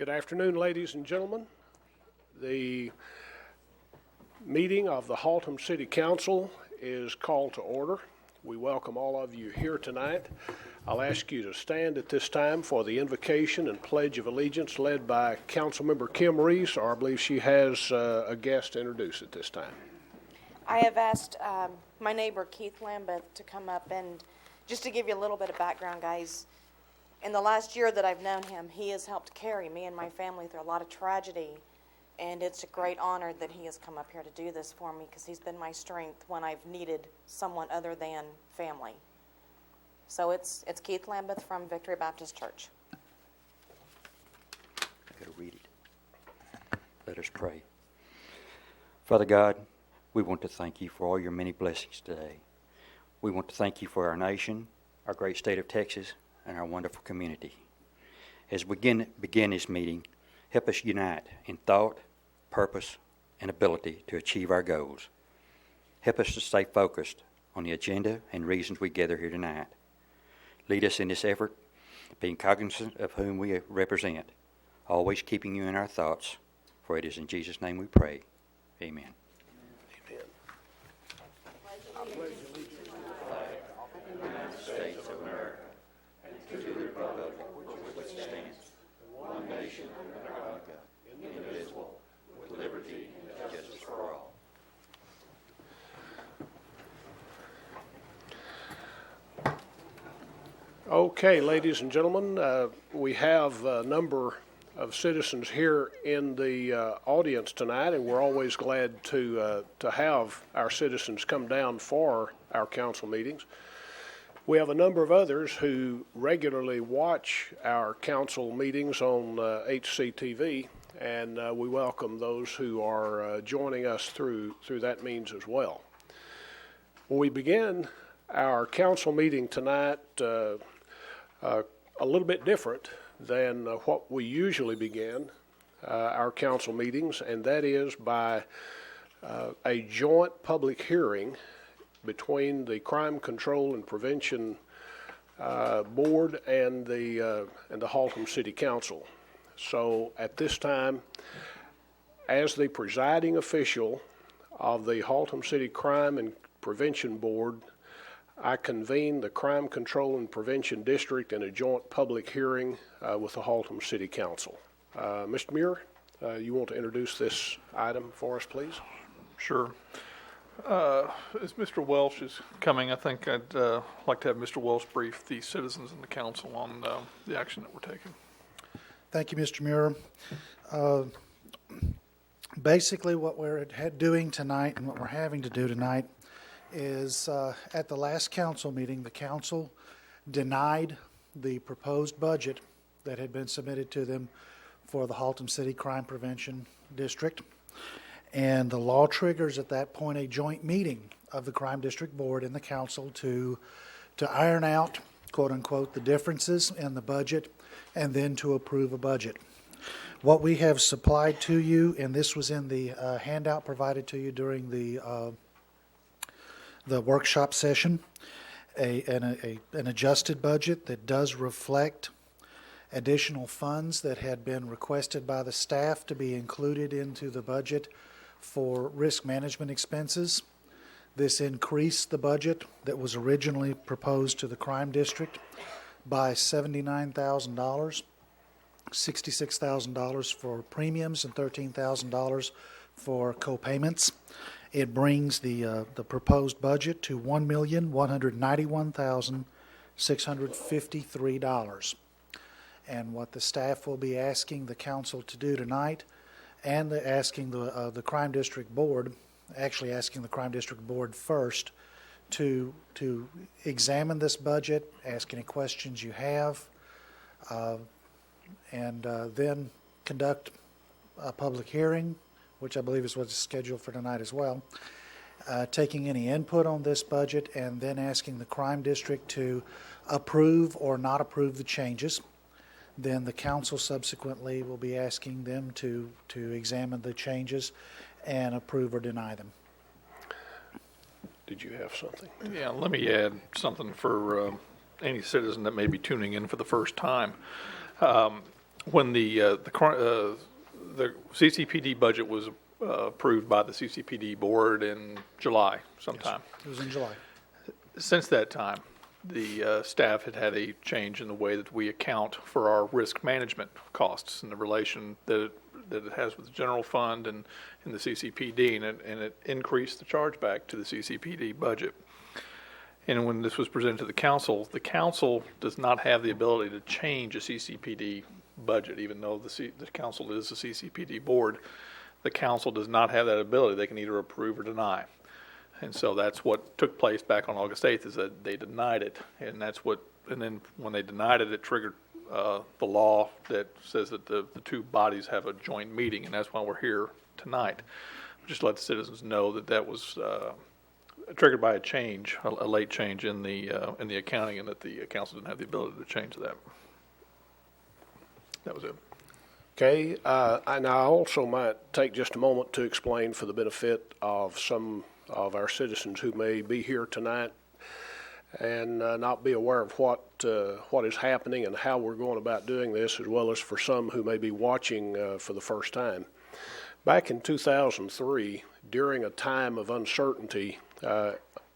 Good afternoon, ladies and gentlemen. The meeting of the Haltom City Council is called to order. We welcome all of you here tonight. I'll ask you to stand at this time for the invocation and pledge of allegiance led by Councilmember Kim Reese, or I believe she has a guest to introduce at this time. I have asked my neighbor Keith Lambeth to come up, and just to give you a little bit of background, guys, in the last year that I've known him, he has helped carry me and my family through a lot of tragedy, and it's a great honor that he has come up here to do this for me because he's been my strength when I've needed someone other than family. So it's Keith Lambeth from Victory Baptist Church. I got to read it. Let us pray. Father God, we want to thank you for all your many blessings today. We want to thank you for our nation, our great state of Texas, and our wonderful community. As we begin this meeting, help us unite in thought, purpose, and ability to achieve our goals. Help us to stay focused on the agenda and reasons we gather here tonight. Lead us in this effort, being cognizant of whom we represent, always keeping you in our thoughts, for it is in Jesus' name we pray. Amen. Amen. I pledge allegiance to the flag of the United States of America and to the republic for which it stands, one nation under God, indivisible, with liberty and justice for all. Okay, ladies and gentlemen, we have a number of citizens here in the audience tonight, and we're always glad to have our citizens come down for our council meetings. We have a number of others who regularly watch our council meetings on HCTV, and we welcome those who are joining us through that means as well. When we begin our council meeting tonight, a little bit different than what we usually begin our council meetings, and that is by a joint public hearing between the Crime Control and Prevention Board and the Haltom City Council. So at this time, as the presiding official of the Haltom City Crime and Prevention Board, I convene the Crime Control and Prevention District in a joint public hearing with the Haltom City Council. Mr. Muir, you want to introduce this item for us, please? Sure. As Mr. Welsh is coming, I think I'd like to have Mr. Welsh brief the citizens and the council on the action that we're taking. Thank you, Mr. Muir. Basically, what we're doing tonight and what we're having to do tonight is at the last council meeting, the council denied the proposed budget that had been submitted to them for the Haltom City Crime Prevention District. And the law triggers at that point a joint meeting of the Crime District Board and the council to iron out, quote unquote, the differences in the budget and then to approve a budget. What we have supplied to you, and this was in the handout provided to you during the workshop session, an adjusted budget that does reflect additional funds that had been requested by the staff to be included into the budget for risk management expenses. This increased the budget that was originally proposed to the crime district by $79,000, $66,000 for premiums and $13,000 for co-payments. It brings the proposed budget to $1,191,653. And what the staff will be asking the council to do tonight, and asking the crime district board, actually asking the crime district board first, to examine this budget, ask any questions you have, and then conduct a public hearing, which I believe is what's scheduled for tonight as well, taking any input on this budget, and then asking the crime district to approve or not approve the changes. Then the council subsequently will be asking them to examine the changes and approve or deny them. Did you have something? Yeah, let me add something for any citizen that may be tuning in for the first time. when the CCPD budget was approved by the CCPD board in July sometime. It was in July. Since that time, the staff had had a change in the way that we account for our risk management costs and the relation that it has with the general fund and the CCPD, and it increased the chargeback to the CCPD budget. And when this was presented to the council does not have the ability to change a CCPD budget, even though the council is a CCPD board. The council does not have that ability. They can either approve or deny. And so that's what took place back on August 8th, is that they denied it. And then when they denied it, it triggered the law that says that the two bodies have a joint meeting, and that's why we're here tonight. Just let the citizens know that was triggered by a late change in the accounting, and that the council didn't have the ability to change that. That was it. Okay, and I also might take just a moment to explain, for the benefit of some of our citizens who may be here tonight and not be aware of what is happening and how we're going about doing this, as well as for some who may be watching for the first time. Back in 2003, during a time of uncertainty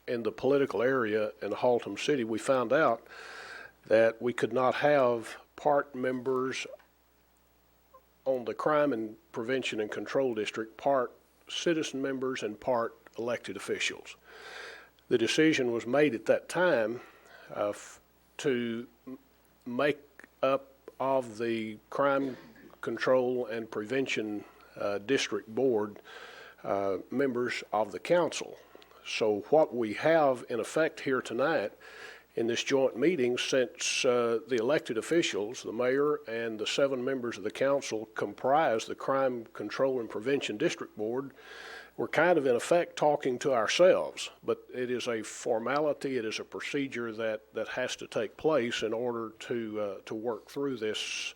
in the political area in Haltom City, we found out that we could not have part members on the Crime and Prevention and Control District, part citizen members and part elected officials. The decision was made at that time to make up of the Crime Control and Prevention District Board members of the council. So what we have in effect here tonight in this joint meeting, since the elected officials, the mayor and the 7 members of the council comprise the Crime Control and Prevention District Board, we're kind of in effect talking to ourselves, but it is a formality, it is a procedure that has to take place in order to work through this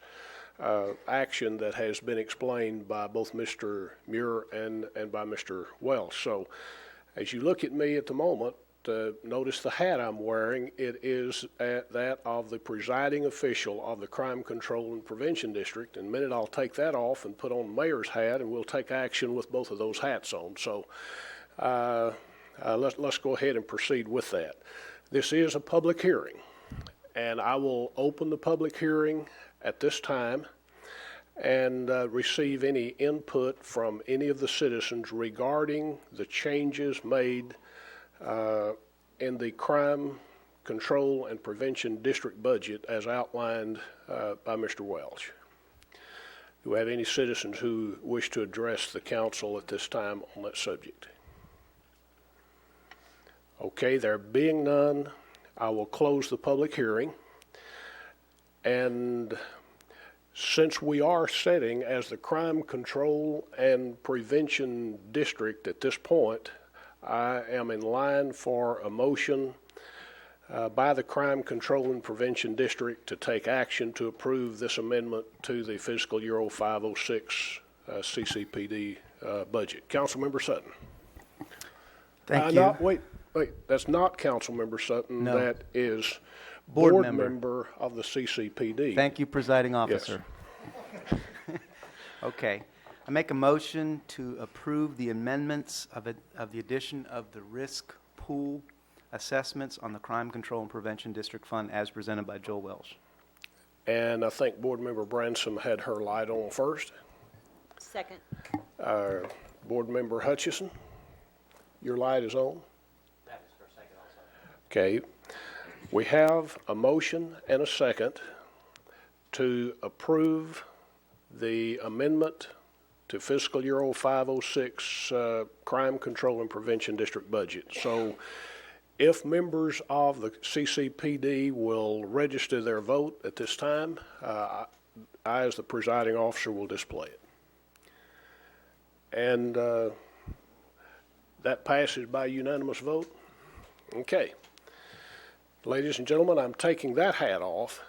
action that has been explained by both Mr. Muir and by Mr. Wells. So as you look at me at the moment, notice the hat I'm wearing. It is that of the presiding official of the Crime Control and Prevention District. In a minute, I'll take that off and put on the mayor's hat, and we'll take action with both of those hats on. So let's go ahead and proceed with that. This is a public hearing, and I will open the public hearing at this time and receive any input from any of the citizens regarding the changes made in the Crime Control and Prevention District budget as outlined by Mr. Welch. Do we have any citizens who wish to address the council at this time on that subject? Okay, there being none, I will close the public hearing. And since we are sitting as the Crime Control and Prevention District at this point, I am in line for a motion by the Crime Control and Prevention District to take action to approve this amendment to the fiscal year 05-06 CCPD budget. Councilmember Sutton. Thank you. Wait, that's not Councilmember Sutton. No. That is Board member of the CCPD. Thank you, Presiding Officer. Yes. Okay. I make a motion to approve the amendments of the addition of the risk pool assessments on the Crime Control and Prevention District Fund as presented by Joel Welsh. And I think Board Member Bransom had her light on first. Second. Board Member Hutchison, your light is on? That is for a second also. Okay. We have a motion and a second to approve the amendment to fiscal year 05-06 Crime Control and Prevention District budget. So if members of the CCPD will register their vote at this time, I, as the presiding officer, will display it. And that passes by unanimous vote. Okay. Ladies and gentlemen, I'm taking that hat off.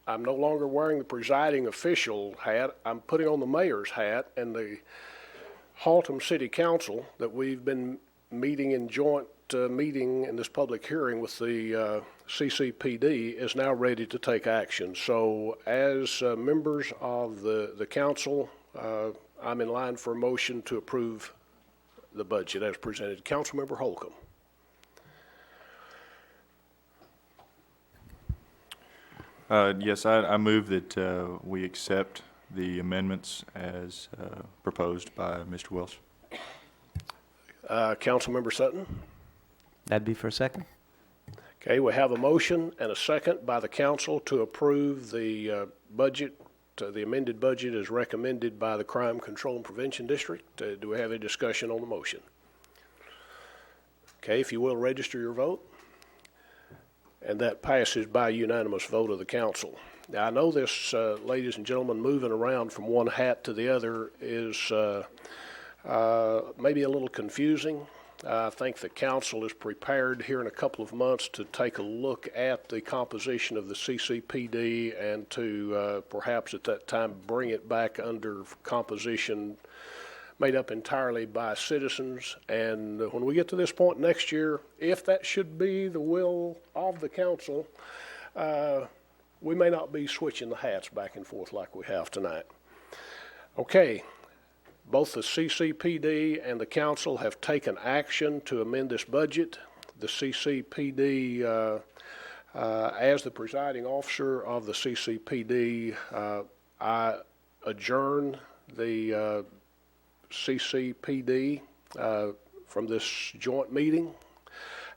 I'm no longer wearing the presiding official hat. I'm putting on the mayor's hat, and the Haltom City Council that we've been meeting in joint meeting in this public hearing with the CCPD is now ready to take action. So as members of the council, I'm in line for a motion to approve the budget as presented. Councilmember Holcomb. Yes, I move that we accept the amendments as proposed by Mr. Welsh. Councilmember Sutton. That'd be for a second. Okay, we have a motion and a second by the council to approve the budget, the amended budget as recommended by the Crime Control and Prevention District. Do we have a discussion on the motion? Okay, if you will, register your vote. And that passes by unanimous vote of the council. Now, I know this, ladies and gentlemen, moving around from one hat to the other is maybe a little confusing. I think the council is prepared here in a couple of months to take a look at the composition of the CCPD and to perhaps at that time bring it back under composition made up entirely by citizens. And when we get to this point next year, if that should be the will of the council, we may not be switching the hats back and forth like we have tonight. Okay, both the CCPD and the council have taken action to amend this budget. The CCPD, as the presiding officer of the CCPD, I adjourn the CCPD from this joint meeting,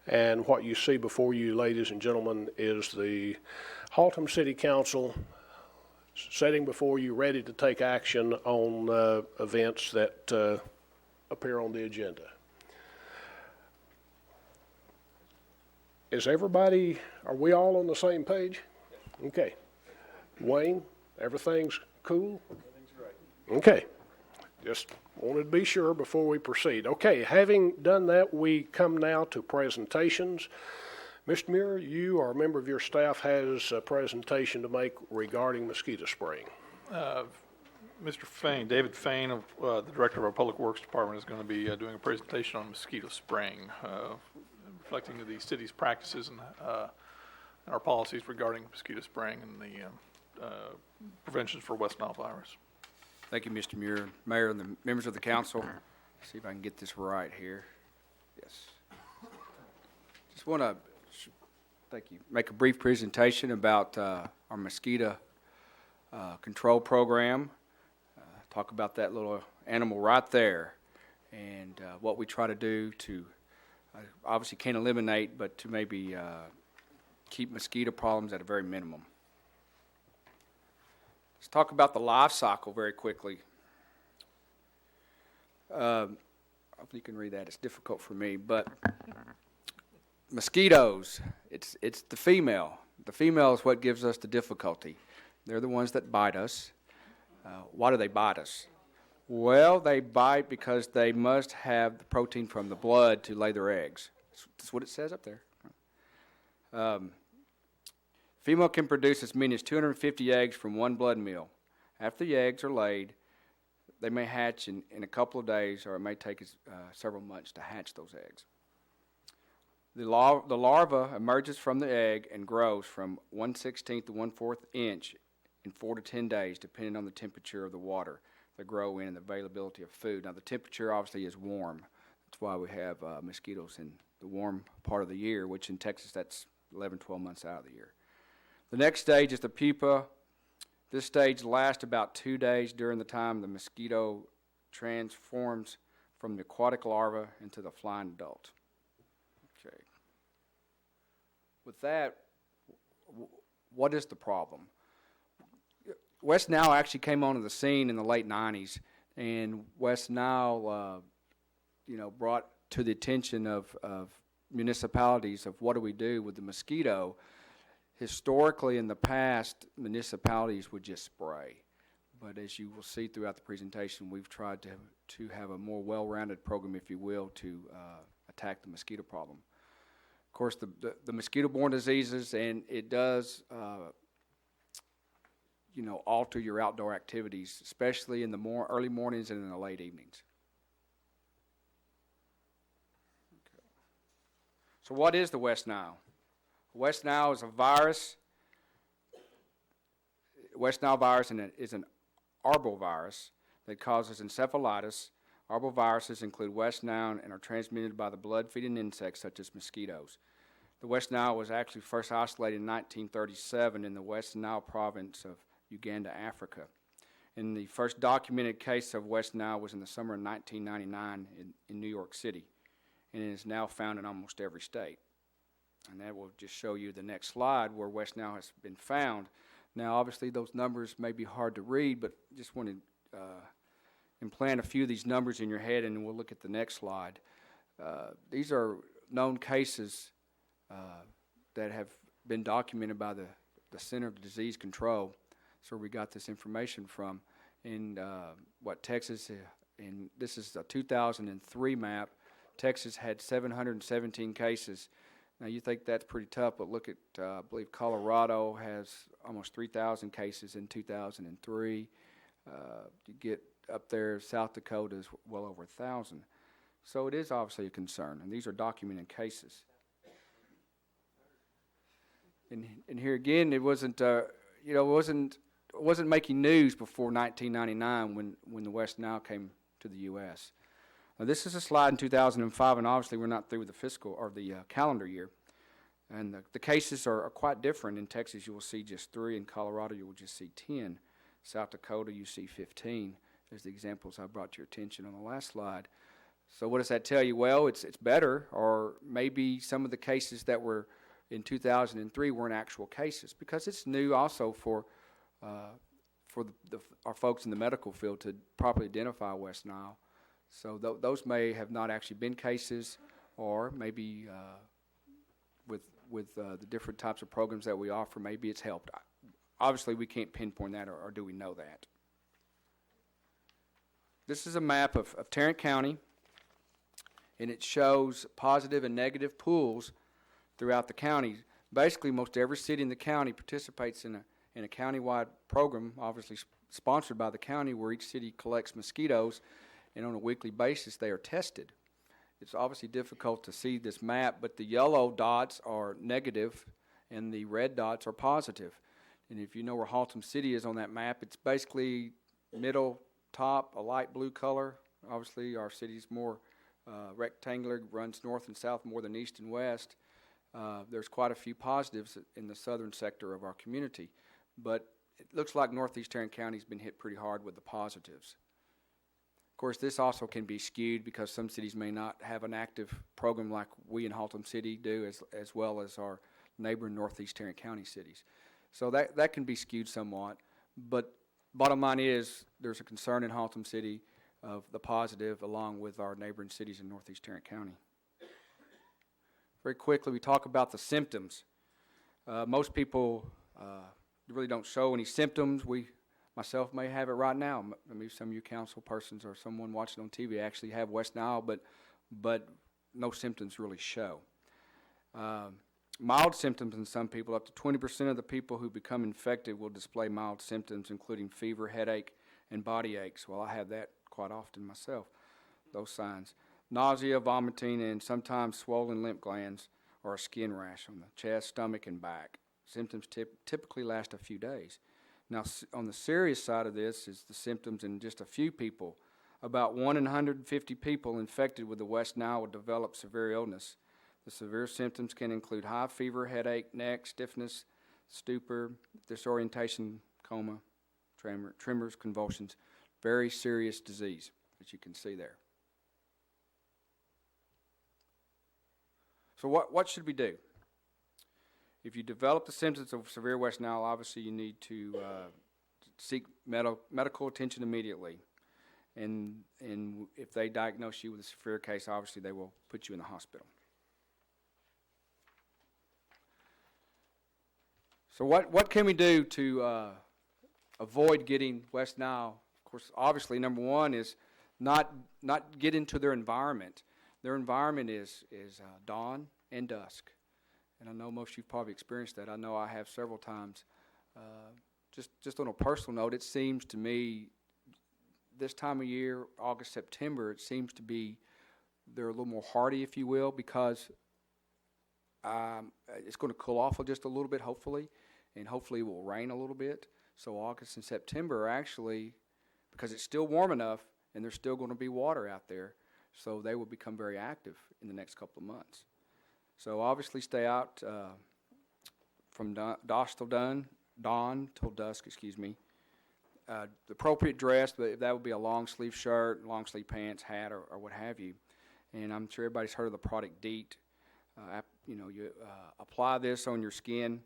and what you see before you, ladies and gentlemen, is the Haltom City Council setting before you ready to take action on events that appear on the agenda. Is everybody, are we all on the same page? Okay. Wayne, everything's cool? Everything's great. Okay. Just wanted to be sure before we proceed. Okay, having done that, we come now to presentations. Mr. Muir, you or a member of your staff has a presentation to make regarding mosquito spraying. Mr. Fain, David Fain, the Director of our Public Works Department, is going to be doing a presentation on mosquito spraying, reflecting the city's practices and our policies regarding mosquito spraying and the preventions for West Nile virus. Thank you, Mr. Muir, Mayor, and the members of the council. Let's see if I can get this right here. Yes. Just want to, thank you, make a brief presentation about our mosquito control program. Talk about that little animal right there and what we try to do to, obviously can't eliminate, but to maybe keep mosquito problems at a very minimum. Let's talk about the life cycle very quickly. Hopefully you can read that. It's difficult for me, but mosquitoes, it's the female. The female is what gives us the difficulty. They're the ones that bite us. Why do they bite us? Well, they bite because they must have the protein from the blood to lay their eggs. That's what it says up there. Female can produce as many as 250 eggs from one blood meal. After the eggs are laid, they may hatch in a couple of days, or it may take several months to hatch those eggs. The larva emerges from the egg and grows from 1/16 to 1/4 inch in 4 to 10 days, depending on the temperature of the water they grow in and the availability of food. Now, the temperature obviously is warm. That's why we have mosquitoes in the warm part of the year, which in Texas, that's 11, 12 months out of the year. The next stage is the pupa. This stage lasts about 2 days during the time the mosquito transforms from the aquatic larva into the flying adult. Okay. With that, what is the problem? West Nile actually came onto the scene in the late 90s, and West Nile, brought to the attention of municipalities of what do we do with the mosquito. Historically, in the past, municipalities would just spray. But as you will see throughout the presentation, we've tried to have a more well-rounded program, if you will, to attack the mosquito problem. Of course, the mosquito-borne diseases, and it does, alter your outdoor activities, especially in the early mornings and in the late evenings. Okay. So what is the West Nile? West Nile is a virus. West Nile virus is an arbovirus that causes encephalitis. Arboviruses include West Nile and are transmitted by the blood-feeding insects such as mosquitoes. The West Nile was actually first isolated in 1937 in the West Nile province of Uganda, Africa. And the first documented case of West Nile was in the summer of 1999 in New York City, and it is now found in almost every state. And that will just show you the next slide where West Nile has been found. Now, obviously, those numbers may be hard to read, but just want to implant a few of these numbers in your head, and we'll look at the next slide. These are known cases that have been documented by the Center of Disease Control. That's where we got this information from. And Texas, and this is a 2003 map, Texas had 717 cases. Now, you think that's pretty tough, but look at, I believe Colorado has almost 3,000 cases in 2003. You get up there, South Dakota is well over 1,000. So it is obviously a concern, and these are documented cases. And here again, it wasn't, it wasn't making news before 1999 when the West Nile came to the U.S. Now, this is a slide in 2005, and obviously we're not through with the fiscal or the calendar year. And the cases are quite different. In Texas, you will see just 3. In Colorado, you will just see 10. South Dakota, you see 15. There's the examples I brought to your attention on the last slide. So what does that tell you? Well, it's better, or maybe some of the cases that were in 2003 weren't actual cases, because it's new also for our folks in the medical field to properly identify West Nile. So those may have not actually been cases, or maybe with the different types of programs that we offer, maybe it's helped. Obviously, we can't pinpoint that, or do we know that? This is a map of Tarrant County, and it shows positive and negative pools throughout the county. Basically, most every city in the county participates in a county-wide program, obviously sponsored by the county, where each city collects mosquitoes, and on a weekly basis they are tested. It's obviously difficult to see this map, but the yellow dots are negative and the red dots are positive. And if you know where Haltom City is on that map, it's basically middle top, a light blue color. Obviously our city's more rectangular, runs north and south more than east and west. There's quite a few positives in the southern sector of our community, but it looks like northeast Tarrant County's been hit pretty hard with the positives. Of course, this also can be skewed because some cities may not have an active program like we in Haltom City do, as well as our neighboring northeast Tarrant County cities. So that can be skewed somewhat, but bottom line is there's a concern in Haltom City of the positive along with our neighboring cities in northeast Tarrant County. Very quickly, we talk about the symptoms. Most people really don't show any symptoms. Myself may have it right now. Maybe some of you council persons or someone watching on TV actually have West Nile, but no symptoms really show. Mild symptoms in some people, up to 20% of the people who become infected will display mild symptoms, including fever, headache, and body aches. Well, I have that quite often myself, those signs. Nausea, vomiting, and sometimes swollen lymph glands or a skin rash on the chest, stomach, and back. Symptoms typically last a few days. Now, on the serious side of this is the symptoms in just a few people. About 1 in 150 people infected with the West Nile will develop severe illness. The severe symptoms can include high fever, headache, neck, stiffness, stupor, disorientation, coma, tremors, convulsions. Very serious disease, as you can see there. So what should we do? If you develop the symptoms of severe West Nile, obviously you need to seek medical attention immediately. And if they diagnose you with a severe case, obviously they will put you in the hospital. So what can we do to avoid getting West Nile? Of course, obviously, number one is not get into their environment. Their environment is dawn and dusk. And I know most of you probably experienced that. I know I have several times. Just on a personal note, it seems to me this time of year, August, September, it seems to be they're a little more hardy, if you will, because It's going to cool off just a little bit, hopefully, and hopefully it will rain a little bit. So August and September are actually, because it's still warm enough and there's still going to be water out there, so they will become very active in the next couple of months. So obviously stay out from dawn till dusk, The appropriate dress, but that would be a long sleeve shirt, long sleeve pants, hat, or what have you. And I'm sure everybody's heard of the product DEET. You apply this on your skin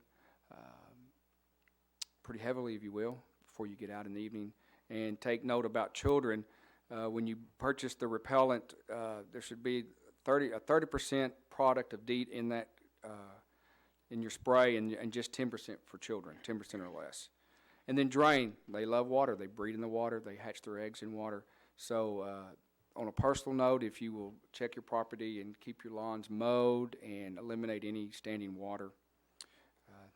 pretty heavily, if you will, before you get out in the evening. And take note about children. When you purchase the repellent, there should be a 30% product of DEET in that in your spray, and just 10% for children, 10% or less. And then drain. They love water. They breed in the water. They hatch their eggs in water. So on a personal note, if you will check your property and keep your lawns mowed and eliminate any standing water,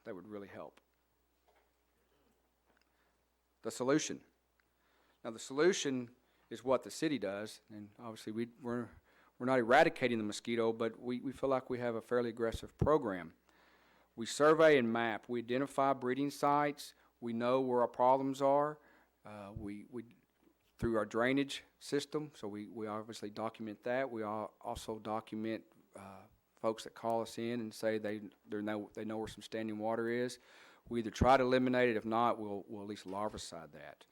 that would really help. The solution. Now the solution is what the city does, and obviously we're not eradicating the mosquito, but we feel like we have a fairly aggressive program. We survey and map. We identify breeding sites. We know where our problems are. We through our drainage system, so we obviously document that. We also document folks that call us in and say they know where some standing water is. We either try to eliminate it. If not, we'll at least larvicide that.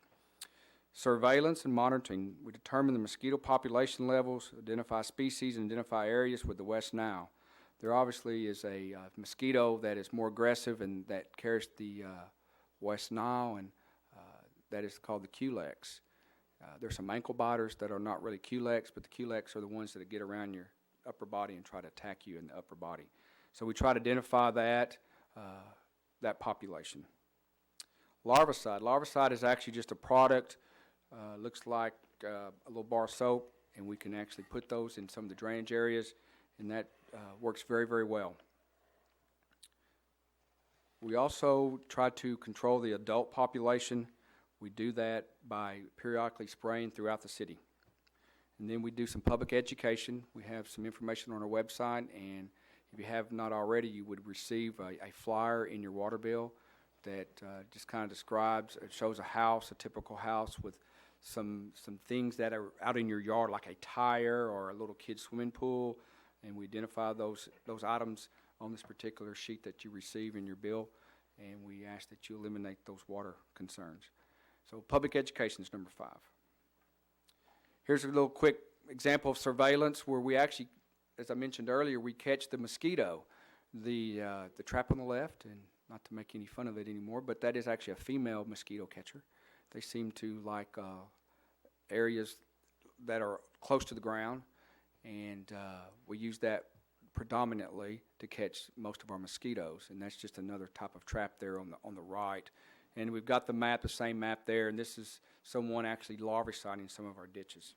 Surveillance and monitoring. We determine the mosquito population levels, identify species, and identify areas with the West Nile. There obviously is a mosquito that is more aggressive and that carries the West Nile, and that is called the Culex. There's some ankle biters that are not really Culex, but the Culex are the ones that get around your upper body and try to attack you in the upper body. So we try to identify that population. Larvicide. Larvicide is actually just a product, looks like a little bar of soap, and we can actually put those in some of the drainage areas, and that works very, very well. We also try to control the adult population. We do that by periodically spraying throughout the city. And then we do some public education. We have some information on our website, and if you have not already, you would receive a flyer in your water bill that just kind of describes, it shows a house, a typical house with some things that are out in your yard, like a tire or a little kid's swimming pool, and we identify those items on this particular sheet that you receive in your bill, and we ask that you eliminate those water concerns. So public education is number 5. Here's a little quick example of surveillance where we actually, as I mentioned earlier, we catch the mosquito. The trap on the left, and not to make any fun of it anymore, but that is actually a female mosquito catcher. They seem to like areas that are close to the ground, and we use that predominantly to catch most of our mosquitoes, and that's just another type of trap there on the right. And we've got the same map there, and this is someone actually larviciding some of our ditches.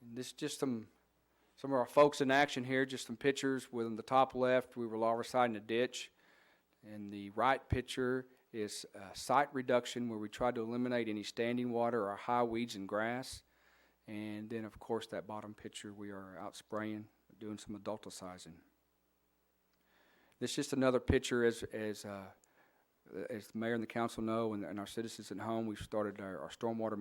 And this is just some of our folks in action here, just some pictures. With on the top left, we were larviciding a ditch, and the right picture is site reduction, where we tried to eliminate any standing water or high weeds and grass. And then, of course, that bottom picture, we are out spraying, doing some adulticizing. This is just another picture as the mayor and the council know, and our citizens at home. We've started our stormwater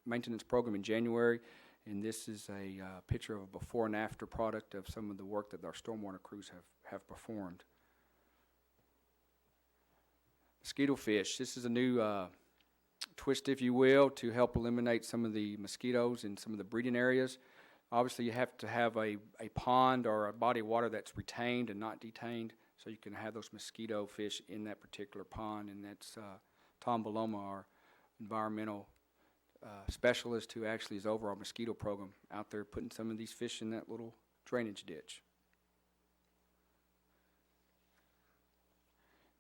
maintenance program in January, and this is a picture of a before and after product of some of the work that our stormwater crews have performed. Mosquito fish. This is a new twist, if you will, to help eliminate some of the mosquitoes in some of the breeding areas. Obviously, you have to have a pond or a body of water that's retained and not detained, so you can have those mosquito fish in that particular pond, and that's Tom Baloma, our environmental specialist who actually is over our mosquito program, out there putting some of these fish in that little drainage ditch.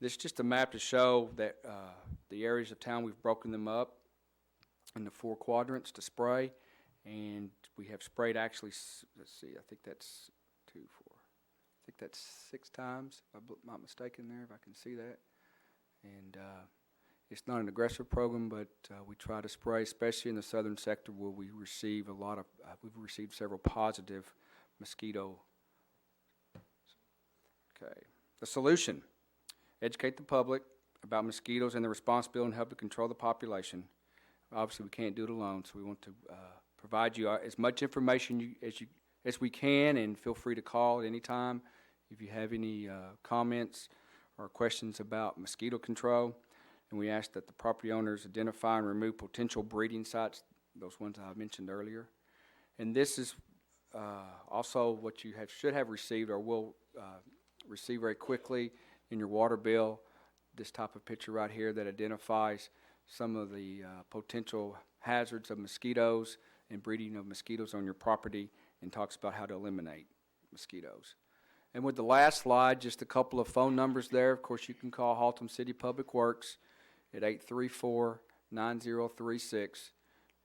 This is just a map to show that the areas of town, we've broken them up into 4 quadrants to spray, and we have sprayed actually, let's see, I think that's 2, 4. I think that's 6 times, if I'm not mistaken there, if I can see that. And it's not an aggressive program, but we try to spray, especially in the southern sector where we receive we've received several positive mosquito. Okay. The solution, educate the public about mosquitoes and their responsibility in helping control the population. Obviously, we can't do it alone, so we want to provide you as much information as we can, and feel free to call at any time if you have any comments or questions about mosquito control. And we ask that the property owners identify and remove potential breeding sites, those ones I mentioned earlier. And this is also what you should have received or will receive very quickly in your water bill, this type of picture right here that identifies some of the potential hazards of mosquitoes and breeding of mosquitoes on your property, and talks about how to eliminate mosquitoes. And with the last slide, just a couple of phone numbers there. Of course, you can call Haltom City Public Works at 834-9036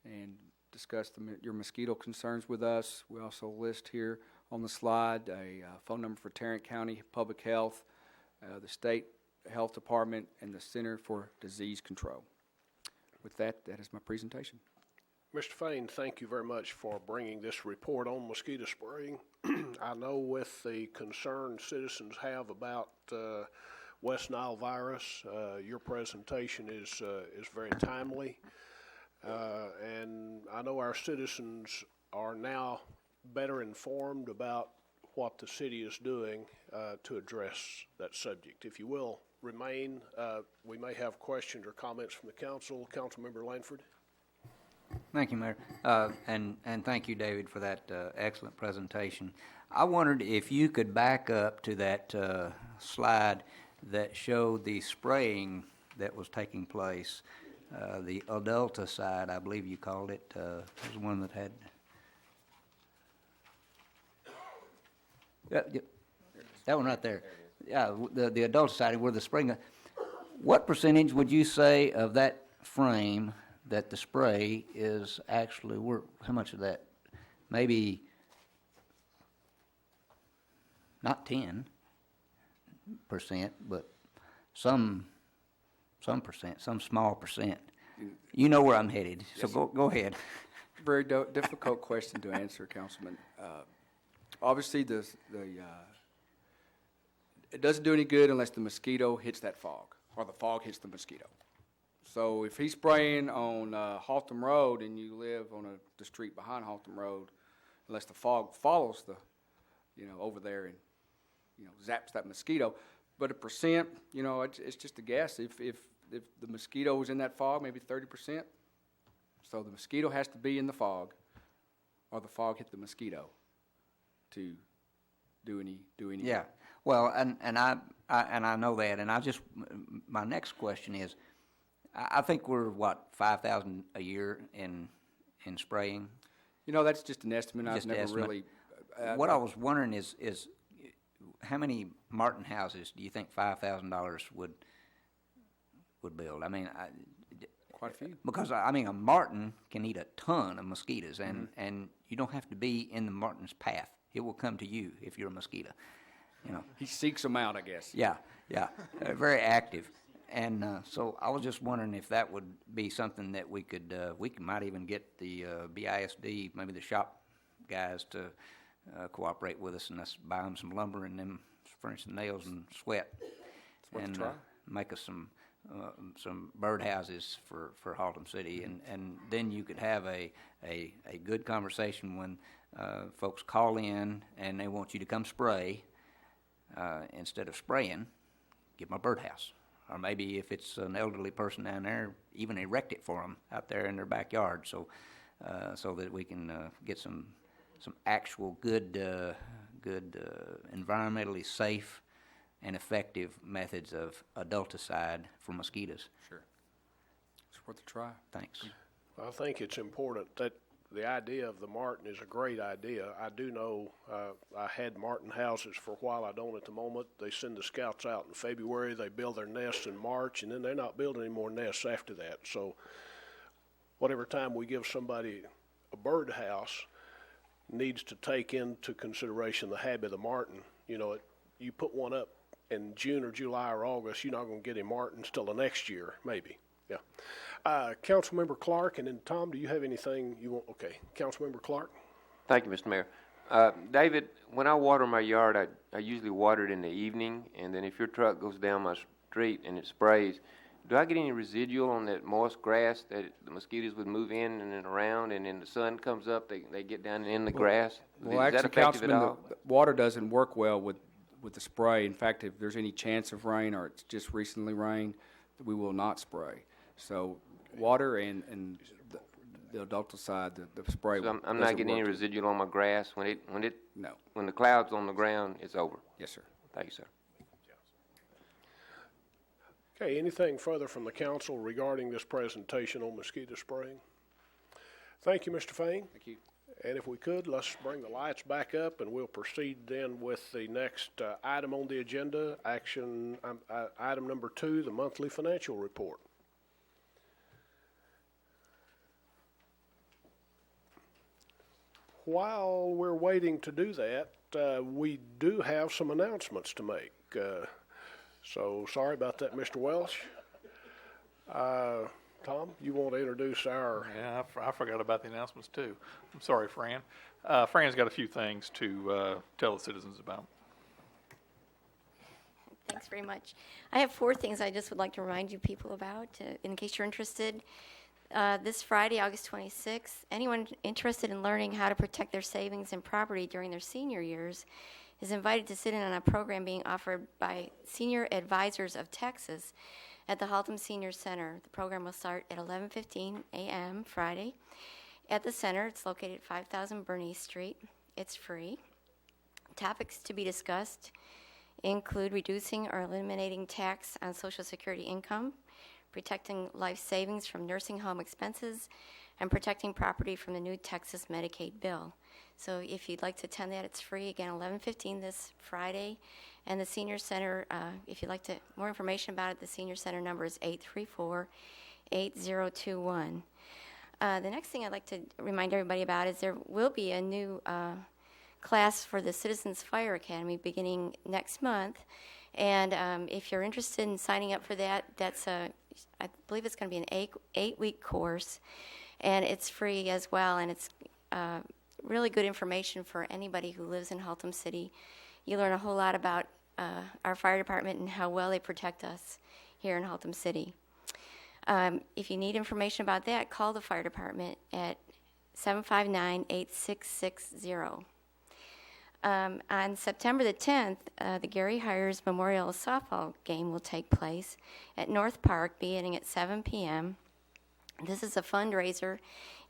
and discuss your mosquito concerns with us. We also list here on the slide a phone number for Tarrant County Public Health, the State Health Department, and the Center for Disease Control. With that, that is my presentation. Mr. Fain, thank you very much for bringing this report on mosquito spraying. I know with the concern citizens have about West Nile virus, your presentation is very timely. And I know our citizens are now better informed about what the city is doing to address that subject. If you will remain, we may have questions or comments from the council. Councilmember Lanford. Thank you, Mayor. And thank you, David, for that excellent presentation. I wondered if you could back up to that slide that showed the spraying that was taking place, the adulticide, I believe you called it, was the one that had... that one right there. Yeah, the adulticide where the spraying... What percentage would you say of that frame that the spray is actually worth? How much of that? Maybe not 10%, but some percent, some small percent. You know where I'm headed, so go ahead. Very difficult question to answer, Councilman. Obviously, it doesn't do any good unless the mosquito hits that fog, or the fog hits the mosquito. So if he's spraying on Haltom Road and you live on the street behind Haltom Road, unless the fog follows over there and, zaps that mosquito. But a percent, it's just a guess. If the mosquito was in that fog, maybe 30%. So the mosquito has to be in the fog, or the fog hit the mosquito to do any. Yeah. Well, and I know that, and my next question is, I think we're, 5,000 a year in spraying? That's just an estimate. Just I've never estimate. really... what I was wondering is how many Martin houses do you think $5,000 would build? I mean... Quite a few. Because, a martin can eat a ton of mosquitoes, and you don't have to be in the martin's path. It will come to you if you're a mosquito, He seeks them out, I guess. Yeah. Very active. And so I was just wondering if that would be something that we might even get the BISD, maybe the shop guys, to cooperate with us, and us buy them some lumber and them furnish some nails and sweat, and make us some birdhouses for Haltom City, and then you could have a good conversation when folks call in and they want you to come spray. Instead of spraying, give them a birdhouse. Or maybe if it's an elderly person down there, even erect it for them out there in their backyard, so that we can get some actual good environmentally safe and effective methods of adulticide for mosquitoes. Sure. It's worth a try. Thanks. I think it's important that the idea of the martin is a great idea. I do know I had martin houses for a while. I don't at the moment. They send the scouts out in February. They build their nests in March, and then they're not building any more nests after that. So whatever time we give somebody a bird house needs to take into consideration the habit of the martin. You put one up in June or July or August, you're not going to get any martins till the next year, maybe. Yeah. Councilmember Clark, and then Tom, do you have anything you want? Okay. Councilmember Clark. Thank you, Mr. Mayor. David, when I water my yard, I usually water it in the evening, and then if your truck goes down my street and it sprays, do I get any residual on that moist grass that the mosquitoes would move in and then around, and then the sun comes up, they get down and in the grass? Well, Is that actually, effective at Councilman, all? the water doesn't work well with the spray. In fact, if there's any chance of rain or it's just recently rained, we will not spray. So water and the adulticide, the spray. So I'm doesn't not getting any work. residual on my grass No. when the cloud's on the ground, it's over. Yes, sir. Thank you, sir. Okay, anything further from the council regarding this presentation on mosquito spraying? Thank you, Mr. Fain. Thank you. And if we could, let's bring the lights back up and we'll proceed then with the next item on the agenda, item number 2, the monthly financial report. While we're waiting to do that, we do have some announcements to make. So sorry about that, Mr. Welsh. Tom, you want to introduce our... Yeah, I forgot about the announcements too. I'm sorry, Fran. Fran's got a few things to tell the citizens about. Thanks very much. I have 4 things I just would like to remind you people about, in case you're interested. This Friday, August 26th, anyone interested in learning how to protect their savings and property during their senior years is invited to sit in on a program being offered by Senior Advisors of Texas at the Haltom Senior Center. The program will start at 11:15 a.m. Friday at the center. It's located at 5000 Bernice Street. It's free. Topics to be discussed include reducing or eliminating tax on Social Security income, protecting life savings from nursing home expenses, and protecting property from the new Texas Medicaid bill. So if you'd like to attend that, it's free. Again, 11:15 this Friday. And the Senior Center, if you'd like more information about it, the Senior Center number is 834-8021. The next thing I'd like to remind everybody about is there will be a new class for the Citizens Fire Academy beginning next month. And if you're interested in signing up for that, I believe it's going to be an 8-week course, and it's free as well, and it's really good information for anybody who lives in Haltom City. You learn a whole lot about our fire department and how well they protect us here in Haltom City. If you need information about that, call the fire department at 759-8660. On September the 10th, the Gary Hires Memorial Softball game will take place at North Park beginning at 7 p.m. This is a fundraiser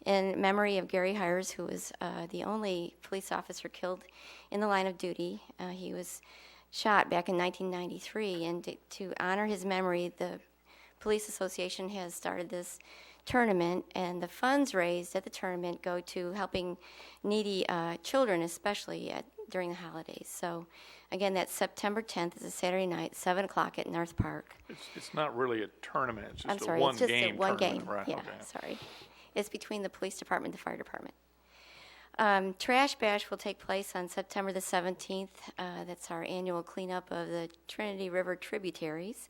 in memory of Gary Hires, who was the only police officer killed in the line of duty. He was shot back in 1993, and to honor his memory, the Police Association has started this tournament, and the funds raised at the tournament go to helping needy children, especially during the holidays. So, again, that's September 10th. It's a Saturday night, 7 o'clock at North Park. It's not really a tournament. It's just I'm sorry, a it's just a one-game one tournament. game. Right, Yeah, okay. sorry. It's between the police department and the fire department. Trash Bash will take place on September the 17th. That's our annual cleanup of the Trinity River tributaries.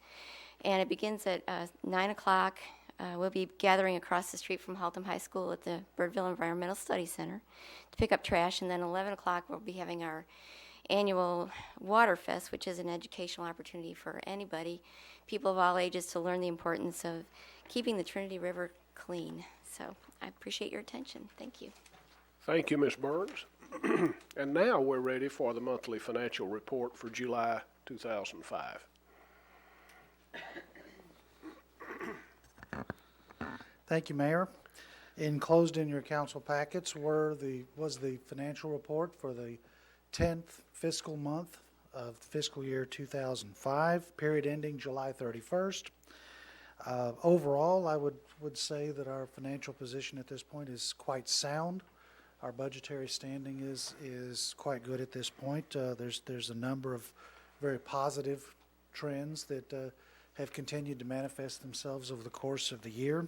And it begins at 9 o'clock. We'll be gathering across the street from Haltom High School at the Birdville Environmental Study Center to pick up trash. And then 11 o'clock, we'll be having our annual Water Fest, which is an educational opportunity for anybody, people of all ages, to learn the importance of keeping the Trinity River clean. So I appreciate your attention. Thank you. Thank you, Ms. Burns. And now we're ready for the monthly financial report for July 2005. Thank you, Mayor. Enclosed in your council packets was the financial report for the 10th fiscal month of fiscal year 2005, period ending July 31st. Overall, I would say that our financial position at this point is quite sound. Our budgetary standing is quite good at this point. There's a number of very positive trends that have continued to manifest themselves over the course of the year.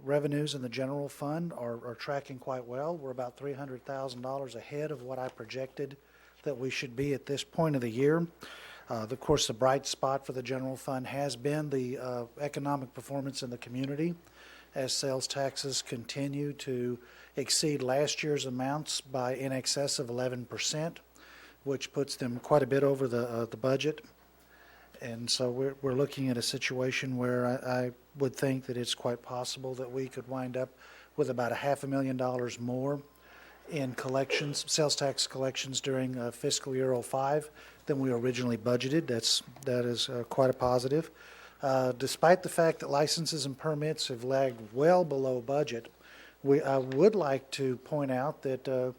Revenues in the general fund are tracking quite well. We're about $300,000 ahead of what I projected that we should be at this point of the year. Of course, the bright spot for the general fund has been the economic performance in the community, as sales taxes continue to exceed last year's amounts by in excess of 11%, which puts them quite a bit over the budget. And so we're looking at a situation where I would think that it's quite possible that we could wind up with about $500,000 more in collections, sales tax collections during fiscal year '05 than we originally budgeted. That is quite a positive. Despite the fact that licenses and permits have lagged well below budget, I would like to point out that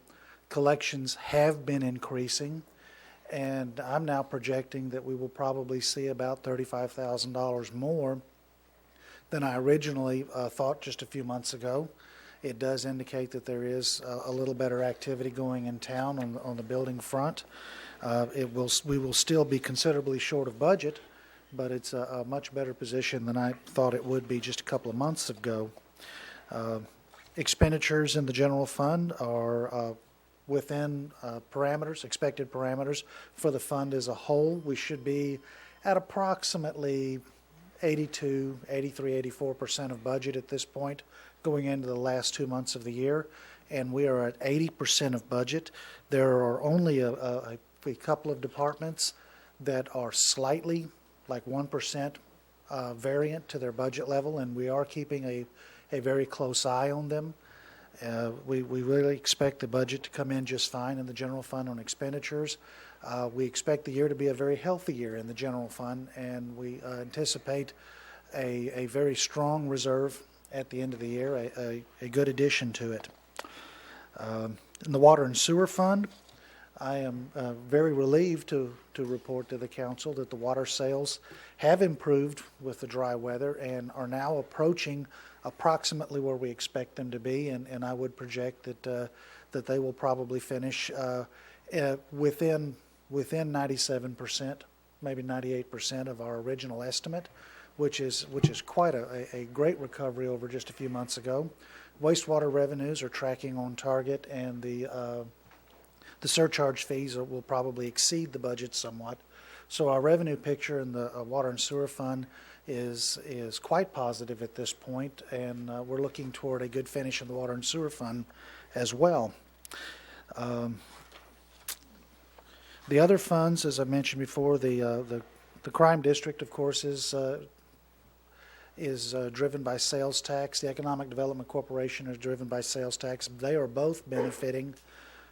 collections have been increasing, and I'm now projecting that we will probably see about $35,000 more than I originally thought just a few months ago. It does indicate that there is a little better activity going in town on the building front. We will still be considerably short of budget, but it's a much better position than I thought it would be just a couple of months ago. Expenditures in the general fund are within parameters, expected parameters for the fund as a whole. We should be at approximately 82, 83, 84% of budget at this point going into the last 2 months of the year, and we are at 80% of budget. There are only a couple of departments that are slightly, like 1% variant to their budget level, and we are keeping a very close eye on them. We really expect the budget to come in just fine in the general fund on expenditures. We expect the year to be a very healthy year in the general fund, and we anticipate a very strong reserve at the end of the year, a good addition to it. In the water and sewer fund, I am very relieved to report to the council that the water sales have improved with the dry weather and are now approaching approximately where we expect them to be, and I would project that they will probably finish within 97%, maybe 98% of our original estimate, which is quite a great recovery over just a few months ago. Wastewater revenues are tracking on target, and the surcharge fees will probably exceed the budget somewhat. So our revenue picture in the water and sewer fund is quite positive at this point, and we're looking toward a good finish in the water and sewer fund as well. The other funds, as I mentioned before, the crime district, of course, is driven by sales tax. The Economic Development Corporation is driven by sales tax. They are both benefiting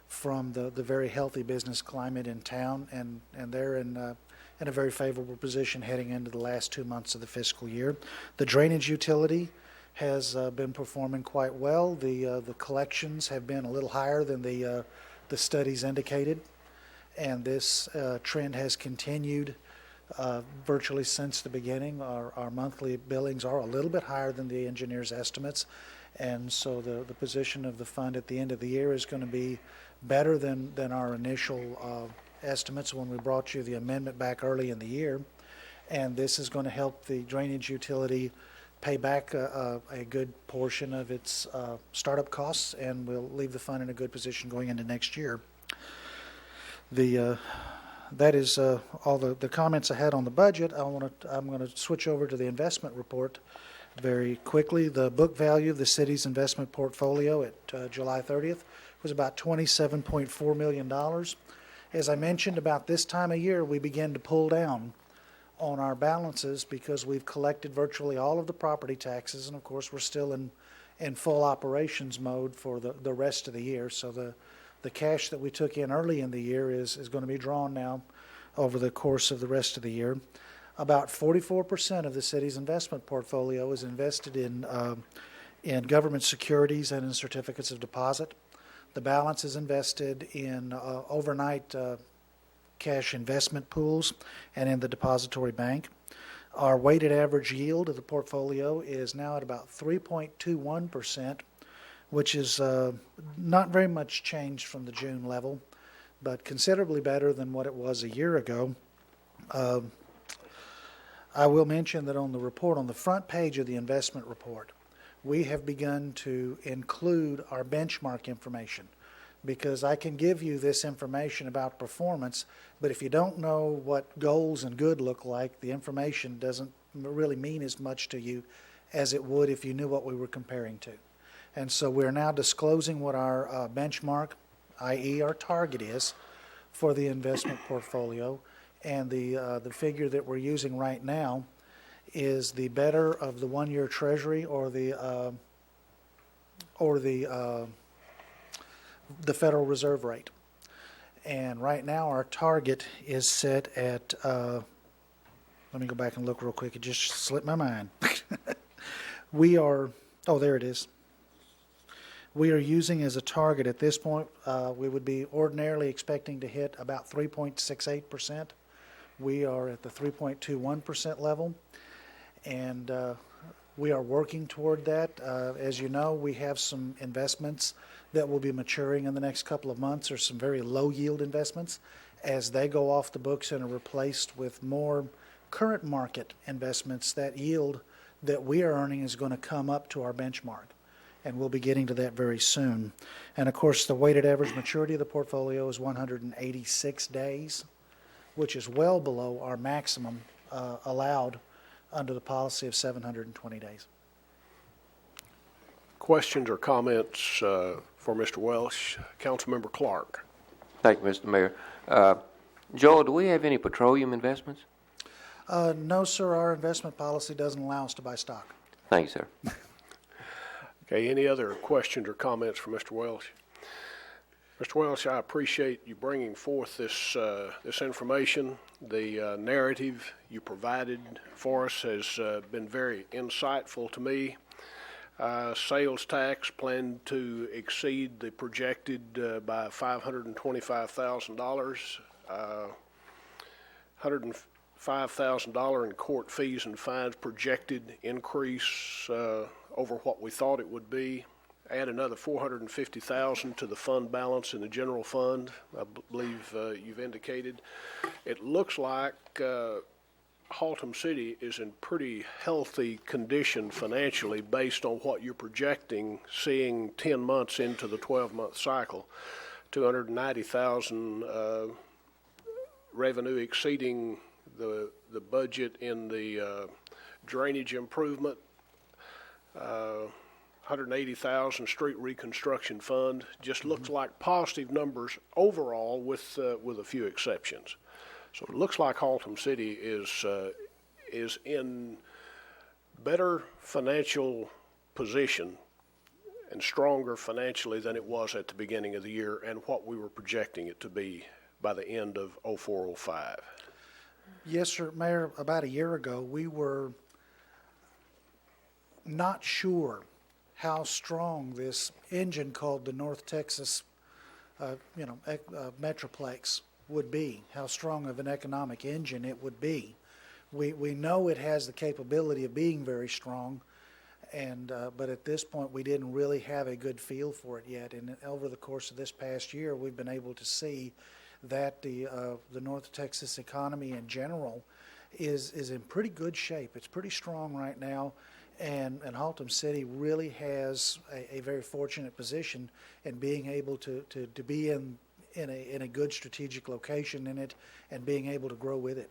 from the very healthy business climate in town, and they're in a very favorable position heading into the last 2 months of the fiscal year. The drainage utility has been performing quite well. The collections have been a little higher than the studies indicated, and this trend has continued virtually since the beginning. Our monthly billings are a little bit higher than the engineer's estimates, and so the position of the fund at the end of the year is going to be better than our initial estimates when we brought you the amendment back early in the year. And this is going to help the drainage utility pay back a good portion of its startup costs, and will leave the fund in a good position going into next year. That is all the comments I had on the budget. I'm going to switch over to the investment report very quickly. The book value of the city's investment portfolio at July 30th was about $27.4 million. As I mentioned, about this time of year, we begin to pull down on our balances because we've collected virtually all of the property taxes, and of course we're still in full operations mode for the rest of the year. So the cash that we took in early in the year is going to be drawn now over the course of the rest of the year. About 44% of the city's investment portfolio is invested in government securities and in certificates of deposit. The balance is invested in overnight cash investment pools and in the depository bank. Our weighted average yield of the portfolio is now at about 3.21%, which is not very much changed from the June level, but considerably better than what it was a year ago. I will mention that on the report, on the front page of the investment report, we have begun to include our benchmark information, because I can give you this information about performance, but if you don't know what goals and good look like, the information doesn't really mean as much to you as it would if you knew what we were comparing to. And so we're now disclosing what our benchmark, i.e. our target is for the investment portfolio. And the figure that we're using right now is the better of the one-year Treasury or the Federal Reserve rate. And right now our target is set at, let me go back and look real quick, it just slipped my mind. We are, oh, there it is. We are using as a target at this point, we would be ordinarily expecting to hit about 3.68%. We are at the 3.21% level, and we are working toward that. As you know, we have some investments that will be maturing in the next couple of months, or some very low yield investments. As they go off the books and are replaced with more current market investments, that yield that we are earning is going to come up to our benchmark. And we'll be getting to that very soon. And of course, the weighted average maturity of the portfolio is 186 days, which is well below our maximum allowed under the policy of 720 days. Questions or comments for Mr. Welsh? Councilmember Clark. Thank you, Mr. Mayor. Joel, do we have any petroleum investments? No, sir, our investment policy doesn't allow us to buy stock. Thank you, sir. Okay, any other questions or comments for Mr. Welsh? Mr. Welsh, I appreciate you bringing forth this information. The narrative you provided for us has been very insightful to me. Sales tax planned to exceed the projected by $525,000. $105,000 in court fees and fines projected increase over what we thought it would be. Add another $450,000 to the fund balance in the general fund, I believe you've indicated. It looks like Haltom City is in pretty healthy condition financially based on what you're projecting, seeing 10 months into the 12-month cycle. $290,000 revenue exceeding the budget in the drainage improvement. 180,000 street reconstruction fund. Just looks like positive numbers overall with a few exceptions. So it looks like Haltom City is in better financial position and stronger financially than it was at the beginning of the year and what we were projecting it to be by the end of 04-05. Yes, sir, Mayor. About a year ago, we were not sure how strong this engine called the North Texas, Metroplex would be, how strong of an economic engine it would be. We know it has the capability of being very strong, and but at this point we didn't really have a good feel for it yet. And over the course of this past year, we've been able to see that the North Texas economy in general is in pretty good shape. It's pretty strong right now. And Haltom City really has a very fortunate position in being able to be in a good strategic location in it and being able to grow with it.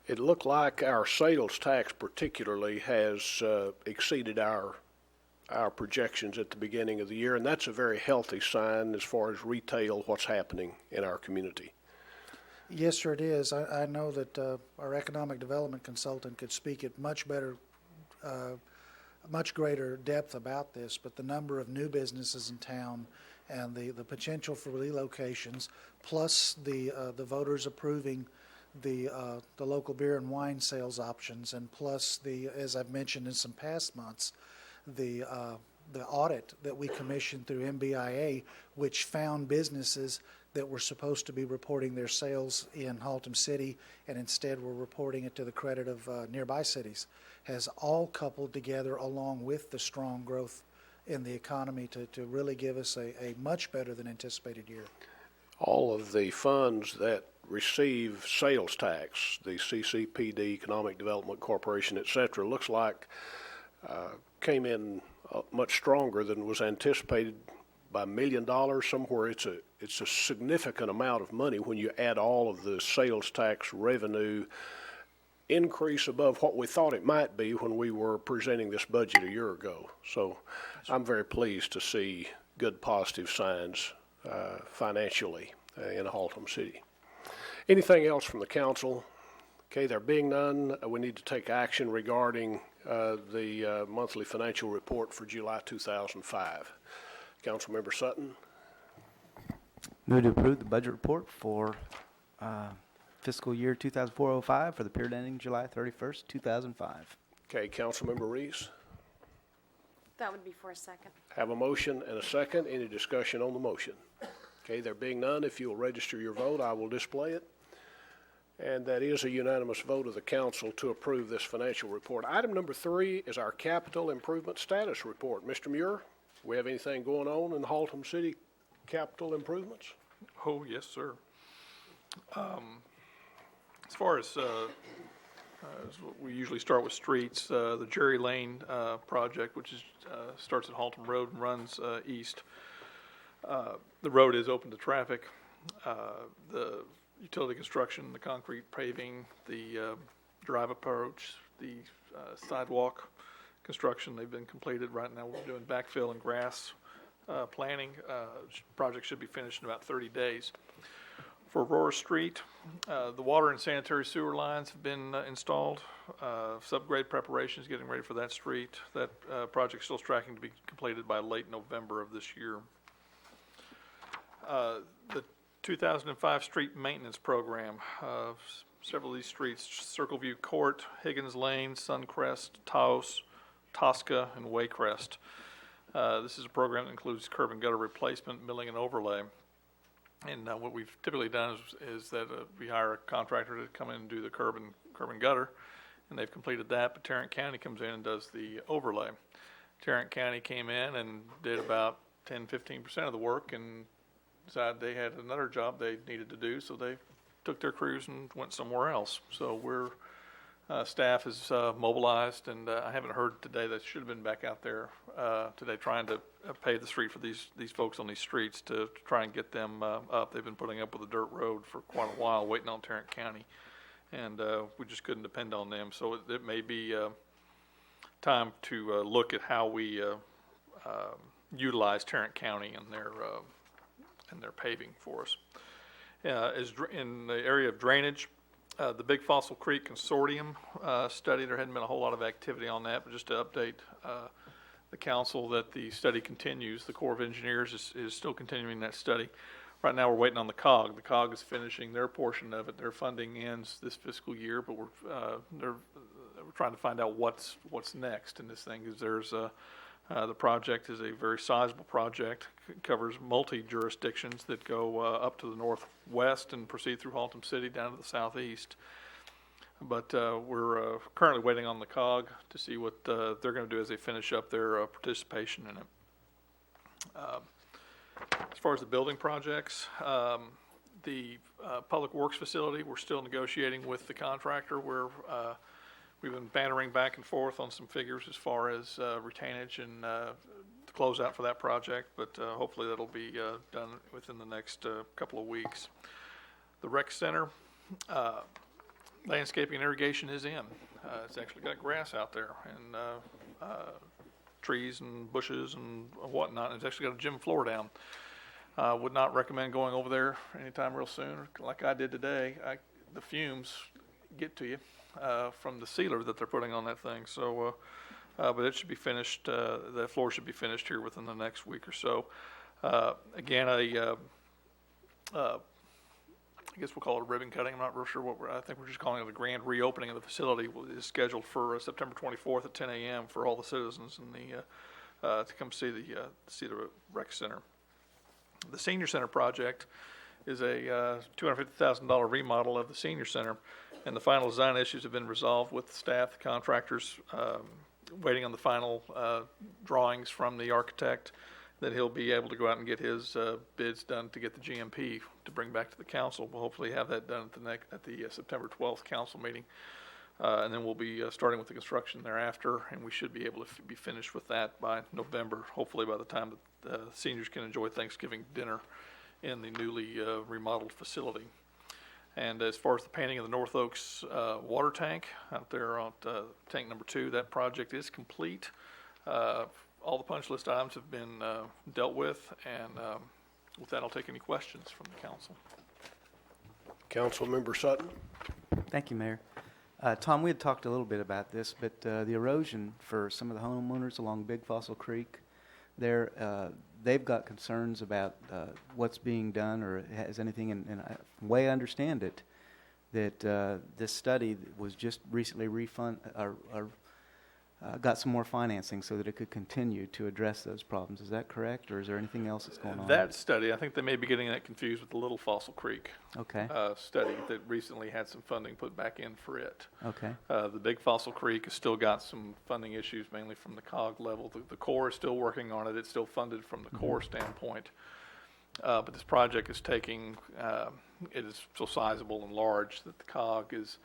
It looked like our sales tax particularly has exceeded our projections at the beginning of the year, and that's a very healthy sign as far as retail, what's happening in our community. Yes, sir, it is. I know that our economic development consultant could speak at much greater depth about this, but the number of new businesses in town and the potential for relocations, plus the voters approving the local beer and wine sales options, and plus as I've mentioned in some past months, the audit that we commissioned through MBIA, which found businesses that were supposed to be reporting their sales in Haltom City and instead were reporting it to the credit of nearby cities, has all coupled together along with the strong growth in the economy to really give us a much better than anticipated year. All of the funds that receive sales tax, the CCPD, Economic Development Corporation, et cetera, looks like came in much stronger than was anticipated by $1 million somewhere. It's a significant amount of money when you add all of the sales tax revenue increase above what we thought it might be when we were presenting this budget a year ago. So I'm very pleased to see good positive signs financially in Haltom City. Anything else from the council? Okay, there being none, we need to take action regarding the monthly financial report for July 2005. Councilmember Sutton. Move to approve the budget report for fiscal year 2004-05 for the period ending July 31st, 2005. Okay, Councilmember Reese. That would be for a second. Have a motion and a second. Any discussion on the motion? Okay, there being none, if you'll register your vote, I will display it. And that is a unanimous vote of the council to approve this financial report. Item number 3 is our capital improvement status report. Mr. Muir, we have anything going on in Haltom City capital improvements? Oh, yes, sir. As far as we usually start with streets, the Jerry Lane project, which is starts at Haltom Road and runs east. The road is open to traffic. The utility construction, the concrete paving, the drive approach, the sidewalk construction, they've been completed. Right now we're doing backfill and grass planning. Project should be finished in about 30 days. For Aurora Street, the water and sanitary sewer lines have been installed. Subgrade preparation is getting ready for that street. That project is still tracking to be completed by late November of this year. The 2005 street maintenance program, several of these streets, Circleview Court, Higgins Lane, Suncrest, Taos, Tosca, and Waycrest. This is a program that includes curb and gutter replacement, milling, and overlay. And what we've typically done is that we hire a contractor to come in and do the curb and gutter, and they've completed that, but Tarrant County comes in and does the overlay. Tarrant County came in and did about 10-15% of the work and decided they had another job they needed to do, so they took their crews and went somewhere else. So we're staff is mobilized, and I haven't heard today. That should have been back out there today trying to pave the street for these folks on these streets to try and get them up. They've been putting up with a dirt road for quite a while, waiting on Tarrant County, and we just couldn't depend on them. So it may be time to look at how we utilize Tarrant County and their paving for us. As in the area of drainage, the Big Fossil Creek Consortium study, there hadn't been a whole lot of activity on that, but just to update the council that the study continues. The Corps of Engineers is still continuing that study. Right now we're waiting on the COG. The COG is finishing their portion of it. Their funding ends this fiscal year, but we're trying to find out what's next in this thing, because there's the project is a very sizable project. It covers multi-jurisdictions that go up to the northwest and proceed through Haltom City down to the southeast. But we're currently waiting on the COG to see what they're going to do as they finish up their participation in it. As far as the building projects, the Public Works facility, we're still negotiating with the contractor. We've been bantering back and forth on some figures as far as retainage and the closeout for that project, but hopefully that'll be done within the next couple of weeks. The rec center, landscaping and irrigation is in. It's actually got grass out there and trees and bushes and whatnot. It's actually got a gym floor down. Would not recommend going over there anytime real soon. Like I did today, the fumes get to you from the sealer that they're putting on that thing. So, but it should be finished. The floor should be finished here within the next week or so. Again, I guess we'll call it a ribbon cutting. I'm not real sure I think we're just calling it a grand reopening of the facility. Is scheduled for September 24th at 10 a.m. for all the citizens in the to come see the rec center. The senior center project is a $250,000 remodel of the senior center, and the final design issues have been resolved with the staff, the contractors, waiting on the final drawings from the architect, that he'll be able to go out and get his bids done to get the GMP to bring back to the council. We'll hopefully have that done at the September 12th council meeting. And then we'll be starting with the construction thereafter, and we should be able to be finished with that by November, hopefully by the time that seniors can enjoy Thanksgiving dinner in the newly remodeled facility. And as far as the painting of the North Oaks water tank out there on tank number 2, that project is complete. All the punch list items have been dealt with, and with that, I'll take any questions from the council. Councilmember Sutton? Thank you, Mayor. Tom, we had talked a little bit about this, but the erosion for some of the homeowners along Big Fossil Creek, they've got concerns about what's being done, or has anything, and the way I understand it, that this study was just recently got some more financing so that it could continue to address those problems. Is that correct, or is there anything else that's going on? That study, I think they may be getting that confused with the Little Fossil Creek Okay. study that recently had some funding put back in for it. Okay. The Big Fossil Creek has still got some funding issues, mainly from the COG level. The Corps is still working on it. It's still funded from the Corps standpoint. But this project is taking, it is so sizable and large that the COG is,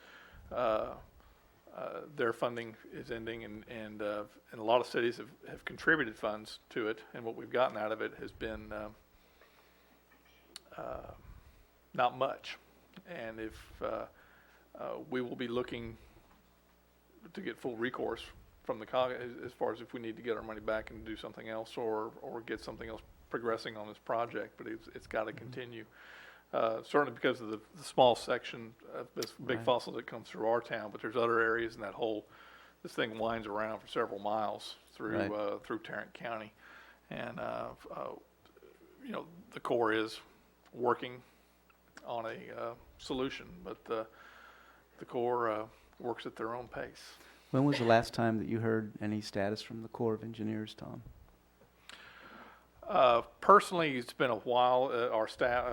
their funding is ending, and a lot of cities have contributed funds to it, and what we've gotten out of it has been not much. And if we will be looking to get full recourse from the COG as far as if we need to get our money back and do something else, or get something else progressing on this project, but it's got to continue. Certainly because of the small section of this Big Fossil that comes through our town, but there's other areas in that this thing winds around for several miles through through Tarrant County. And, the Corps is working on a solution, but the Corps works at their own pace. When was the last time that you heard any status from the Corps of Engineers, Tom? Personally, it's been a while. Our staff,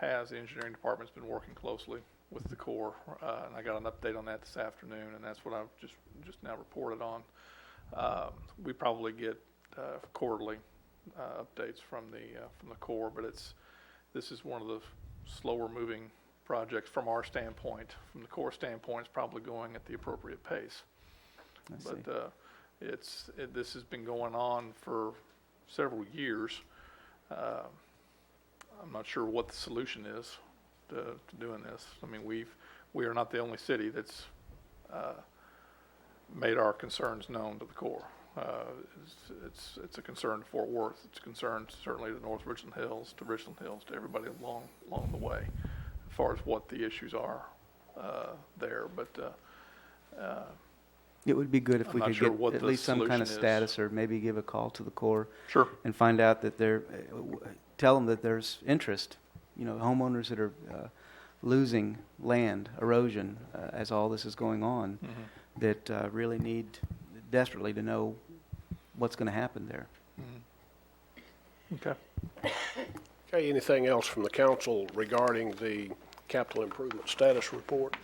the engineering department's been working closely with the Corps, and I got an update on that this afternoon, and that's what I've just now reported on. We probably get quarterly updates from the Corps, but this is one of the slower moving projects from our standpoint. From the Corps standpoint, it's probably going at the appropriate pace. But this has been going on for several years. I'm not sure what the solution is to doing this. I mean, we are not the only city that's made our concerns known to the Corps. It's a concern to Fort Worth. It's a concern certainly to North Richland Hills, to everybody along the way, as far as what the issues are there. But it would be good if we could get at least some kind of status, or maybe give a call to the Corps. Sure. And find out that tell them that there's interest. Homeowners that are losing land, erosion, as all this is going on, that really need desperately to know what's going to happen there. Okay. Okay, anything else from the council regarding the capital improvement status report?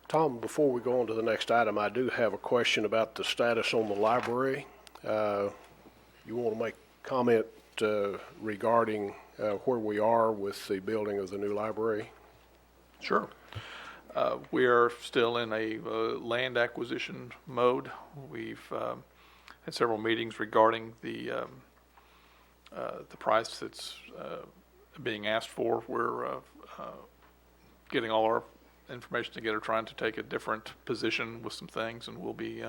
Tom, before we go on to the next item, I do have a question about the status on the library. You want to make comment regarding where we are with the building of the new library? Sure. We are still in a land acquisition mode. We've had several meetings regarding the price that's being asked for. We're getting all our information together, trying to take a different position with some things, and we'll be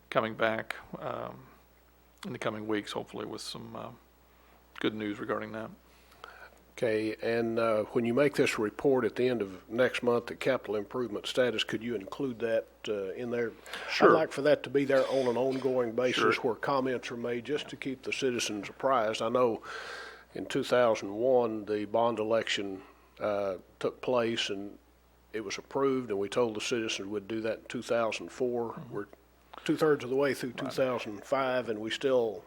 coming back in the coming weeks, hopefully, with some good news regarding that. Okay, and when you make this report at the end of next month, the capital improvement status, could you include that in there? Sure. I'd like for that to be there on an ongoing basis, Sure. where comments are made, just to keep the citizens apprised. I know in 2001, the bond election took place, and it was approved, and we told the citizens we'd do that in 2004. We're 2/3 of the way through 2005, and we still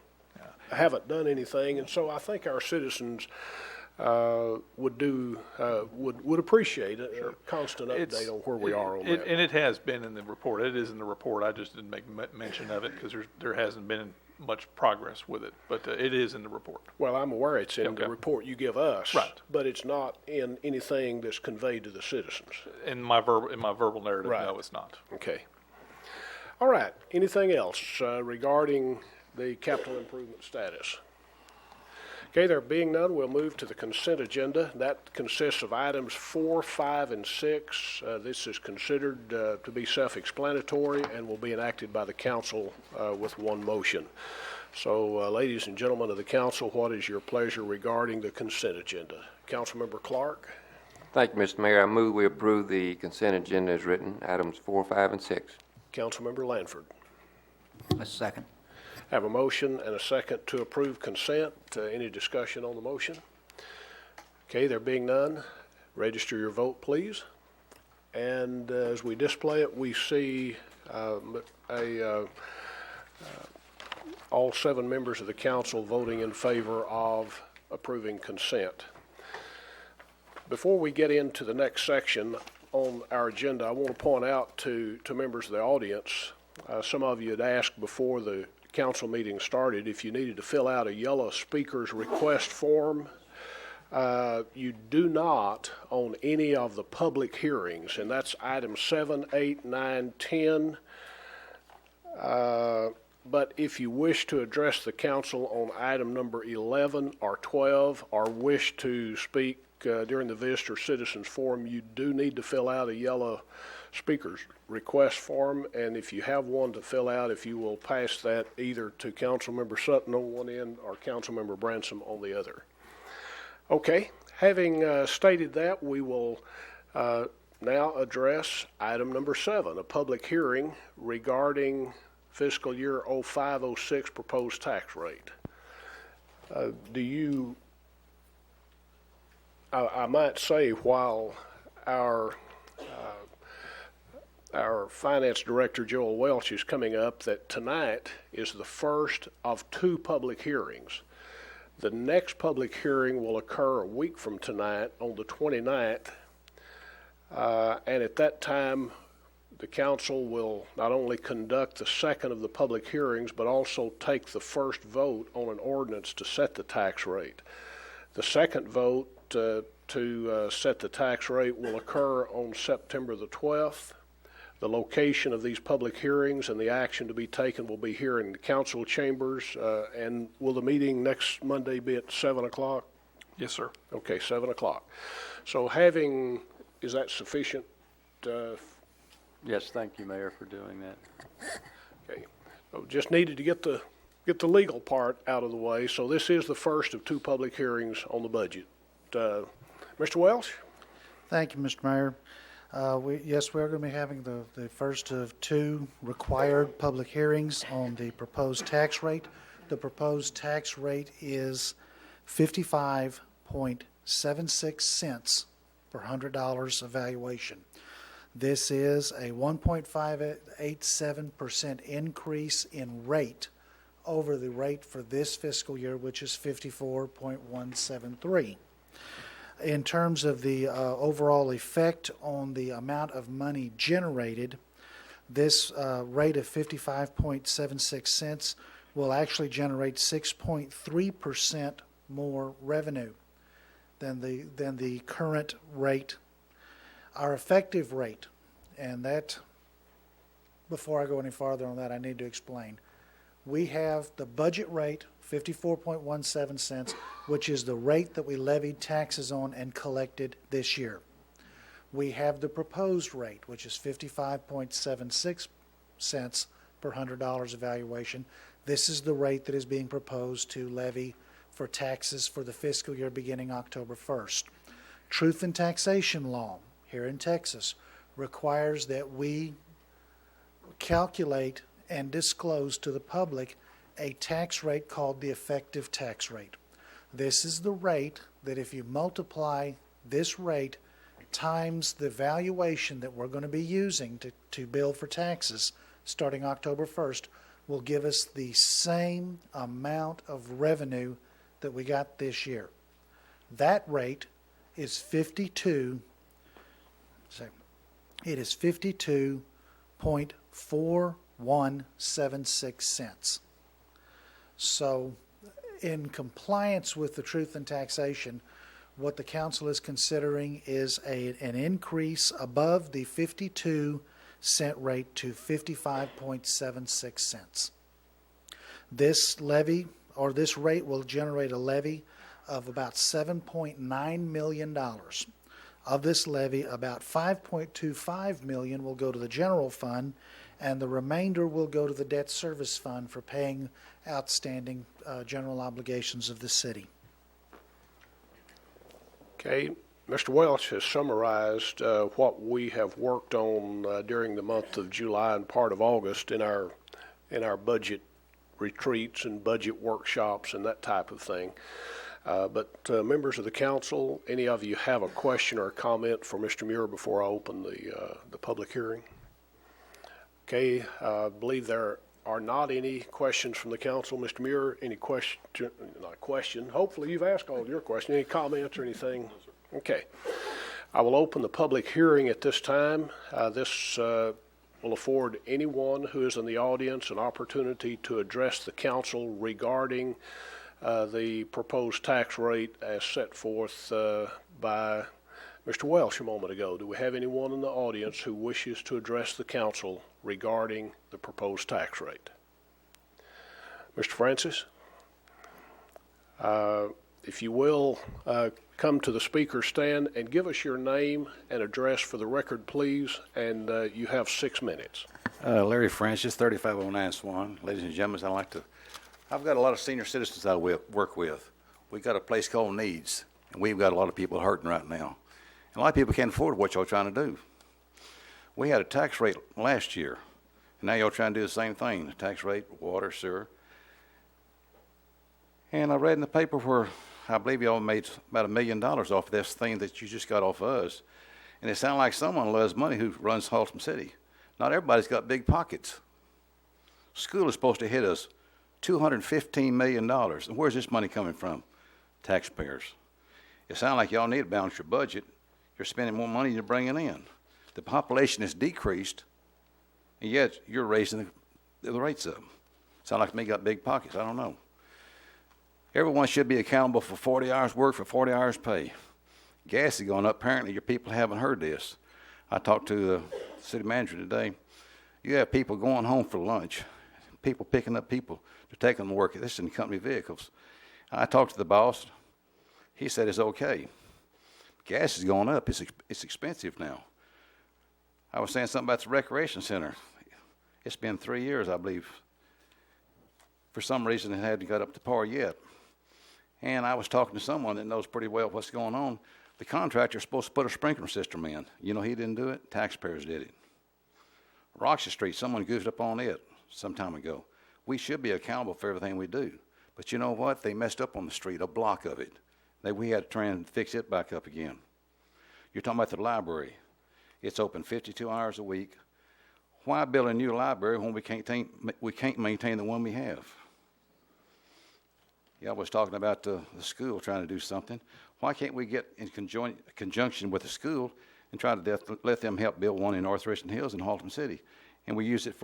haven't done anything. And so I think our citizens would appreciate a constant update on where we are on that. And it has been in the report. It is in the report. I just didn't make mention of it because there hasn't been much progress with it, but it is in the report. Well, I'm aware it's in Okay. the report you give us, Right. but it's not in anything that's conveyed to the citizens. In my verbal narrative, Right. no, it's not. Okay. All right. Anything else regarding the capital improvement status? Okay, there being none, we'll move to the consent agenda. That consists of items 4, 5, and 6. This is considered to be self-explanatory and will be enacted by the council with one motion. So, ladies and gentlemen of the council, what is your pleasure regarding the consent agenda? Councilmember Clark? Thank you, Mr. Mayor. I move we approve the consent agenda as written, items 4, 5, and 6. Councilmember Lanford? A second. Have a motion and a second to approve consent. Any discussion on the motion? Okay, there being none, register your vote, please. And as we display it, we see all 7 members of the council voting in favor of approving consent. Before we get into the next section on our agenda, I want to point out to members of the audience, some of you had asked before the council meeting started if you needed to fill out a yellow speaker's request form. You do not on any of the public hearings, and that's items 7, 8, 9, 10. But if you wish to address the council on item number 11 or 12 or wish to speak during the Visitor Citizens Forum, you do need to fill out a yellow speaker's request form, and if you have one to fill out, if you will pass that either to Councilmember Sutton on one end or Councilmember Bransom on the other. Okay, having stated that, we will now address item number 7, a public hearing regarding fiscal year 05-06 proposed tax rate. I might say, while our finance director, Joel Welch, is coming up, that tonight is the first of 2 public hearings. The next public hearing will occur a week from tonight on the 29th, and at that time, the council will not only conduct the second of the public hearings, but also take the first vote on an ordinance to set the tax rate. The second vote to set the tax rate will occur on September the 12th. The location of these public hearings and the action to be taken will be here in the council chambers. And will the meeting next Monday be at 7 o'clock? Yes, sir. Okay, 7 o'clock. So is that sufficient? Yes, thank you, Mayor, for doing that. Okay. So just needed to get the legal part out of the way. So this is the first of 2 public hearings on the budget. Mr. Welch? Thank you, Mr. Mayor. Yes, we're going to be having the first of 2 required public hearings on the proposed tax rate. The proposed tax rate is 55.76 cents per $100 evaluation. This is a 1.587% increase in rate over the rate for this fiscal year, which is 54.173. In terms of the overall effect on the amount of money generated, this rate of 55.76 cents will actually generate 6.3% more revenue than the current rate. Our effective rate, and that, before I go any farther on that, I need to explain. We have the budget rate, 54.17 cents, which is the rate that we levied taxes on and collected this year. We have the proposed rate, which is 55.76 cents per $100 evaluation. This is the rate that is being proposed to levy for taxes for the fiscal year beginning October 1st. Truth in taxation law here in Texas requires that we calculate and disclose to the public a tax rate called the effective tax rate. This is the rate that if you multiply this rate times the valuation that we're going to be using to bill for taxes starting October 1st will give us the same amount of revenue that we got this year. That rate is 52.4176 cents. So, in compliance with the truth in taxation, what the council is considering is an increase above the 52-cent rate to 55.76 cents. This levy, or this rate, will generate a levy of about $7.9 million. Of this levy, about $5.25 million will go to the general fund, and the remainder will go to the debt service fund for paying outstanding general obligations of the city. Okay, Mr. Welch has summarized what we have worked on during the month of July and part of August in our budget retreats and budget workshops and that type of thing. But members of the council, any of you have a question or a comment for Mr. Muir before I open the public hearing? Okay, I believe there are not any questions from the council. Mr. Muir, any question, not a question, hopefully you've asked all your questions. Any comments or anything? Okay. I will open the public hearing at this time. This will afford anyone who is in the audience an opportunity to address the council regarding the proposed tax rate as set forth by Mr. Welch a moment ago. Do we have anyone in the audience who wishes to address the council regarding the proposed tax rate? Mr. Francis, if you will, come to the speaker stand and give us your name and address for the record, please, and you have 6 minutes. Larry Francis, 3509 Swan. Ladies and gentlemen, I've got a lot of senior citizens I work with. We've got a place called Needs, and we've got a lot of people hurting right now. And a lot of people can't afford what y'all trying to do. We had a tax rate last year, and now y'all trying to do the same thing, the tax rate, water, sewer. And I read in the paper where I believe y'all made about $1 million off of this thing that you just got off of us. And it sounds like someone loves money who runs Haltom City. Not everybody's got big pockets. School is supposed to hit us $215 million. And where's this money coming from? Taxpayers. It sounds like y'all need to balance your budget. You're spending more money than you're bringing in. The population has decreased, and yet you're raising the rates up. Sound like to me got big pockets. I don't know. Everyone should be accountable for 40 hours work for 40 hours pay. Gas is going up. Apparently, your people haven't heard this. I talked to the city manager today. You have people going home for lunch, people picking up people to take them to work. This is in company vehicles. I talked to the boss. He said it's okay. Gas is going up. It's expensive now. I was saying something about the recreation center. It's been 3 years, I believe. For some reason, it hadn't got up to par yet. And I was talking to someone that knows pretty well what's going on. The contractor's supposed to put a sprinkler system in. You know he didn't do it? Taxpayers did it. Roxas Street, someone goofed up on it some time ago. We should be accountable for everything we do. But you know what? They messed up on the street, a block of it. We had to try and fix it back up again. You're talking about the library. It's open 52 hours a week. Why build a new library when we can't maintain the one we have? Yeah, I was talking about the school trying to do something. Why can't we get in conjunction with the school and try to let them help build one in North Richland Hills and Haltom City? And we use it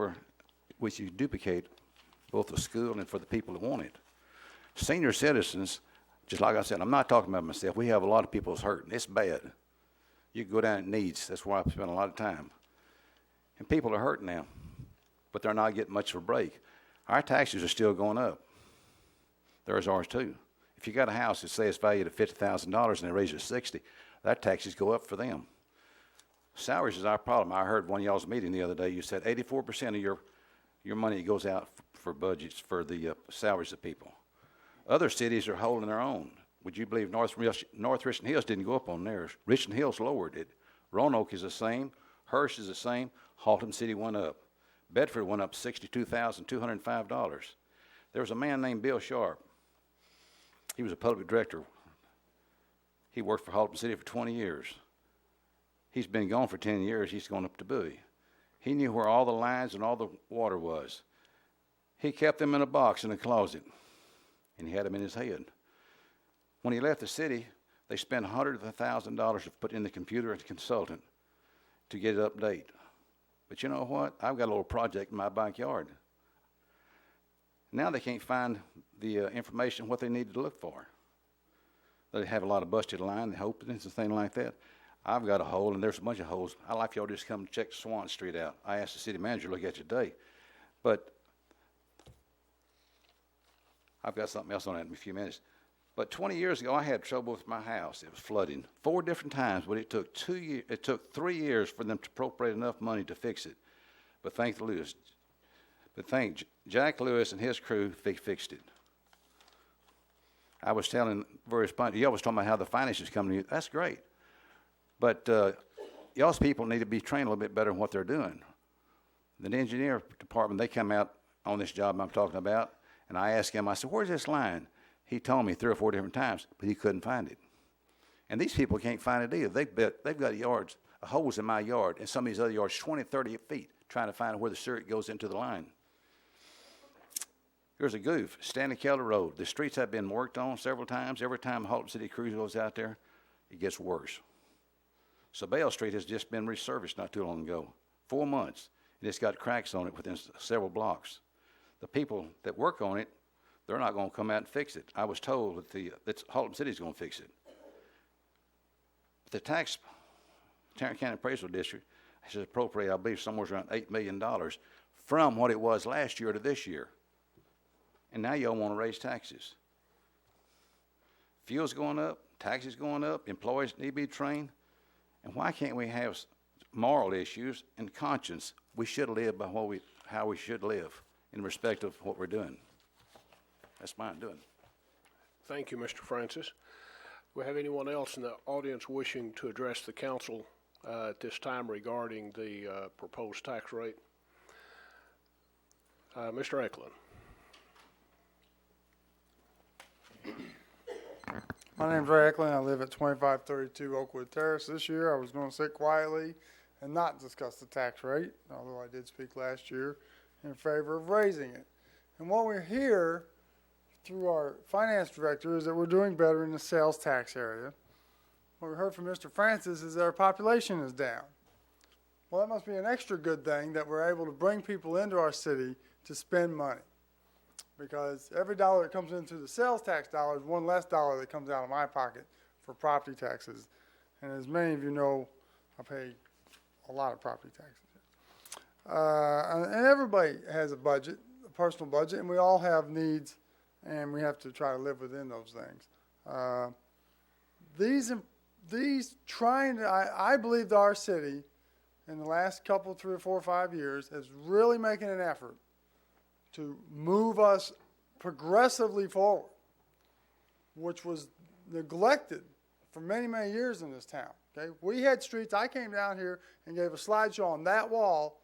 which you duplicate both the school and for the people that want it. Senior citizens, just like I said, I'm not talking about myself. We have a lot of people that's hurting. It's bad. You can go down at Needs. That's where I spend a lot of time. And people are hurting now, but they're not getting much of a break. Our taxes are still going up. There's ours too. If you got a house that says valued at $50,000 and they raise it to $60,000, that taxes go up for them. Salaries is our problem. I heard one of y'all's meeting the other day. You said 84% of your money goes out for budgets for the salaries of people. Other cities are holding their own. Would you believe North Richland Hills didn't go up on theirs? Richland Hills lowered it. Roanoke is the same. Hearst is the same. Haltom City went up. Bedford went up $62,205. There was a man named Bill Sharp. He was a public director. He worked for Haltom City for 20 years. He's been gone for 10 years. He's gone up to Bowie. He knew where all the lines and all the water was. He kept them in a box in a closet, and he had them in his head. When he left the city, they spent hundreds of thousands of dollars to put in the computer and consultant to get it update. But you know what? I've got a little project in my backyard. Now they can't find the information, what they need to look for. They have a lot of busted line, openings and things like that. I've got a hole, and there's a bunch of holes. I'd like y'all to just come check Swan Street out. I asked the city manager to look at it today. But I've got something else on that in a few minutes. But 20 years ago, I had trouble with my house. It was flooding 4 different times, but it took 2 years. It took 3 years for them to appropriate enough money to fix it. But thank Jack Lewis and his crew, they fixed it. I was telling various points, y'all was talking about how the finances come to you. That's great. But y'all's people need to be trained a little bit better in what they're doing. The engineer department, they come out on this job I'm talking about, and I asked him, I said, where's this line? He told me 3 or 4 different times, but he couldn't find it. And these people can't find it either. They've got yards, holes in my yard, and some of these other yards 20, 30 feet, trying to find where the circuit goes into the line. Here's a goof, Stanley Keller Road. The streets have been worked on several times. Every time Haltom City Crew goes out there, it gets worse. Sabelle Street has just been resurfaced not too long ago, 4 months, and it's got cracks on it within several blocks. The people that work on it, they're not going to come out and fix it. I was told that Haltom City is going to fix it. The Tarrant County Appraisal District has appropriated, I believe, somewhere around $8 million from what it was last year to this year. And now y'all want to raise taxes. Fuel's going up, taxes going up, employees need to be trained. And why can't we have moral issues and conscience? We should live by how we should live in respect of what we're doing. That's my doing. Thank you, Mr. Francis. Do we have anyone else in the audience wishing to address the council at this time regarding the proposed tax rate? Mr. Eklund. My name's Ray Eklund. I live at 2532 Oakwood Terrace. This year I was going to sit quietly and not discuss the tax rate, although I did speak last year in favor of raising it. And what we hear through our finance director is that we're doing better in the sales tax area. What we heard from Mr. Francis is that our population is down. Well, that must be an extra good thing that we're able to bring people into our city to spend money. Because every dollar that comes into the sales tax dollar is one less dollar that comes out of my pocket for property taxes. And as many of you know, I pay a lot of property taxes. And everybody has a budget, a personal budget, and we all have needs, and we have to try to live within those things. I believe that our city, in the last couple, 3 or 4 or 5 years, is really making an effort to move us progressively forward, which was neglected for many, many years in this town. Okay, we had streets. I came down here and gave a slideshow on that wall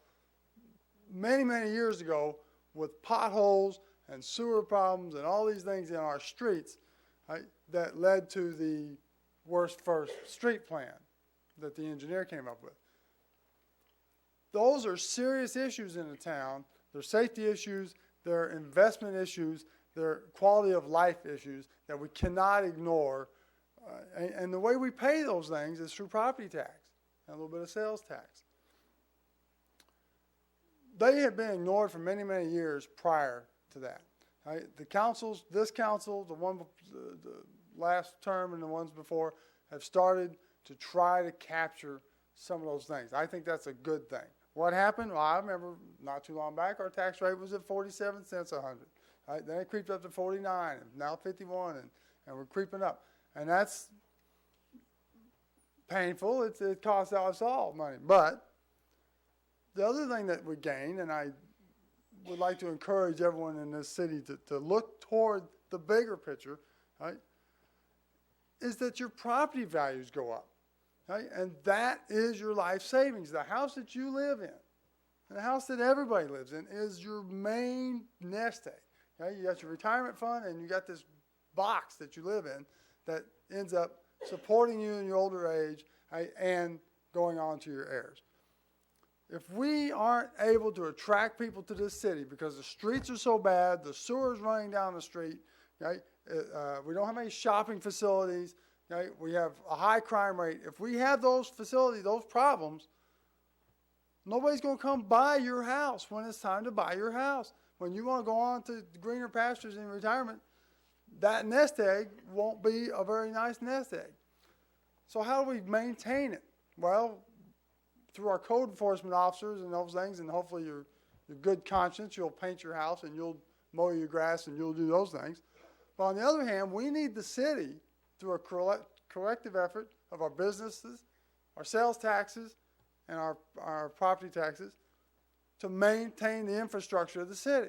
many, many years ago with potholes and sewer problems and all these things in our streets, right, that led to the worst first street plan that the engineer came up with. Those are serious issues in the town. They're safety issues, they're investment issues, they're quality of life issues that we cannot ignore. And the way we pay those things is through property tax and a little bit of sales tax. They had been ignored for many, many years prior to that. Right? The councils, this council, the last term and the ones before, have started to try to capture some of those things. I think that's a good thing. What happened? Well, I remember not too long back, our tax rate was at 47 cents a 100. Right? Then it creeped up to 49, and now 51, and we're creeping up. And that's painful. It costs us all money. But the other thing that we gain, and I would like to encourage everyone in this city to look toward the bigger picture, right, is that your property values go up. Right? And that is your life savings. The house that you live in, and the house that everybody lives in, is your main nest egg. Right? You got your retirement fund, and you got this box that you live in that ends up supporting you in your older age, right, and going on to your heirs. If we aren't able to attract people to this city because the streets are so bad, the sewer's running down the street, right, we don't have any shopping facilities, right, we have a high crime rate. If we have those facilities, those problems, nobody's going to come buy your house when it's time to buy your house. When you want to go on to greener pastures in retirement, that nest egg won't be a very nice nest egg. So how do we maintain it? Well, through our code enforcement officers and those things, and hopefully your good conscience, you'll paint your house and you'll mow your grass and you'll do those things. But on the other hand, we need the city, through a collective effort of our businesses, our sales taxes, and our property taxes, to maintain the infrastructure of the city.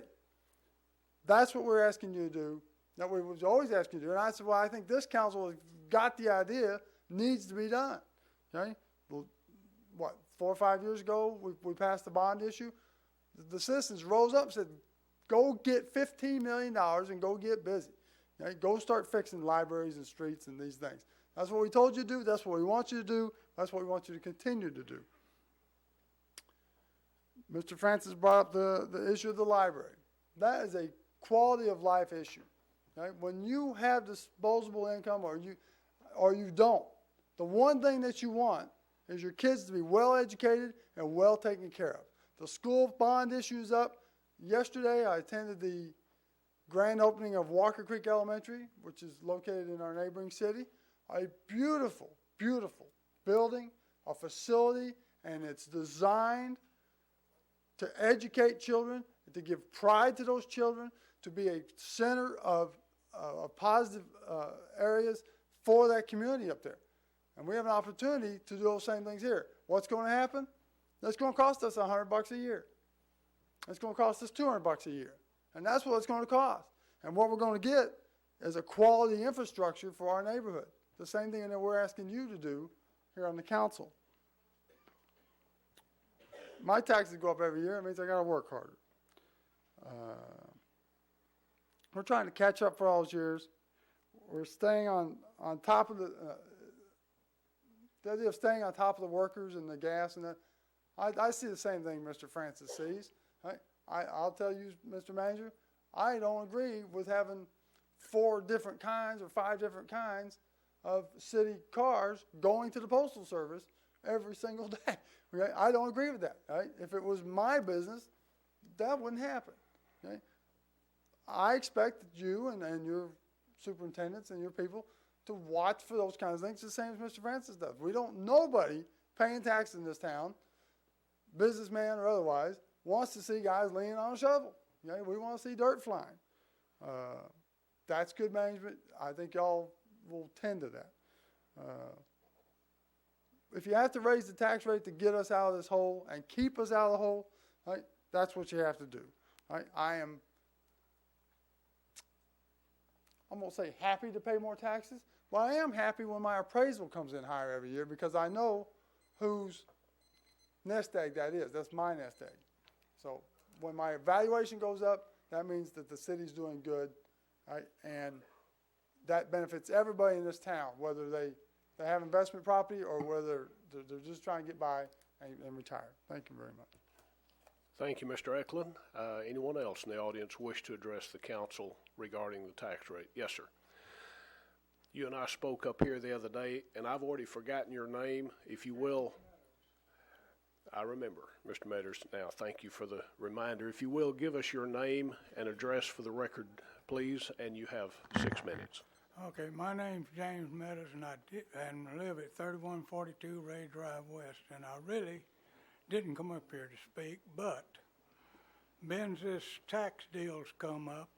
That's what we're asking you to do, that we was always asking you to do. And I said, well, I think this council has got the idea, needs to be done. Okay? Well, what, 4 or 5 years ago, we passed the bond issue. The citizens rose up and said, go get $15 million and go get busy. Okay? Go start fixing libraries and streets and these things. That's what we told you to do. That's what we want you to do. That's what we want you to continue to do. Mr. Francis brought up the issue of the library. That is a quality of life issue. Okay? When you have disposable income or you don't, the one thing that you want is your kids to be well educated and well taken care of. The school bond issue is up. Yesterday, I attended the grand opening of Walker Creek Elementary, which is located in our neighboring city. A beautiful, beautiful building, a facility, and it's designed to educate children, to give pride to those children, to be a center of positive areas for that community up there. And we have an opportunity to do those same things here. What's going to happen? That's going to cost us $100 a year. It's going to cost us $200 a year. And that's what it's going to cost. And what we're going to get is a quality infrastructure for our neighborhood. The same thing that we're asking you to do here on the council. My taxes go up every year. It means I got to work harder. We're trying to catch up for all those years. We're staying on top of the idea of staying on top of the workers and the gas and that. I see the same thing Mr. Francis sees. I'll tell you, Mr. Manager, I don't agree with having 4 different kinds or 5 different kinds of city cars going to the Postal Service every single day. Okay? I don't agree with that. Right? If it was my business, that wouldn't happen. Okay? I expect you and your superintendents and your people to watch for those kinds of things, the same as Mr. Francis does. We don't, nobody paying taxes in this town, businessman or otherwise, wants to see guys leaning on a shovel. Okay? We want to see dirt flying. That's good management. I think y'all will tend to that. If you have to raise the tax rate to get us out of this hole and keep us out of the hole, right, that's what you have to do. Right? I'm going to say happy to pay more taxes, but I am happy when my appraisal comes in higher every year because I know whose nest egg that is. That's my nest egg. So when my evaluation goes up, that means that the city's doing good, right? And that benefits everybody in this town, whether they have investment property or whether they're just trying to get by and retire. Thank you very much. Thank you, Mr. Eklund. Anyone else in the audience wish to address the council regarding the tax rate? Yes, sir. You and I spoke up here the other day, and I've already forgotten your name. If you will, I remember, Mr. Metters. Now, thank you for the reminder. If you will, give us your name and address for the record, please, and you have 6 minutes. Okay, my name's James Meadows, and I live at 3142 Ray Drive West, and I really didn't come up here to speak, but since this tax deal's come up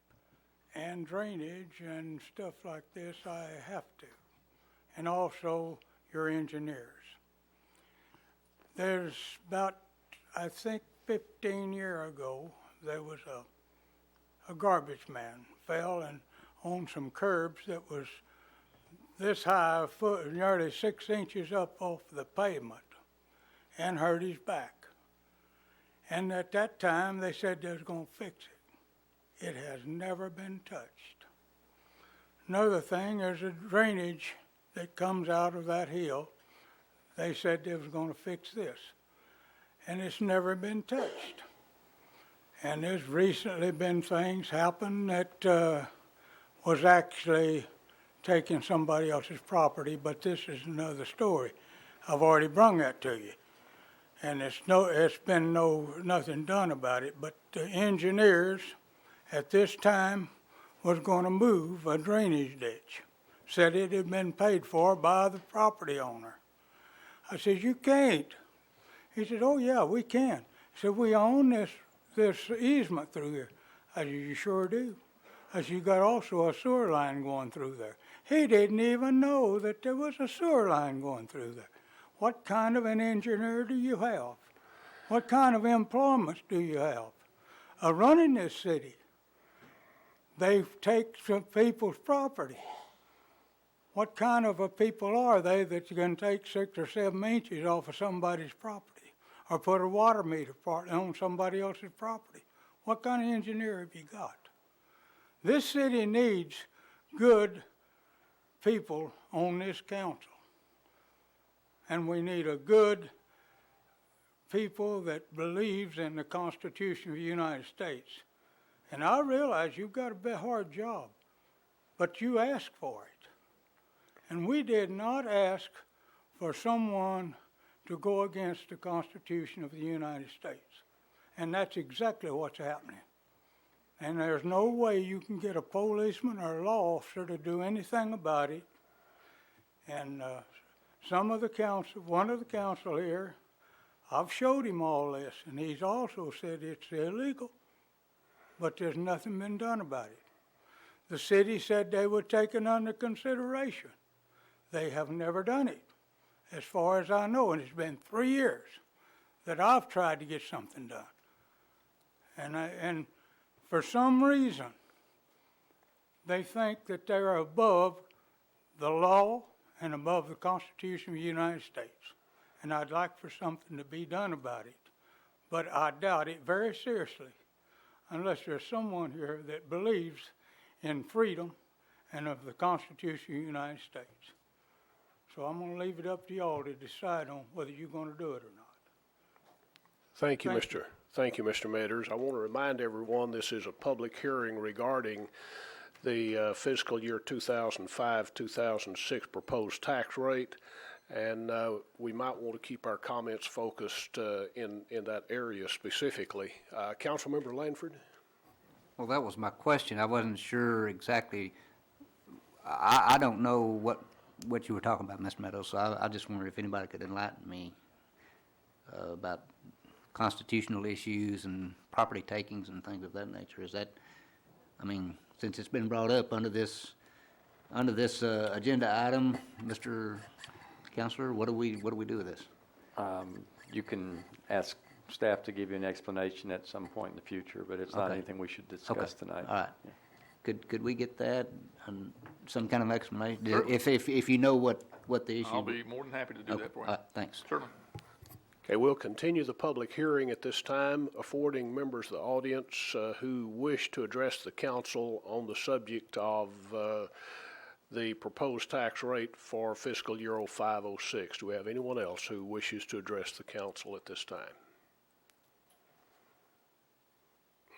and drainage and stuff like this, I have to, and also your engineers. There's about, I think 15 years ago, there was a garbage man fell and on some curbs that was this high, a foot, nearly 6 inches up off the pavement, and hurt his back. And at that time, they said they was going to fix it. It has never been touched. Another thing, there's a drainage that comes out of that hill. They said they was going to fix this, and it's never been touched. And there's recently been things happen that was actually taking somebody else's property, but this is another story. I've already brung that to you. And it's been nothing done about it, but the engineers at this time was going to move a drainage ditch. Said it had been paid for by the property owner. I said, you can't. He said, oh yeah, we can. He said, we own this easement through here. I said, you sure do? as you got also a sewer line going through there. He didn't even know that there was a sewer line going through there. What kind of an engineer do you have? What kind of employments do you have? Running this city, they take some people's property. What kind of a people are they that you can take 6 or 7 inches off of somebody's property or put a water meter on somebody else's property? What kind of engineer have you got? This city needs good people on this council. And we need a good people that believes in the Constitution of the United States. And I realize you've got a hard job, but you asked for it. And we did not ask for someone to go against the Constitution of the United States. And that's exactly what's happening. And there's no way you can get a policeman or a law officer to do anything about it. And one of the council here, I've showed him all this, and he's also said it's illegal, but there's nothing been done about it. The city said they would take it under consideration. They have never done it, as far as I know, and it's been 3 years that I've tried to get something done. And for some reason, they think that they're above the law and above the Constitution of the United States. And I'd like for something to be done about it. But I doubt it very seriously, unless there's someone here that believes in freedom and of the Constitution of the United States. So I'm going to leave it up to y'all to decide on whether you're going to do it or not. Thank you, Mr. Metters. I want to remind everyone this is a public hearing regarding the fiscal year 2005-2006 proposed tax rate, and we might want to keep our comments focused in that area specifically. Councilmember Lanford? Well, that was my question. I wasn't sure exactly. I don't know what you were talking about, Mr. Meadows, so I just wondered if anybody could enlighten me about constitutional issues and property takings and things of that nature. Is that, I mean, since it's been brought up under this agenda item, Mr. Counselor, what do we do with this? You can ask staff to give you an explanation at some point in the future, but it's not Okay. anything we should discuss tonight. All right. Yeah. Could we get that and some kind of explanation? Sure. If you know what the issue. I'll be more than happy to do that for you. Thanks. Certainly. Okay, we'll continue the public hearing at this time, affording members of the audience who wish to address the council on the subject of the proposed tax rate for fiscal year 05-06. Do we have anyone else who wishes to address the council at this time?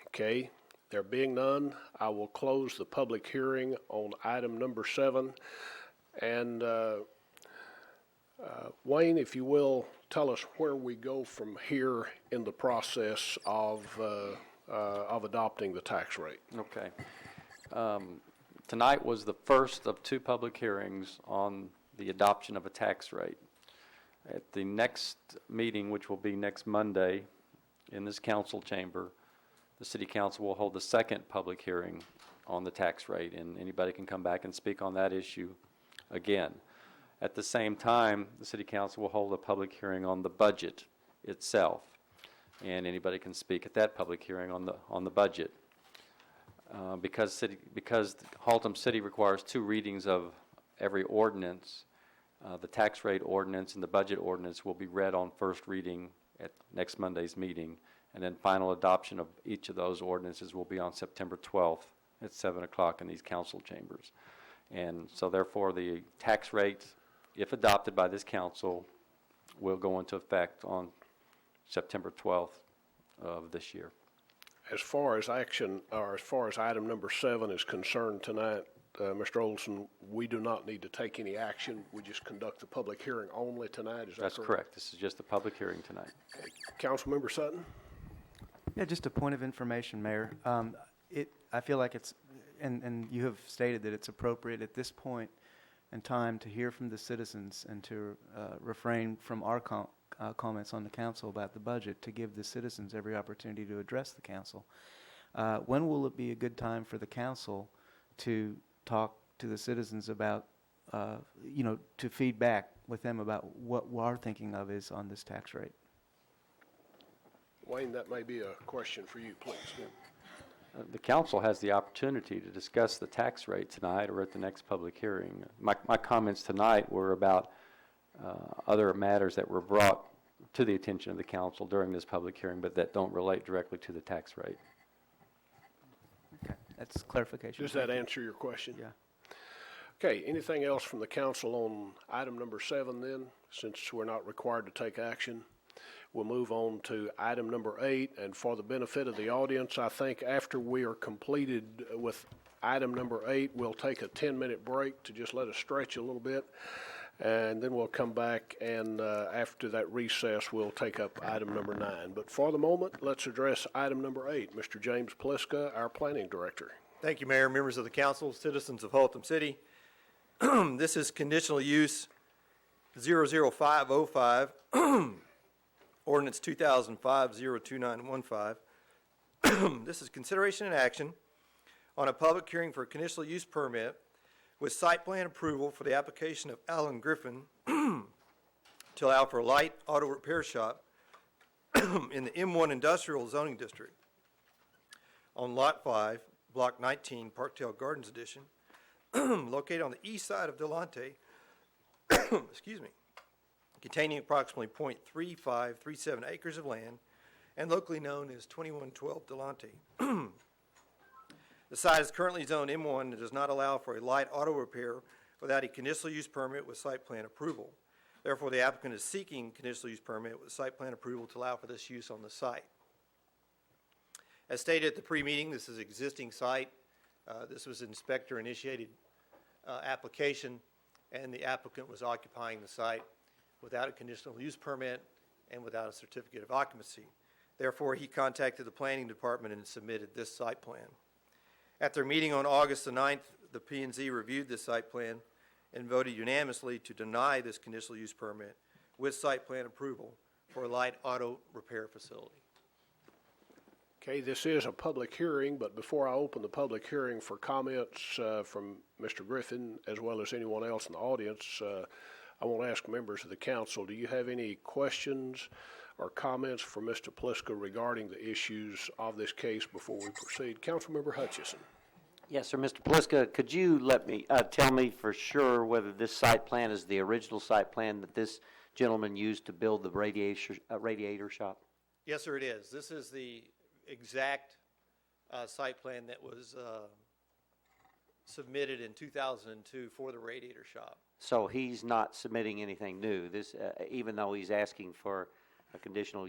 Okay, there being none, I will close the public hearing on item number 7. And Wayne, if you will, tell us where we go from here in the process of adopting the tax rate. Okay. Tonight was the first of 2 public hearings on the adoption of a tax rate. At the next meeting, which will be next Monday in this council chamber, the city council will hold the second public hearing on the tax rate, and anybody can come back and speak on that issue again. At the same time, the city council will hold a public hearing on the budget itself, and anybody can speak at that public hearing on the budget. Because Haltom City requires 2 readings of every ordinance, the tax rate ordinance and the budget ordinance will be read on first reading at next Monday's meeting, and then final adoption of each of those ordinances will be on September 12th at 7 o'clock in these council chambers. And so therefore the tax rate, if adopted by this council, will go into effect on September 12th of this year. As far as action, or as far as item number 7 is concerned tonight, Mr. Olson, we do not need to take any action. We just conduct the public hearing only tonight. Is that That's correct. This is just a public hearing tonight. Okay. Councilmember Sutton? Yeah, just a point of information, Mayor. I feel like it's, and you have stated that it's appropriate at this point in time to hear from the citizens and to refrain from our comments on the council about the budget, to give the citizens every opportunity to address the council. when will it be a good time for the council to talk to the citizens about, to feedback with them about what our thinking of is on this tax rate? Wayne, that may be a question for you, please. The council has the opportunity to discuss the tax rate tonight or at the next public hearing. My comments tonight were about other matters that were brought to the attention of the council during this public hearing, but that don't relate directly to the tax rate. Okay, that's clarification. Does that answer your question? Yeah. Okay, anything else from the council on item number 7 then, since we're not required to take action? We'll move on to item number 8, and for the benefit of the audience, I think after we are completed with item number 8, we'll take a 10-minute break to just let us stretch a little bit, and then we'll come back, and after that recess, we'll take up item number 9. But for the moment, let's address item number 8. Mr. James Pliska, our planning director. Thank you, Mayor, members of the council, citizens of Haltom City. This is conditional use 00505. Ordinance 2005-02915. This is consideration and action on a public hearing for a conditional use permit with site plan approval for the application of Alan Griffin to allow for a light auto repair shop in the M1 Industrial Zoning District on Lot 5, Block 19, Parkdale Gardens Edition, located on the east side of Delonte, excuse me, containing approximately 0.3537 acres of land and locally known as 2112 Delonte. The site is currently zoned M1 and does not allow for a light auto repair without a conditional use permit with site plan approval. Therefore, the applicant is seeking conditional use permit with site plan approval to allow for this use on the site. As stated at the pre-meeting, this is an existing site. This was an inspector-initiated application, and the applicant was occupying the site without a conditional use permit and without a certificate of occupancy. Therefore, he contacted the planning department and submitted this site plan. At their meeting on August the 9th, the P&Z reviewed this site plan and voted unanimously to deny this conditional use permit with site plan approval for a light auto repair facility. Okay, this is a public hearing, but before I open the public hearing for comments from Mr. Griffin as well as anyone else in the audience, I want to ask members of the council, do you have any questions or comments for Mr. Pliska regarding the issues of this case before we proceed? Councilmember Hutchison. Yes, sir. Mr. Pliska, could you let me tell me for sure whether this site plan is the original site plan that this gentleman used to build the radiator shop? Yes, sir, it is. This is the exact site plan that was submitted in 2002 for the radiator shop. So he's not submitting anything new, this, even though he's asking for a conditional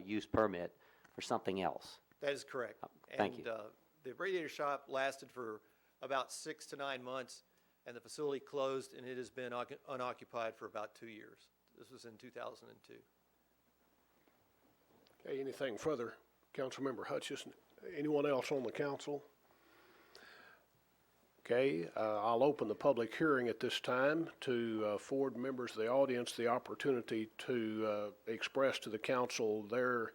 use permit for something else? That is correct. Thank you. The radiator shop lasted for about 6 to 9 months, and the facility closed, and it has been unoccupied for about 2 years. This was in 2002. Okay, anything further? Councilmember Hutchison. Anyone else on the council? Okay, I'll open the public hearing at this time to afford members of the audience the opportunity to express to the council their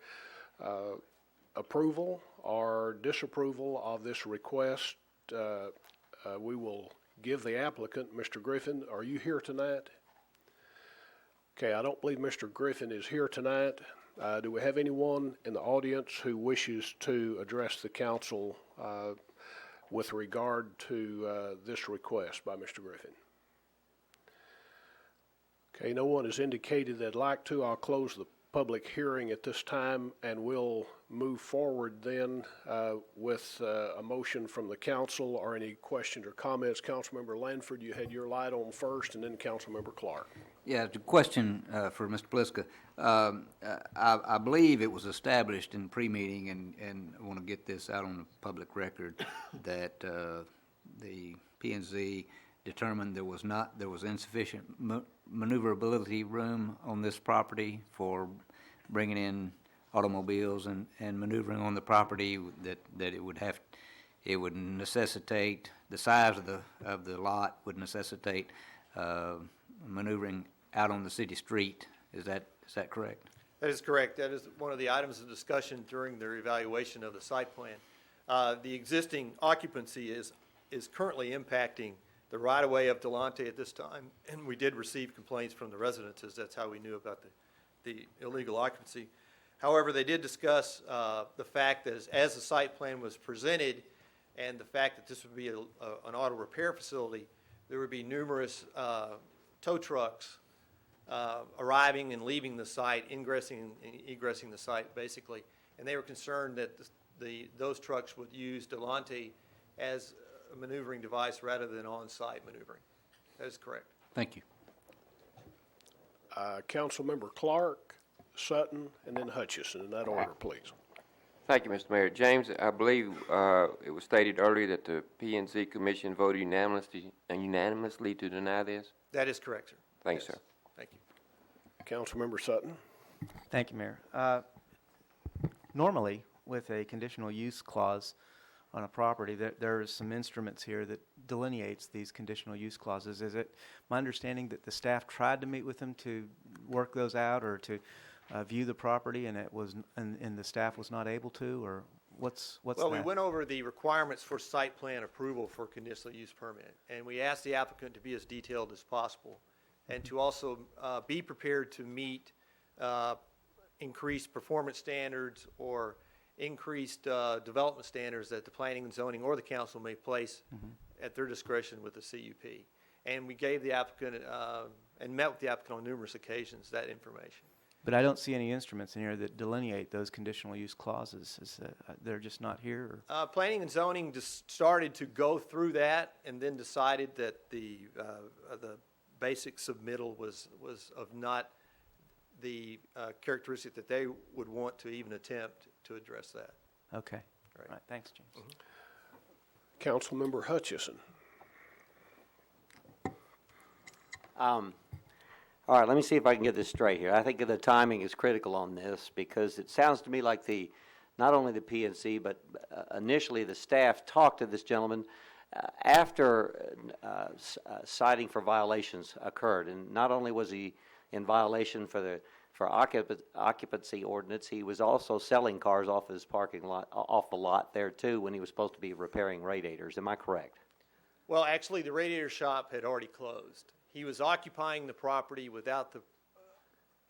approval or disapproval of this request. We will give the applicant, Mr. Griffin, are you here tonight? Okay, I don't believe Mr. Griffin is here tonight. Do we have anyone in the audience who wishes to address the council with regard to this request by Mr. Griffin? Okay, no one has indicated they'd like to. I'll close the public hearing at this time, and we'll move forward then with a motion from the council or any questions or comments. Councilmember Lanford, you had your light on first, and then Councilmember Clark. Yeah, the question for Mr. Pliska. I believe it was established in pre-meeting, and I want to get this out on the public record, that the P&Z determined there was insufficient maneuverability room on this property for bringing in automobiles and maneuvering on the property, that it would necessitate, the size of the lot would necessitate maneuvering out on the city street. Is that correct? That is correct. That is one of the items of discussion during their evaluation of the site plan. The existing occupancy is currently impacting the right-of-way of Delonte at this time, and we did receive complaints from the residences. That's how we knew about the illegal occupancy. However, they did discuss the fact that as the site plan was presented and the fact that this would be an auto repair facility, there would be numerous tow trucks arriving and leaving the site, ingressing and egressing the site, basically. And they were concerned that those trucks would use Delonte as a maneuvering device rather than on-site maneuvering. That is correct. Thank you. Councilmember Clark, Sutton, and then Hutchison, in that order, please. Thank you, Mr. Mayor. James, I believe it was stated earlier that the P&Z Commission voted unanimously to deny this? That is correct, sir. Thanks, Yes. sir. Thank you. Councilmember Sutton. Thank you, Mayor. Normally, with a conditional use clause on a property, there is some instruments here that delineates these conditional use clauses. Is it my understanding that the staff tried to meet with them to work those out or to view the property, and and the staff was not able to, or what's Well, that? we went over the requirements for site plan approval for conditional use permit, and we asked the applicant to be as detailed as possible and to also be prepared to meet increased performance standards or increased development standards that the planning and zoning or the council may place at their discretion with the CUP. And we gave the applicant and met with the applicant on numerous occasions that information. But I don't see any instruments in here that delineate those conditional use clauses. They're just not here? Or? Planning and zoning just started to go through that and then decided that the basic submittal was of not the characteristic that they would want to even attempt to address that. Okay. Right. All right. Thanks, James. Councilmember Hutchison. All right, let me see if I can get this straight here. I think the timing is critical on this because it sounds to me like not only the PNC, but initially the staff talked to this gentleman after citing for violations occurred. And not only was he in violation for occupancy ordinance, he was also selling cars off his parking lot, off the lot there too, when he was supposed to be repairing radiators. Am I correct? Well, actually, the radiator shop had already closed. He was occupying the property without the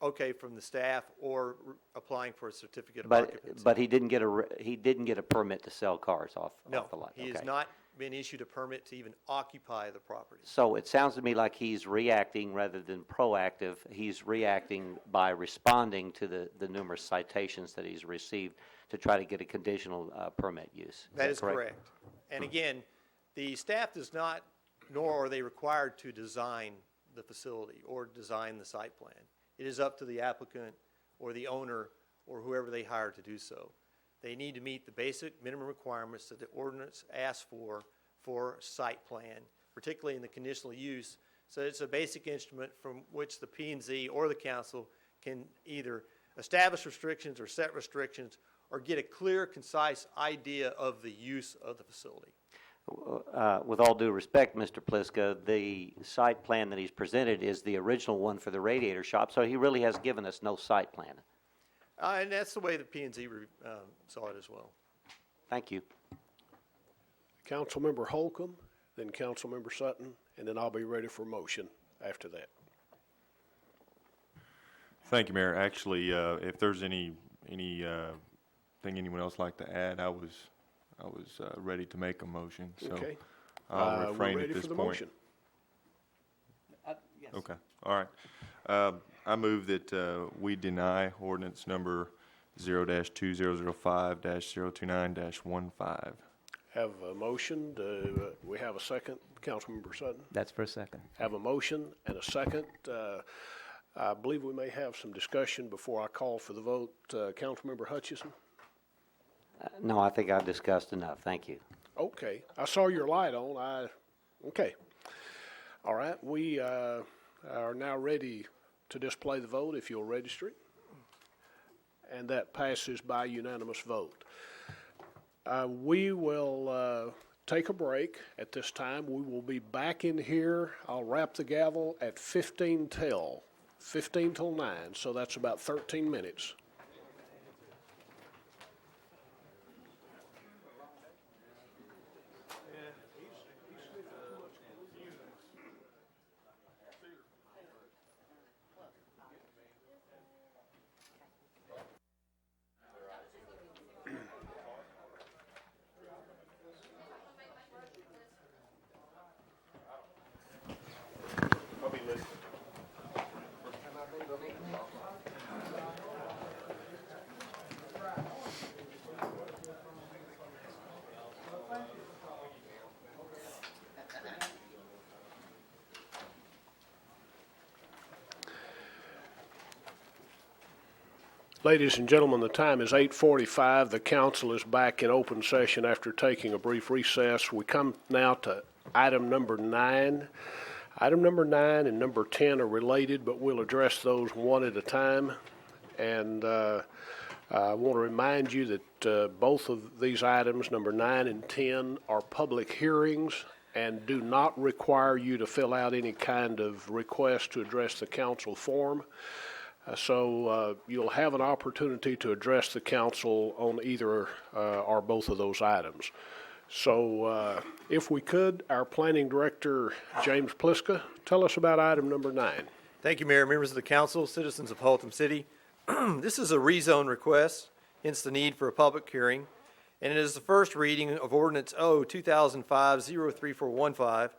okay from the staff or applying for a certificate of occupancy. But he didn't get a permit to sell cars off the lot. No, he has not been issued a permit to even occupy the property. So it sounds to me like he's reacting rather than proactive. He's reacting by responding to the numerous citations that he's received to try to get a conditional permit use. That is correct. And again, the staff does not, nor are they required to design the facility or design the site plan. It is up to the applicant or the owner or whoever they hire to do so. They need to meet the basic minimum requirements that the ordinance asks for site plan, particularly in the conditional use. So it's a basic instrument from which the P&Z or the council can either establish restrictions or set restrictions or get a clear, concise idea of the use of the facility. With all due respect, Mr. Pliska, the site plan that he's presented is the original one for the radiator shop, so he really has given us no site plan. And that's the way the P&Z saw it as well. Thank you. Councilmember Holcomb, then Councilmember Sutton, and then I'll be ready for motion after that. Thank you, Mayor. Actually, if there's anything anyone else like to add, I was ready to make a motion, so Okay. I'll refrain we're at ready this for the point. motion. Yes. Okay, all right. I move that we deny ordinance number 0-2005-029-15. Have a motion. We have a second. Councilmember Sutton. That's for a second. Have a motion and a second. I believe we may have some discussion before I call for the vote. Councilmember Hutchison? No, I think I've discussed enough. Thank you. Okay. I saw your light on. Okay. All right. We are now ready to display the vote if you'll register it. And that passes by unanimous vote. We will take a break at this time. We will be back in here. I'll wrap the gavel at 15 till 9, so that's about 13 minutes. Ladies and gentlemen, the time is 8:45. The council is back in open session after taking a brief recess. We come now to item number 9. Item number 9 and number 10 are related, but we'll address those one at a time. And I want to remind you that both of these items, number 9 and 10, are public hearings and do not require you to fill out any kind of request to address the council form. So you'll have an opportunity to address the council on either or both of those items. So if we could, our planning director, James Pliska, tell us about item number 9. Thank you, Mayor, members of the council, citizens of Haltom City. This is a rezone request, hence the need for a public hearing, and it is the first reading of Ordinance O 2005-03415,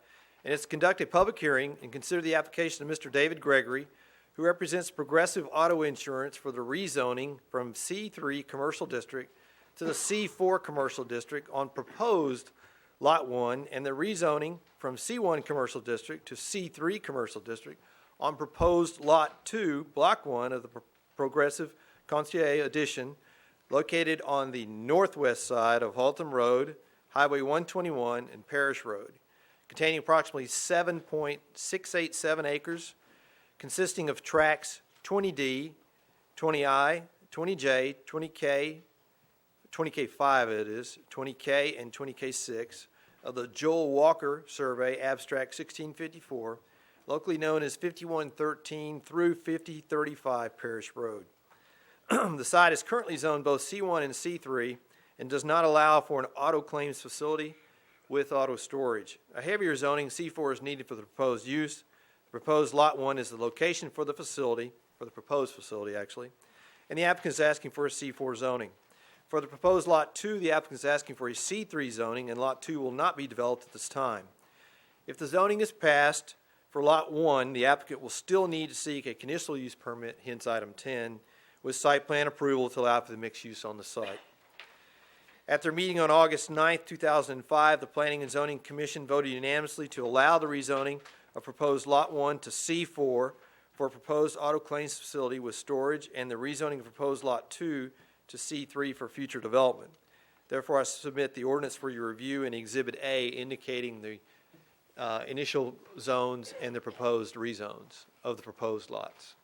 and it's to conduct a public hearing and consider the application of Mr. David Gregory, who represents Progressive Auto Insurance for the rezoning from C3 Commercial District to the C4 Commercial District on proposed Lot 1, and the rezoning from C1 Commercial District to C3 Commercial District on proposed Lot 2, Block 1 of the Progressive Concierge Edition, located on the northwest side of Haltom Road, Highway 121, and Parish Road, containing approximately 7.687 acres, consisting of tracks 20D, 20I, 20J, 20K, 20K5 it is, 20K, and 20K6 of the Joel Walker Survey, Abstract 1654, locally known as 5113 through 5035 Parish Road. The site is currently zoned both C1 and C3 and does not allow for an auto claims facility with auto storage. A heavier zoning, C4, is needed for the proposed use. The proposed Lot 1 is the location for the facility, for the proposed facility actually, and the applicant is asking for a C4 zoning. For the proposed Lot 2, the applicant is asking for a C3 zoning, and Lot 2 will not be developed at this time. If the zoning is passed for Lot 1, the applicant will still need to seek a conditional use permit, hence item 10, with site plan approval to allow for the mixed use on the site. At their meeting on August 9, 2005, the Planning and Zoning Commission voted unanimously to allow the rezoning of proposed Lot 1 to C4 for a proposed auto claims facility with storage, and the rezoning of proposed Lot 2 to C3 for future development. Therefore, I submit the ordinance for your review in Exhibit A, indicating the initial zones and the proposed rezones of the proposed lots.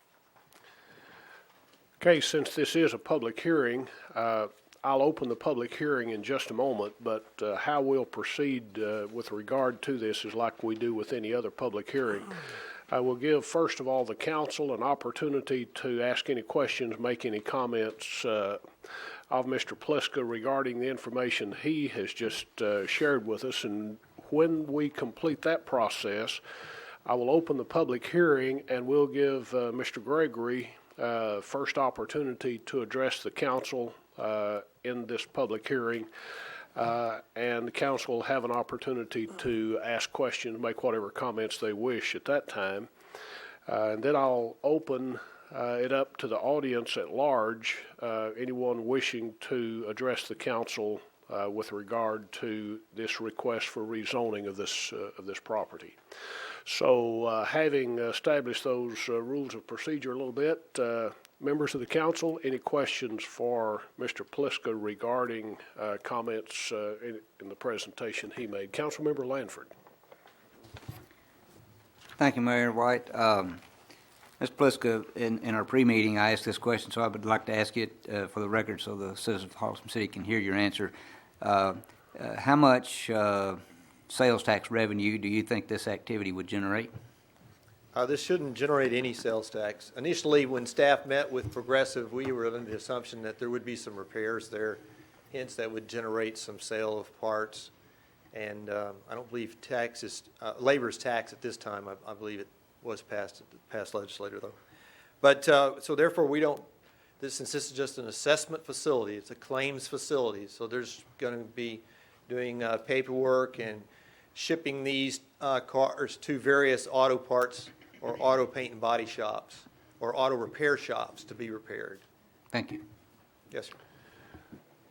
Okay, since this is a public hearing, I'll open the public hearing in just a moment, but how we'll proceed with regard to this is like we do with any other public hearing. I will give, first of all, the council an opportunity to ask any questions, make any comments of Mr. Pliska regarding the information he has just shared with us. And when we complete that process, I will open the public hearing and we'll give Mr. Gregory first opportunity to address the council in this public hearing. And the council will have an opportunity to ask questions, make whatever comments they wish at that time. And then I'll open it up to the audience at large, anyone wishing to address the council with regard to this request for rezoning of this property. So having established those rules of procedure a little bit, members of the council, any questions for Mr. Pliska regarding comments in the presentation he made? Councilmember Lanford. Thank you, Mayor White. Ms. Pliska, in our pre-meeting, I asked this question, so I would like to ask it for the record so the citizens of Haltom City can hear your answer. How much sales tax revenue do you think this activity would generate? This shouldn't generate any sales tax. Initially, when staff met with Progressive, we were under the assumption that there would be some repairs there, hence that would generate some sale of parts. And I don't believe labor is taxed at this time. I believe it was passed at the past legislature, though. But so therefore, since this is just an assessment facility, it's a claims facility, so there's going to be doing paperwork and shipping these cars to various auto parts or auto paint and body shops or auto repair shops to be repaired. Thank you. Yes, sir.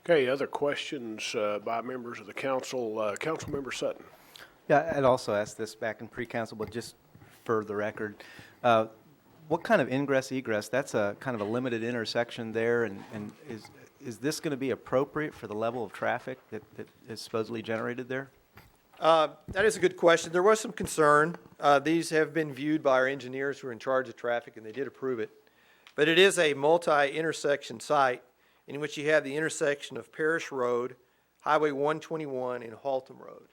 Okay, other questions by members of the council? Councilmember Sutton. Yeah, I'd also asked this back in pre-council, but just for the record, what kind of ingress egress? That's a kind of a limited intersection there, and is this going to be appropriate for the level of traffic that is supposedly generated there? That is a good question. There was some concern. These have been viewed by our engineers who are in charge of traffic, and they did approve it. But it is a multi-intersection site in which you have the intersection of Parish Road, Highway 121, and Haltom Road.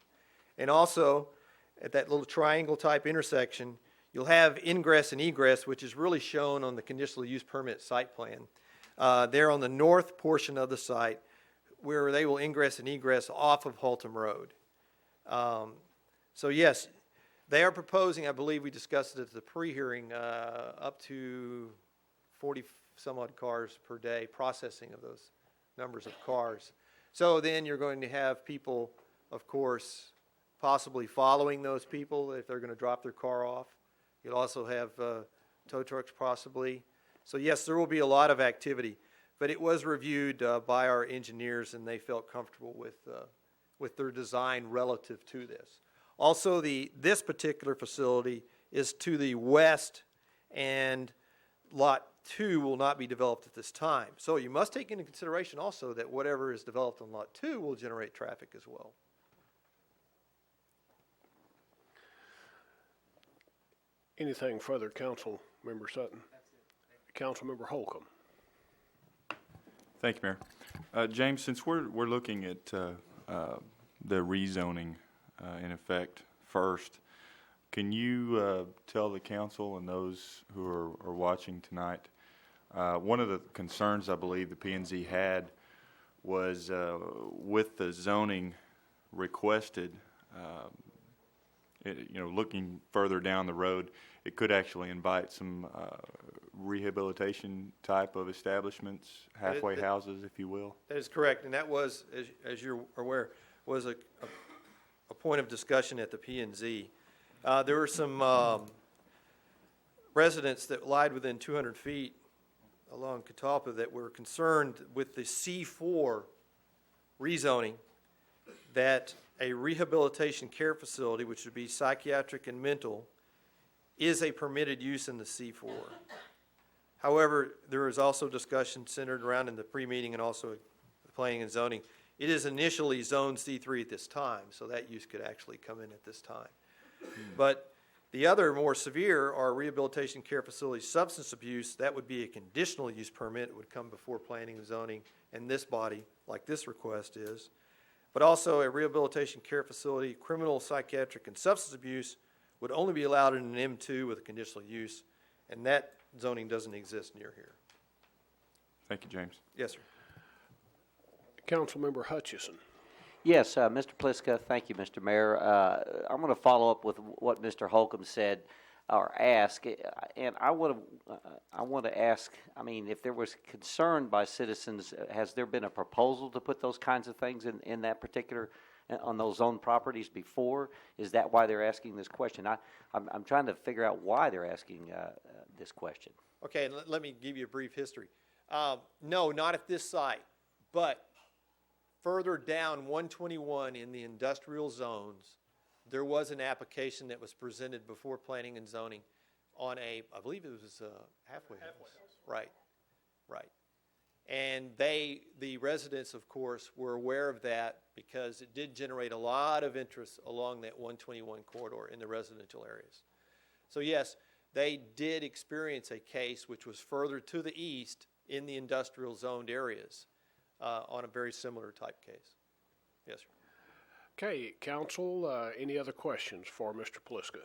And also, at that little triangle-type intersection, you'll have ingress and egress, which is really shown on the conditional use permit site plan. There on the north portion of the site, where they will ingress and egress off of Haltom Road. So yes, they are proposing, I believe we discussed it at the pre-hearing, up to 40 some odd cars per day, processing of those numbers of cars. So then you're going to have people, of course, possibly following those people if they're going to drop their car off. You'll also have tow trucks possibly. So yes, there will be a lot of activity, but it was reviewed by our engineers, and they felt comfortable with their design relative to this. Also, this particular facility is to the west, and Lot 2 will not be developed at this time. So you must take into consideration also that whatever is developed on Lot 2 will generate traffic as well. Anything further, Council Member Sutton? Council Member Holcomb. Thank you, Mayor. James, since we're looking at the rezoning in effect first, can you tell the council and those who are watching tonight, one of the concerns I believe the P&Z had was with the zoning requested, looking further down the road, it could actually invite some rehabilitation type of establishments, halfway houses, if you will. That is correct, and that was, as you're aware, was a point of discussion at the P&Z. There were some residents that lied within 200 feet along Catalpa that were concerned with the C4 rezoning, that a rehabilitation care facility, which would be psychiatric and mental, is a permitted use in the C4. However, there is also discussion centered around in the pre-meeting and also the planning and zoning. It is initially zoned C3 at this time, so that use could actually come in at this time. But the other more severe are rehabilitation care facilities, substance abuse. That would be a conditional use permit. It would come before planning and zoning and this body, like this request is. But also a rehabilitation care facility, criminal, psychiatric, and substance abuse would only be allowed in an M2 with a conditional use, and that zoning doesn't exist near here. Thank you, James. Yes, sir. Councilmember Hutchison. Yes, Mr. Pliska, thank you, Mr. Mayor. I'm going to follow up with what Mr. Holcomb said or ask, and I want to ask, I mean, if there was concern by citizens, has there been a proposal to put those kinds of things in that particular, on those owned properties before? Is that why they're asking this question? I'm trying to figure out why they're asking this question. Okay, let me give you a brief history. No, not at this site, but further down 121 in the industrial zones, there was an application that was presented before planning and zoning on I believe it was a halfway house. Right. And the residents, of course, were aware of that because it did generate a lot of interest along that 121 corridor in the residential areas. So yes, they did experience a case which was further to the east in the industrial zoned areas on a very similar type case. Yes, sir. Okay, council, any other questions for Mr. Pliska?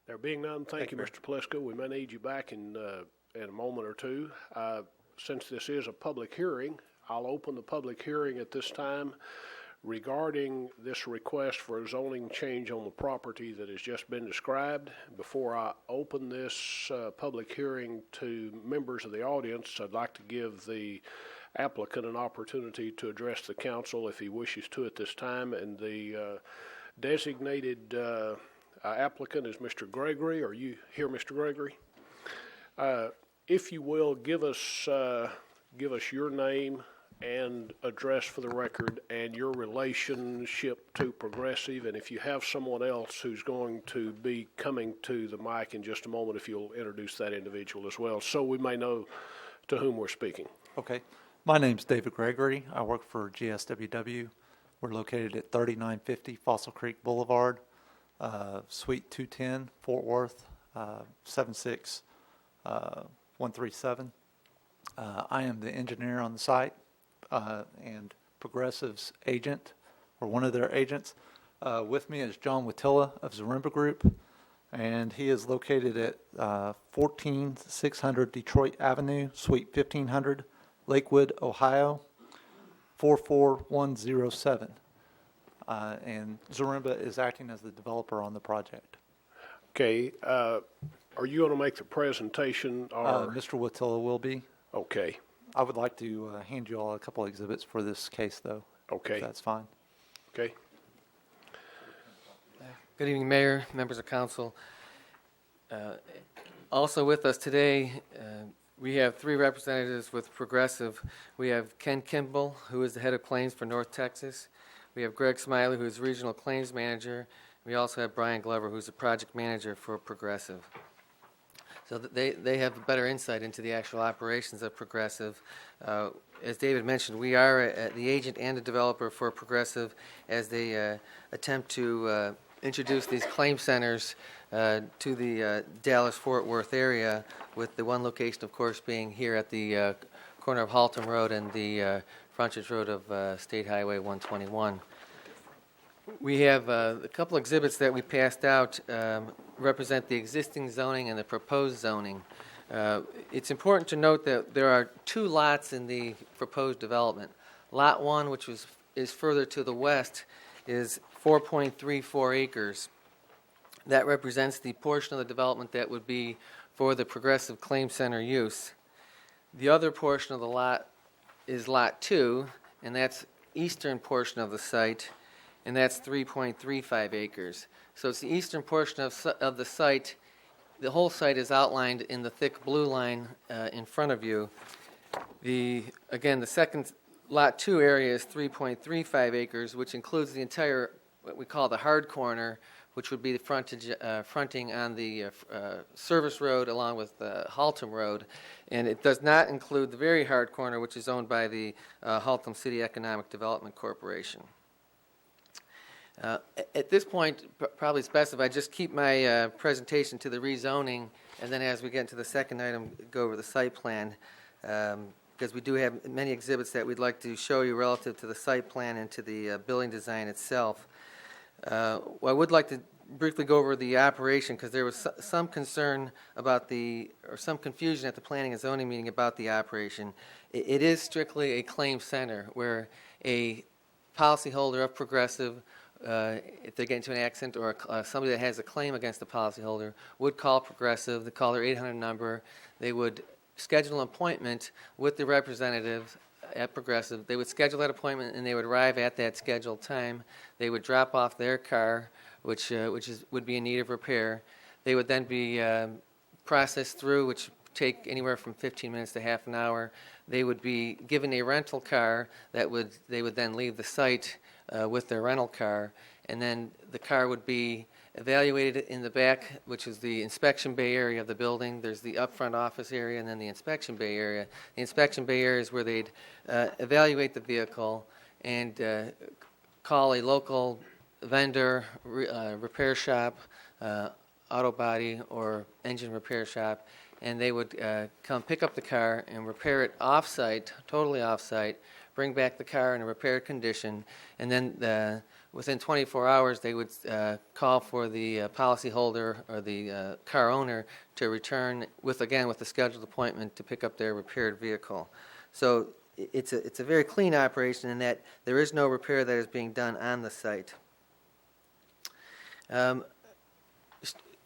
There being none, thank you, Mr. Pliska. We may need you back in a moment or two. Since this is a public hearing, I'll open the public hearing at this time regarding this request for a zoning change on the property that has just been described. Before I open this public hearing to members of the audience, I'd like to give the applicant an opportunity to address the council if he wishes to at this time, and the designated applicant is Mr. Gregory. Are you here, Mr. Gregory? If you will, give us your name and address for the record and your relationship to Progressive. And if you have someone else who's going to be coming to the mic in just a moment, if you'll introduce that individual as well, so we may know to whom we're speaking. Okay. My name's David Gregory. I work for GSWW. We're located at 3950 Fossil Creek Boulevard, Suite 210, Fort Worth, 76137. I am the engineer on the site and Progressive's agent, or one of their agents. With me is John Watilla of Zaremba Group, and he is located at 14600 Detroit Avenue, Suite 1500, Lakewood, Ohio, 44107. And Zaremba is acting as the developer on the project. Okay. Are you going to make the presentation? Or Mr. Watilla will be. Okay. I would like to hand you all a couple exhibits for this case, though. Okay. If that's fine. Okay. Good evening, Mayor, members of council. Also with us today, we have three representatives with Progressive. We have Ken Kimball, who is the head of claims for North Texas. We have Greg Smiley, who is regional claims manager. We also have Brian Glover, who's the project manager for Progressive. So they have better insight into the actual operations of Progressive. As David mentioned, we are the agent and the developer for Progressive as they attempt to introduce these claim centers to the Dallas-Fort Worth area, with the one location, of course, being here at the corner of Haltom Road and the frontage road of State Highway 121. We have a couple exhibits that we passed out represent the existing zoning and the proposed zoning. It's important to note that there are two lots in the proposed development. Lot 1, which is further to the west, is 4.34 acres. That represents the portion of the development that would be for the Progressive Claim Center use. The other portion of the lot is Lot 2, and that's eastern portion of the site, and that's 3.35 acres. So it's the eastern portion of the site. The whole site is outlined in the thick blue line in front of you. Again, the second Lot 2 area is 3.35 acres, which includes the entire, what we call the hard corner, which would be the fronting on the service road along with Haltom Road. And it does not include the very hard corner, which is owned by the Haltom City Economic Development Corporation. At this point, probably it's best if I just keep my presentation to the rezoning, and then as we get into the second item, go over the site plan, because we do have many exhibits that we'd like to show you relative to the site plan and to the building design itself. I would like to briefly go over the operation, because there was some concern about or some confusion at the planning and zoning meeting about the operation. It is strictly a claim center where a policyholder of Progressive, if they get into an accident or somebody that has a claim against the policyholder, would call Progressive. They call their 800 number. They would schedule an appointment with the representative at Progressive. They would schedule that appointment, and they would arrive at that scheduled time. They would drop off their car, which would be in need of repair. They would then be processed through, which take anywhere from 15 minutes to half an hour. They would be given a rental car they would then leave the site with their rental car, and then the car would be evaluated in the back, which is the inspection bay area of the building. There's the upfront office area and then the inspection bay area. The inspection bay area is where they'd evaluate the vehicle and call a local vendor, repair shop, auto body, or engine repair shop, and they would come pick up the car and repair it off-site, totally off-site, bring back the car in a repaired condition, and then within 24 hours they would call for the policyholder or the car owner to return with the scheduled appointment to pick up their repaired vehicle. So it's a very clean operation in that there is no repair that is being done on the site.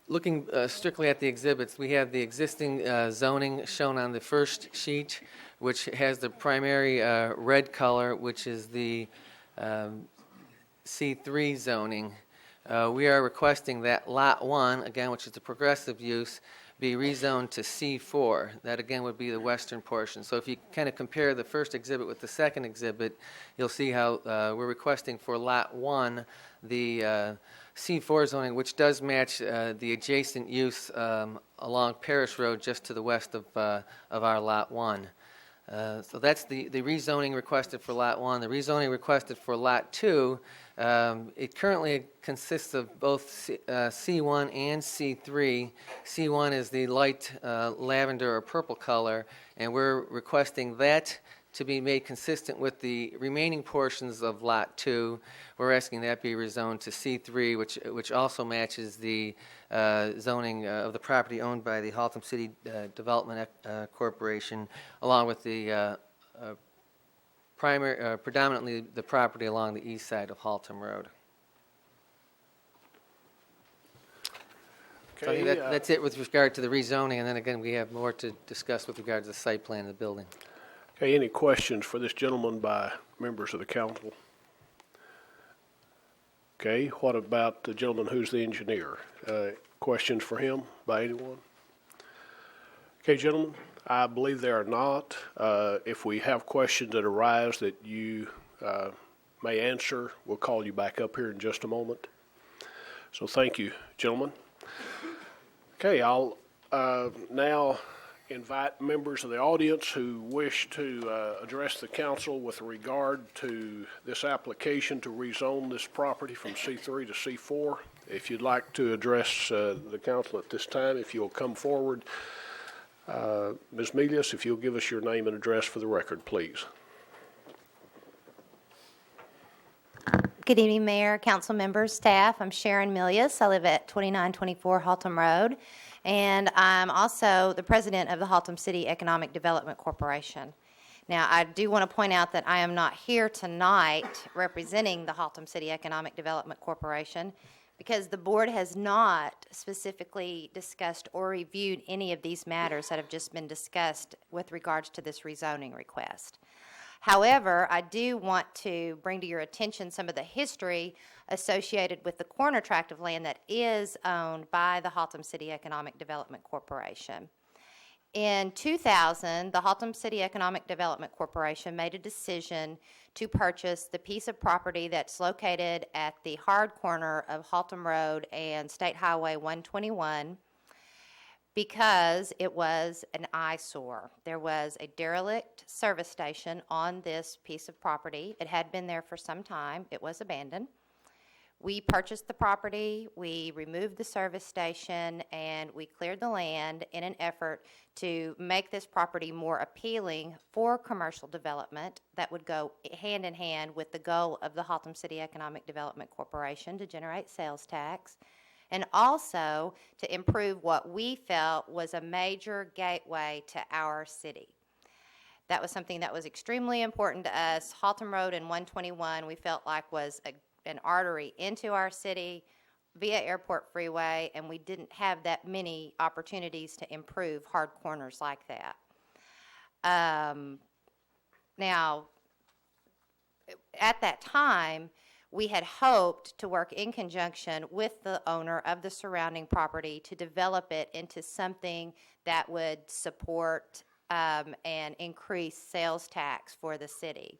Looking strictly at the exhibits, we have the existing zoning shown on the first sheet, which has the primary red color, which is the C3 zoning. We are requesting that Lot 1, again, which is the Progressive use, be rezoned to C4. That again would be the western portion. So if you kind of compare the first exhibit with the second exhibit, you'll see how we're requesting for Lot 1 the C4 zoning, which does match the adjacent use along Parish Road just to the west of our Lot 1. So that's the rezoning requested for Lot 1. The rezoning requested for Lot 2, it currently consists of both C1 and C3. C1 is the light lavender or purple color, and we're requesting that to be made consistent with the remaining portions of Lot 2. We're asking that be rezoned to C3, which also matches the zoning of the property owned by the Haltom City Development Corporation, along with the predominantly the property along the east side of Haltom Road. So I think that's it with regard to the rezoning, and then again, we have more to discuss with regard to the site plan of the building. Okay, any questions for this gentleman by members of the council? Okay, what about the gentleman who's the engineer? Questions for him by anyone? Okay, gentlemen, I believe there are not. If we have questions that arise that you may answer, we'll call you back up here in just a moment. So thank you, gentlemen. Okay, I'll now invite members of the audience who wish to address the council with regard to this application to rezone this property from C3 to C4. If you'd like to address the council at this time, if you'll come forward. Ms. Milius, if you'll give us your name and address for the record, please. Good evening, Mayor, council members, staff. I'm Sharon Milius. I live at 2924 Haltom Road, and I'm also the president of the Haltom City Economic Development Corporation. Now, I do want to point out that I am not here tonight representing the Haltom City Economic Development Corporation because the board has not specifically discussed or reviewed any of these matters that have just been discussed with regards to this rezoning request. However, I do want to bring to your attention some of the history associated with the corner tract of land that is owned by the Haltom City Economic Development Corporation. In 2000, the Haltom City Economic Development Corporation made a decision to purchase the piece of property that's located at the hard corner of Haltom Road and State Highway 121 because it was an eyesore. There was a derelict service station on this piece of property. It had been there for some time. It was abandoned. We purchased the property, we removed the service station, and we cleared the land in an effort to make this property more appealing for commercial development that would go hand in hand with the goal of the Haltom City Economic Development Corporation to generate sales tax, and also to improve what we felt was a major gateway to our city. That was something that was extremely important to us. Haltom Road and 121 we felt like was an artery into our city via Airport Freeway, and we didn't have that many opportunities to improve hard corners like that. Now, at that time, we had hoped to work in conjunction with the owner of the surrounding property to develop it into something that would support and increase sales tax for the city.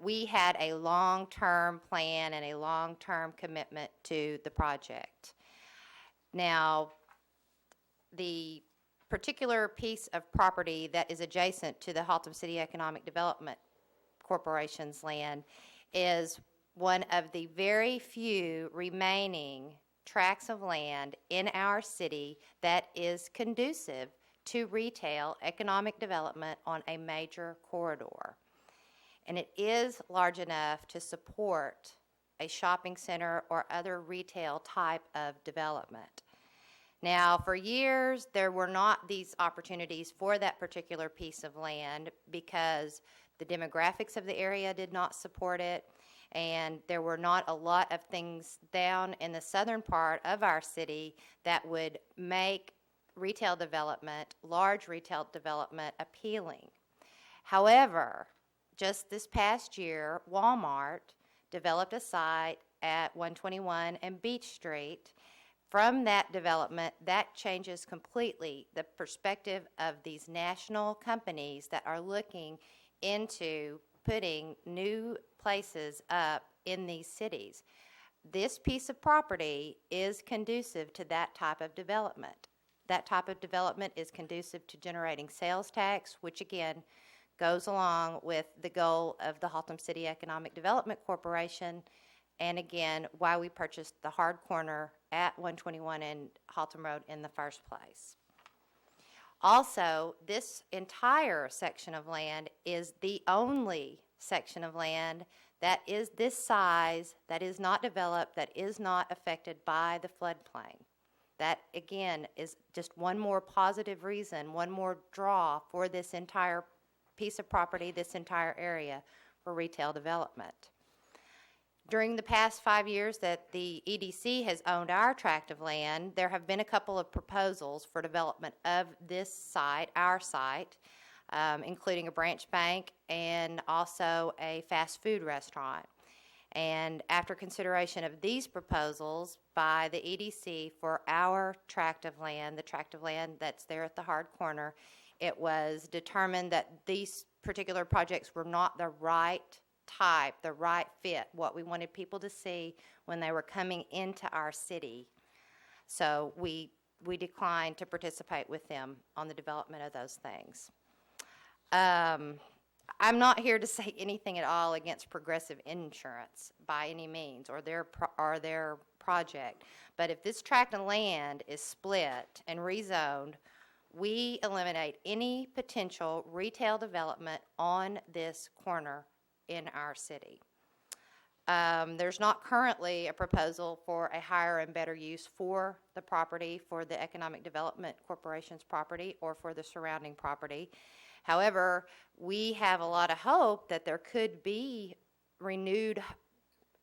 We had a long-term plan and a long-term commitment to the project. Now, the particular piece of property that is adjacent to the Haltom City Economic Development Corporation's land is one of the very few remaining tracts of land in our city that is conducive to retail economic development on a major corridor. And it is large enough to support a shopping center or other retail type of development. Now, for years, there were not these opportunities for that particular piece of land because the demographics of the area did not support it, and there were not a lot of things down in the southern part of our city that would make retail development, large retail development, appealing. However, just this past year, Walmart developed a site at 121 and Beach Street From that development, that changes completely the perspective of these national companies that are looking into putting new places up in these cities. This piece of property is conducive to that type of development. That type of development is conducive to generating sales tax, which again goes along with the goal of the Haltom City Economic Development Corporation, and again, why we purchased the hard corner at 121 and Haltom Road in the first place. Also, this entire section of land is the only section of land that is this size, that is not developed, that is not affected by the floodplain. That, again, is just one more positive reason, one more draw for this entire piece of property, this entire area for retail development. During the past 5 years that the EDC has owned our tract of land, there have been a couple of proposals for development of this site, our site, including a branch bank and also a fast food restaurant. And after consideration of these proposals by the EDC for our tract of land, the tract of land that's there at the hard corner, it was determined that these particular projects were not the right type, the right fit, what we wanted people to see when they were coming into our city. So we declined to participate with them on the development of those things. I'm not here to say anything at all against Progressive Insurance by any means, or their project. But if this tract of land is split and rezoned, we eliminate any potential retail development on this corner in our city. There's not currently a proposal for a higher and better use for the property, for the Economic Development Corporation's property, or for the surrounding property. However, we have a lot of hope that there could be renewed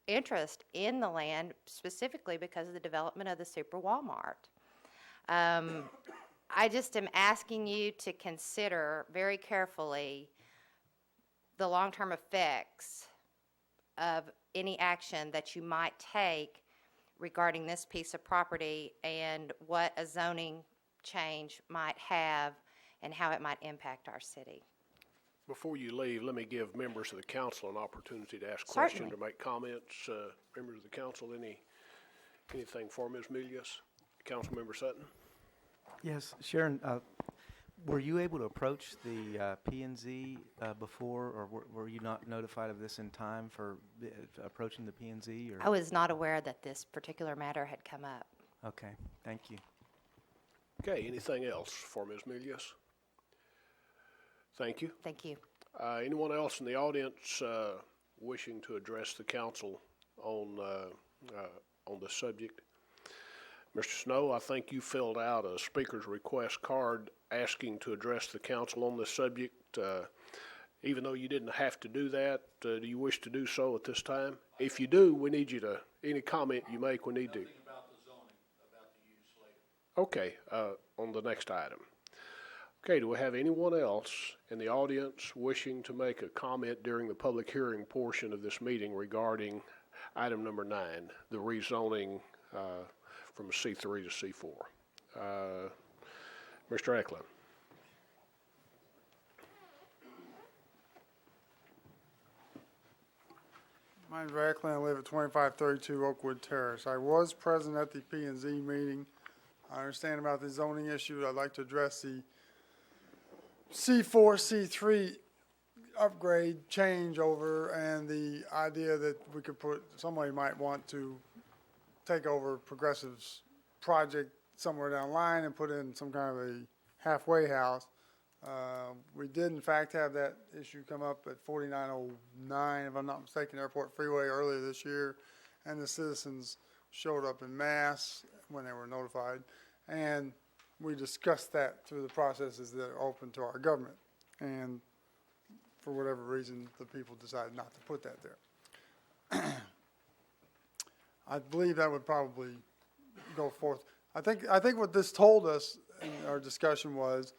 interest in the land, specifically because of the development of the Super Walmart. I just am asking you to consider very carefully the long-term effects of any action that you might take regarding this piece of property and what a zoning change might have and how it might impact our city. Before you leave, let me give members of the council an opportunity to ask Certainly. questions or make comments. Members of the council, anything for Ms. Milius? Councilmember Sutton? Yes, Sharon, were you able to approach the P&Z before, or were you not notified of this in time for approaching the P&Z? I was not aware that this particular matter had come up. Okay, thank you. Okay, anything else for Ms. Milius? Thank you. Thank you. Anyone else in the audience wishing to address the council on the subject? Mr. Snow, I think you filled out a speaker's request card asking to address the council on this subject. Even though you didn't have to do that, do you wish to do so at this time? If you do, we need you to, any comment you make, we need to. Nothing about the zoning, about the use later. Okay, on the next item. Okay, do we have anyone else in the audience wishing to make a comment during the public hearing portion of this meeting regarding item number 9, the rezoning from C3 to C4? Mr. Eklund. My name's Ray Eklund. I live at 2532 Oakwood Terrace. I was present at the P&Z meeting. I understand about the zoning issue. I'd like to address the C4, C3 upgrade changeover and the idea that we could somebody might want to take over Progressive's project somewhere down the line and put in some kind of a halfway house. We did in fact have that issue come up at 4909, if I'm not mistaken, Airport Freeway earlier this year, and the citizens showed up en masse when they were notified, and we discussed that through the processes that are open to our government, and for whatever reason, the people decided not to put that there. I believe that would probably go forth. I think what this told us in our discussion was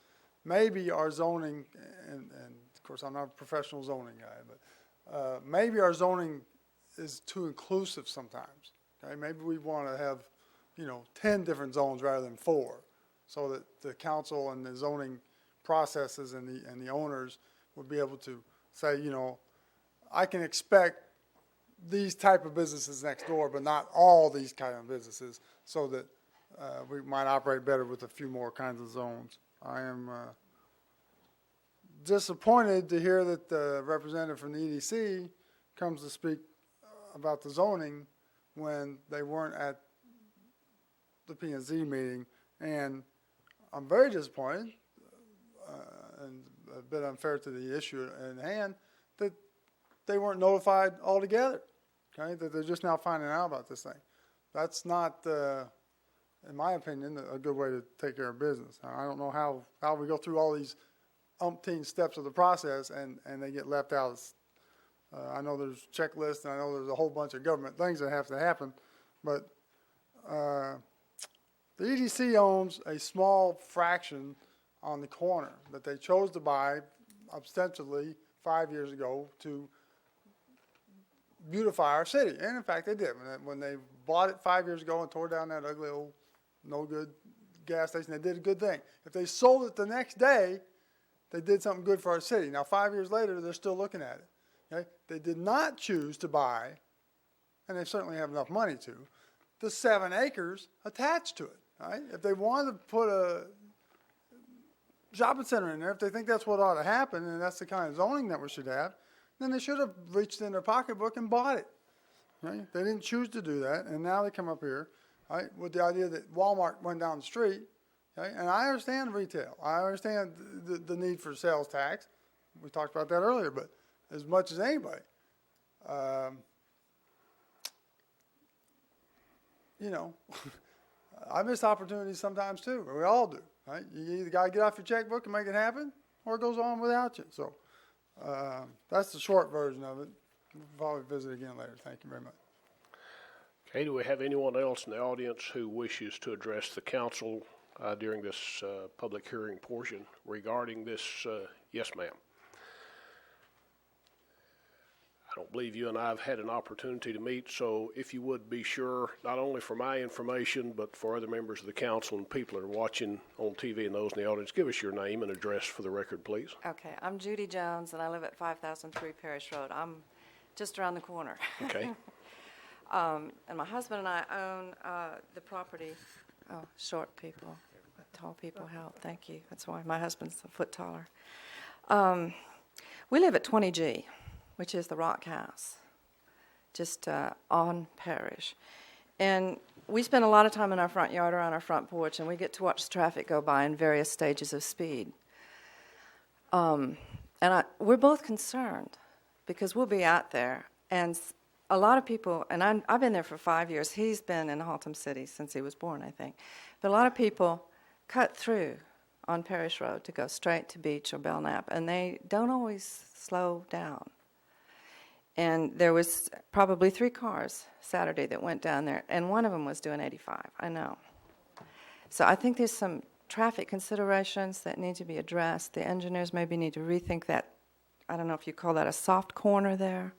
maybe our zoning, and of course I'm not a professional zoning guy, but maybe our zoning is too inclusive sometimes. Okay, maybe we want to have 10 different zones rather than 4, so that the council and the zoning processes and the owners would be able to say, I can expect these type of businesses next door, but not all these kind of businesses, so that we might operate better with a few more kinds of zones. I am disappointed to hear that the representative from the EDC comes to speak about the zoning when they weren't at the P&Z meeting, and I'm very disappointed and a bit unfair to the issue in hand that they weren't notified altogether, okay, that they're just now finding out about this thing. That's not, in my opinion, a good way to take care of business. I don't know how we go through all these umpteen steps of the process and they get left out. I know there's checklists and I know there's a whole bunch of government things that have to happen, but the EDC owns a small fraction on the corner that they chose to buy ostensibly 5 years ago to beautify our city. And in fact, they did. When they bought it 5 years ago and tore down that ugly old no good gas station, they did a good thing. If they sold it the next day, they did something good for our city. Now, 5 years later, they're still looking at it. Okay? They did not choose to buy, and they certainly have enough money to, the 7 acres attached to it. Right? If they wanted to put a shopping center in there, if they think that's what ought to happen, and that's the kind of zoning that we should have, then they should have reached in their pocketbook and bought it. Right? They didn't choose to do that, and now they come up here, right, with the idea that Walmart went down the street. Okay? And I understand retail. I understand the need for sales tax. We talked about that earlier, but as much as anybody, I miss opportunities sometimes too. We all do. Right? You either got to get off your checkbook and make it happen, or it goes on without you. So that's the short version of it. We'll probably visit again later. Thank you very much. Okay, do we have anyone else in the audience who wishes to address the council during this public hearing portion regarding this? Yes, ma'am. I don't believe you and I have had an opportunity to meet, so if you would be sure, not only for my information, but for other members of the council and people that are watching on TV and those in the audience, give us your name and address for the record, please. Okay, I'm Judy Jones, and I live at 5003 Parish Road. I'm just around the corner. Okay. And my husband and I own the property. Oh, short people, tall people help. Thank you. That's why my husband's a foot taller. We live at 20G, which is the Rock House, just on Parish. And we spend a lot of time in our front yard or on our front porch, and we get to watch the traffic go by in various stages of speed. We're both concerned because we'll be out there, and a lot of people, and I've been there for 5 years. He's been in Haltom City since he was born, I think. But a lot of people cut through on Parish Road to go straight to Beach or Belknap, and they don't always slow down. And there was probably 3 cars Saturday that went down there, and one of them was doing 85, I know. So I think there's some traffic considerations that need to be addressed. The engineers maybe need to rethink that. I don't know if you call that a soft corner there,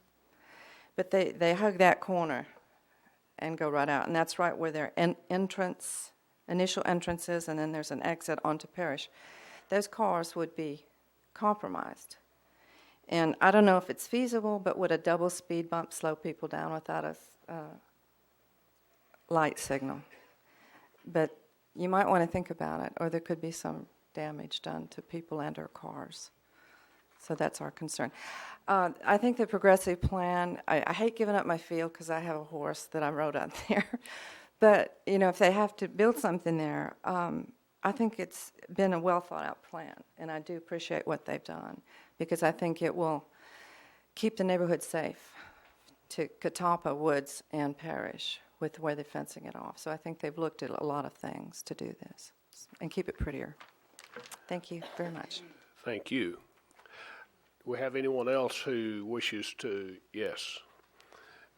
but they hug that corner and go right out, and that's right where their initial entrance is, and then there's an exit onto Parish. Those cars would be compromised. And I don't know if it's feasible, but would a double speed bump slow people down without a light signal? But you might want to think about it, or there could be some damage done to people and or cars. So that's our concern. I think the progressive plan, I hate giving up my field because I have a horse that I rode out there. But, if they have to build something there, I think it's been a well thought out plan, and I do appreciate what they've done because I think it will keep the neighborhood safe to Catawba, Woods, and Parish with the way they're fencing it off. So I think they've looked at a lot of things to do this and keep it prettier. Thank you very much. Thank you. Do we have anyone else who wishes to? Yes.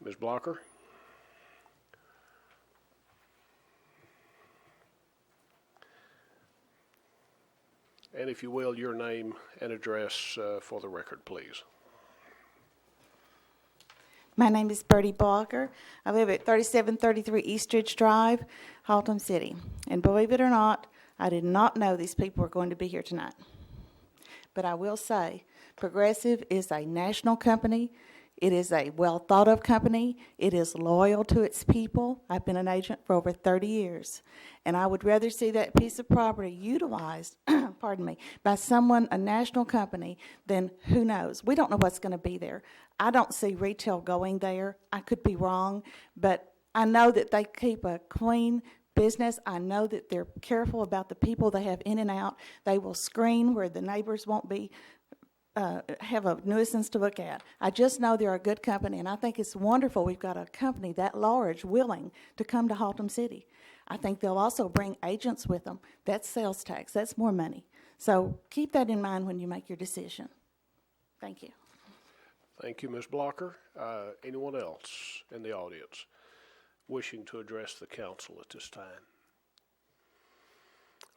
Ms. Blocker? And if you will, your name and address for the record, please. My name is Bertie Blocker. I live at 3733 Eastridge Drive, Haltom City. And believe it or not, I did not know these people were going to be here tonight. But I will say, Progressive is a national company. It is a well-thought-of company. It is loyal to its people. I've been an agent for over 30 years. And I would rather see that piece of property utilized, pardon me, by someone, a national company, than who knows. We don't know what's going to be there. I don't see retail going there. I could be wrong, but I know that they keep a clean business. I know that they're careful about the people they have in and out. They will screen where the neighbors won't be have a nuisance to look at. I just know they're a good company, and I think it's wonderful we've got a company that large willing to come to Haltom City. I think they'll also bring agents with them. That's sales tax. That's more money. So keep that in mind when you make your decision. Thank you. Thank you, Ms. Blocker. Anyone else in the audience wishing to address the council at this time?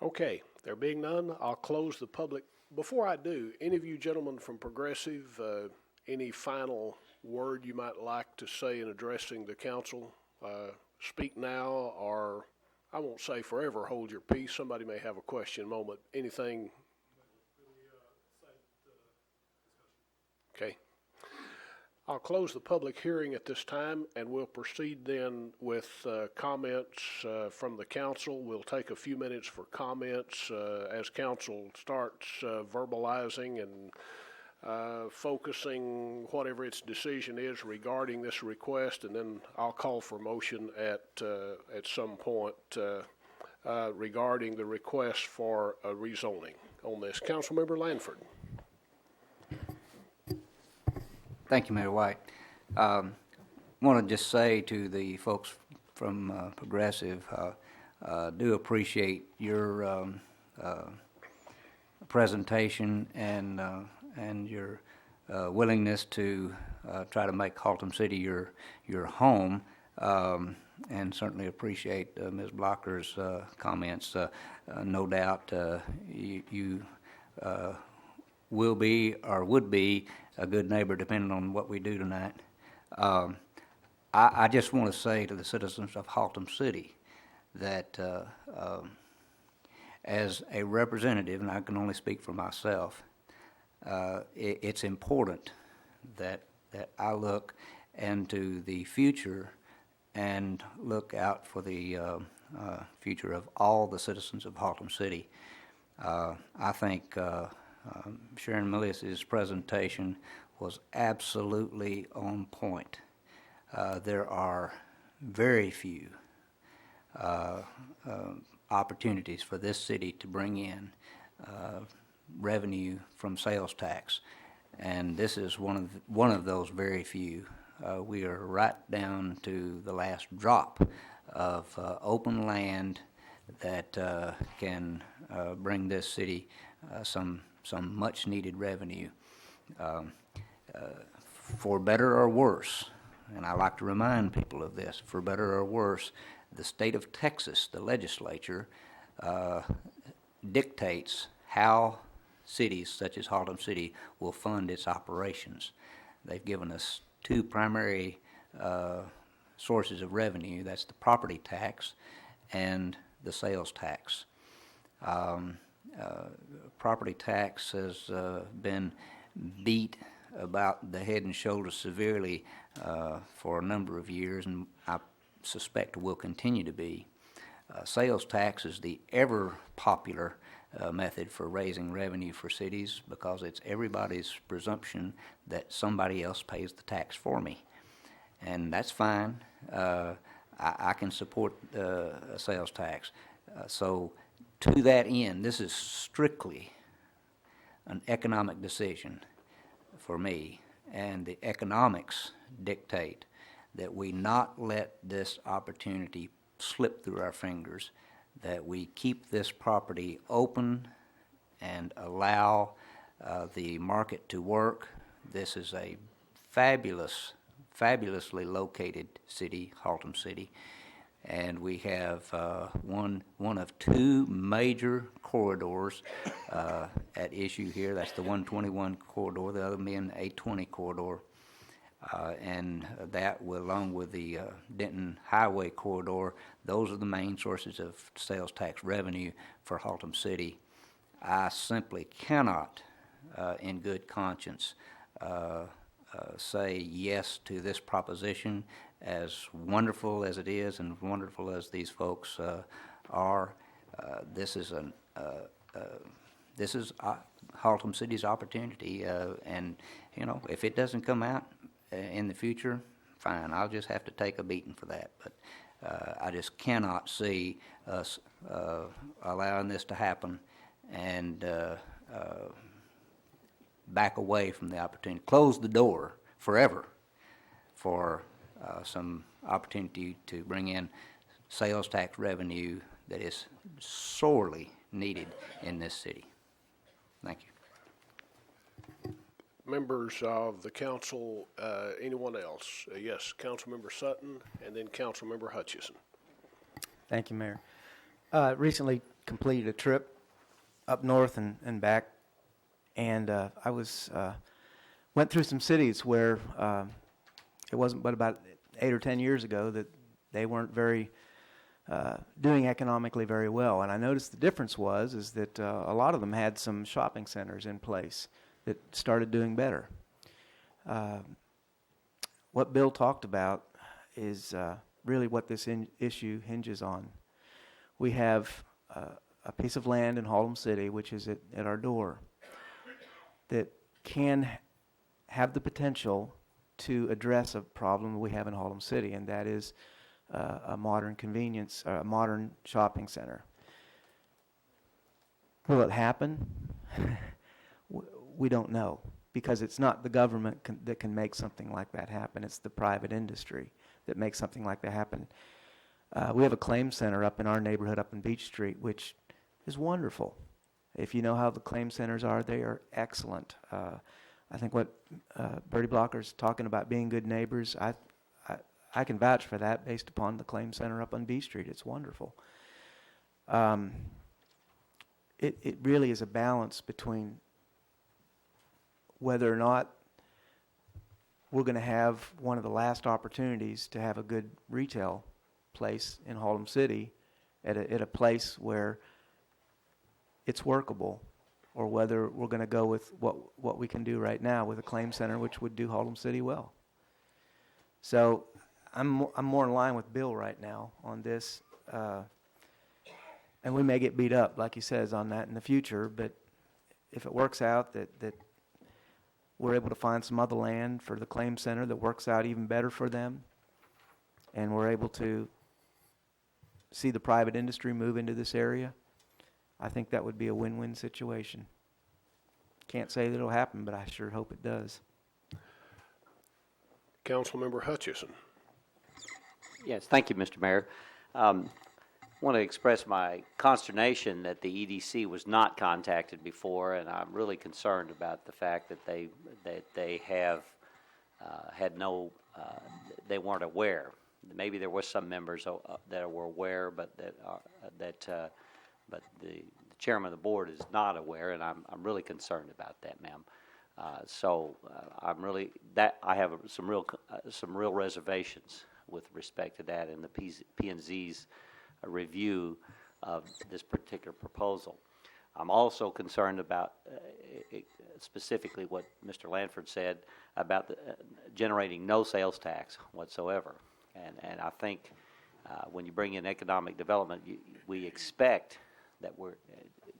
Okay, there being none, I'll close the public. Before I do, any of you gentlemen from Progressive, any final word you might like to say in addressing the council? Speak now, or I won't say forever hold your peace. Somebody may have a question moment. Anything? Okay. I'll close the public hearing at this time, and we'll proceed then with comments from the council. We'll take a few minutes for comments as council starts verbalizing and focusing whatever its decision is regarding this request, and then I'll call for motion at some point regarding the request for a rezoning on this. Councilmember Lanford. Thank you, Mayor White. Want to just say to the folks from Progressive, do appreciate your presentation and your willingness to try to make Haltom City your home, and certainly appreciate Ms. Blocker's comments. No doubt you will be or would be a good neighbor depending on what we do tonight. I just want to say to the citizens of Haltom City that as a representative, and I can only speak for myself, it's important that I look into the future and look out for the future of all the citizens of Haltom City. I think Sharon Milius's presentation was absolutely on point. There are very few opportunities for this city to bring in revenue from sales tax, and this is one of those very few. We are right down to the last drop of open land that can bring this city some much needed revenue. For better or worse, and I like to remind people of this, for better or worse, the state of Texas, the legislature, dictates how cities such as Haltom City will fund its operations. They've given us two primary sources of revenue. That's the property tax and the sales tax. Property tax has been beat about the head and shoulders severely for a number of years, and I suspect will continue to be. Sales tax is the ever popular method for raising revenue for cities because it's everybody's presumption that somebody else pays the tax for me. And that's fine. I can support a sales tax. So to that end, this is strictly an economic decision for me, and the economics dictate that we not let this opportunity slip through our fingers, that we keep this property open and allow the market to work. This is a fabulously located city, Haltom City, and we have one of two major corridors at issue here. That's the 121 corridor, the other being the 820 corridor. And that, along with the Denton Highway corridor, those are the main sources of sales tax revenue for Haltom City. I simply cannot, in good conscience, say yes to this proposition, as wonderful as it is and wonderful as these folks are. This is Haltom City's opportunity, and you know, if it doesn't come out in the future, fine. I'll just have to take a beating for that. But I just cannot see us allowing this to happen and back away from the opportunity, close the door forever for some opportunity to bring in sales tax revenue that is sorely needed in this city. Thank you. Members of the council, anyone else? Yes, Councilmember Sutton, and then Councilmember Hutchison. Thank you, Mayor. Recently completed a trip up north and back, and I went through some cities where it wasn't but about 8 or 10 years ago that they weren't doing economically very well. And I noticed the difference is that a lot of them had some shopping centers in place that started doing better. What Bill talked about is really what this issue hinges on. We have a piece of land in Haltom City, which is at our door, that can have the potential to address a problem we have in Haltom City, and that is a modern convenience, a modern shopping center. Will it happen? We don't know, because it's not the government that can make something like that happen. It's the private industry that makes something like that happen. We have a claim center up in our neighborhood up in Beach Street, which is wonderful. If you know how the claim centers are, they are excellent. I think what Bertie Blocker's talking about being good neighbors, I can vouch for that based upon the claim center up on B Street. It's wonderful. It really is a balance between whether or not we're going to have one of the last opportunities to have a good retail place in Haltom City at a place where it's workable, or whether we're going to go with what we can do right now with a claim center, which would do Haltom City well. So I'm more in line with Bill right now on this, and we may get beat up, like he says, on that in the future, but if it works out that we're able to find some other land for the claim center that works out even better for them, and we're able to see the private industry move into this area, I think that would be a win-win situation. Can't say that it'll happen, but I sure hope it does. Councilmember Hutchison. Yes, thank you, Mr. Mayor. I want to express my consternation that the EDC was not contacted before, and I'm really concerned about the fact that they have had no, they weren't aware. Maybe there were some members that were aware, but but the chairman of the board is not aware, and I'm really concerned about that, ma'am. I'm really I have some real reservations with respect to that and the P&Z's review of this particular proposal. I'm also concerned about specifically what Mr. Lanford said about generating no sales tax whatsoever. And I think when you bring in economic development, we expect that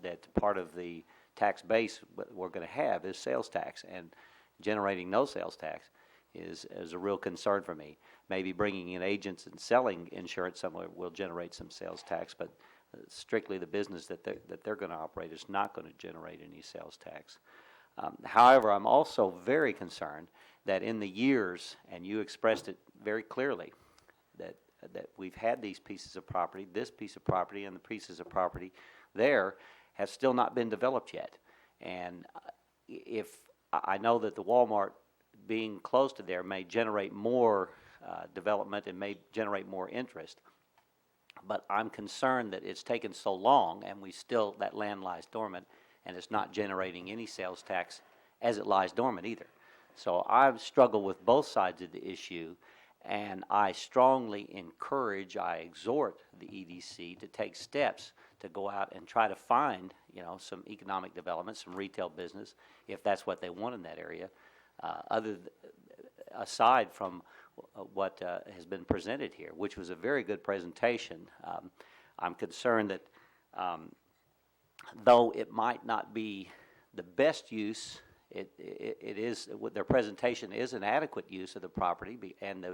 that part of the tax base we're going to have is sales tax, and generating no sales tax is a real concern for me. Maybe bringing in agents and selling insurance somewhere will generate some sales tax, but strictly the business that they're going to operate is not going to generate any sales tax. However, I'm also very concerned that in the years, and you expressed it very clearly, that we've had these pieces of property, this piece of property and the pieces of property there have still not been developed yet. And if I know that the Walmart being close to there may generate more development and may generate more interest, but I'm concerned that it's taken so long and that land lies dormant and it's not generating any sales tax as it lies dormant either. So I've struggled with both sides of the issue, and I strongly encourage, I exhort the EDC to take steps to go out and try to find, some economic development, some retail business, if that's what they want in that area, aside from what has been presented here, which was a very good presentation. I'm concerned that though it might not be the best use, it is, their presentation is an adequate use of the property, and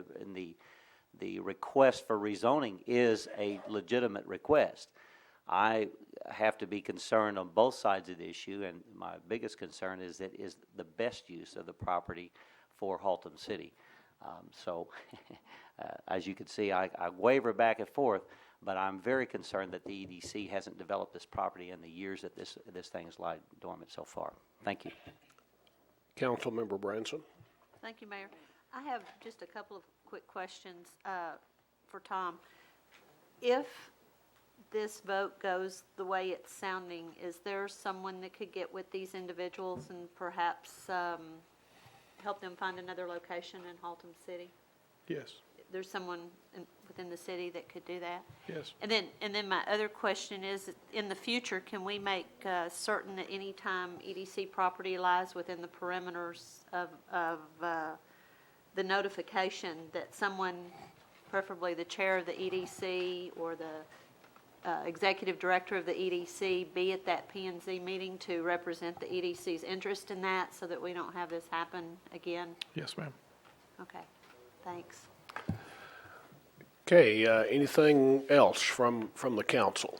the request for rezoning is a legitimate request. I have to be concerned on both sides of the issue, and my biggest concern is that is the best use of the property for Haltom City. So, as you can see, I waver back and forth, but I'm very concerned that the EDC hasn't developed this property in the years that this thing has lied dormant so far. Thank you. Councilmember Branson. Thank you, Mayor. I have just a couple of quick questions for Tom. If this vote goes the way it's sounding, is there someone that could get with these individuals and perhaps help them find another location in Haltom City? Yes. There's someone within the city that could do that? Yes. And then my other question is, in the future, can we make certain that any time EDC property lies within the perimeters of the notification, that someone, preferably the chair of the EDC or the executive director of the EDC, be at that P&Z meeting to represent the EDC's interest in that, so that we don't have this happen again? Yes, ma'am. Okay, thanks. Okay, anything else from the council?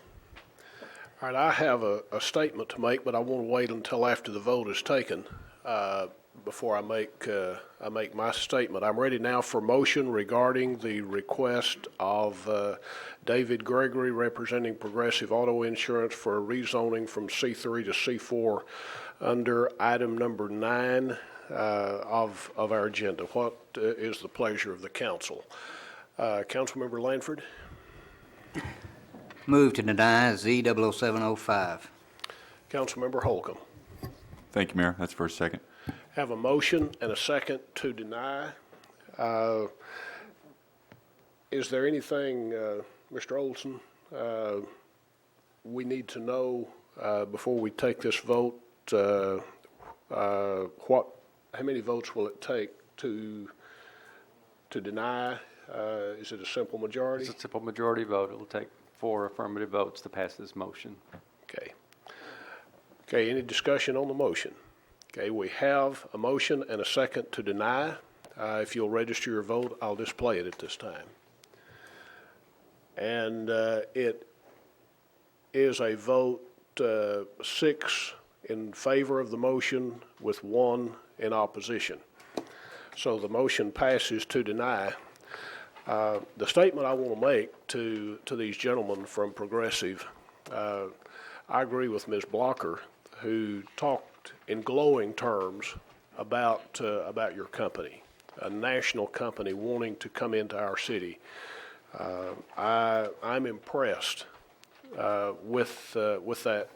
All right, I have a statement to make, but I want to wait until after the vote is taken before I make my statement. I'm ready now for motion regarding the request of David Gregory, representing Progressive Auto Insurance, for rezoning from C3 to C4 under item number 9 of our agenda. What is the pleasure of the council? Councilmember Lanford. Move to deny Z00705. Councilmember Holcomb. Thank you, Mayor. That's first, second. Have a motion and a second to deny. Is there anything, Mr. Olson, we need to know before we take this vote? How many votes will it take to deny? Is it a simple majority? It's a simple majority vote. It will take 4 affirmative votes to pass this motion. Okay. Okay, any discussion on the motion? Okay, we have a motion and a second to deny. If you'll register your vote, I'll display it at this time. And it is a vote 6 in favor of the motion with 1 in opposition. So the motion passes to deny. The statement I want to make to these gentlemen from Progressive, I agree with Ms. Blocker, who talked in glowing terms about your company, a national company wanting to come into our city. I'm impressed with that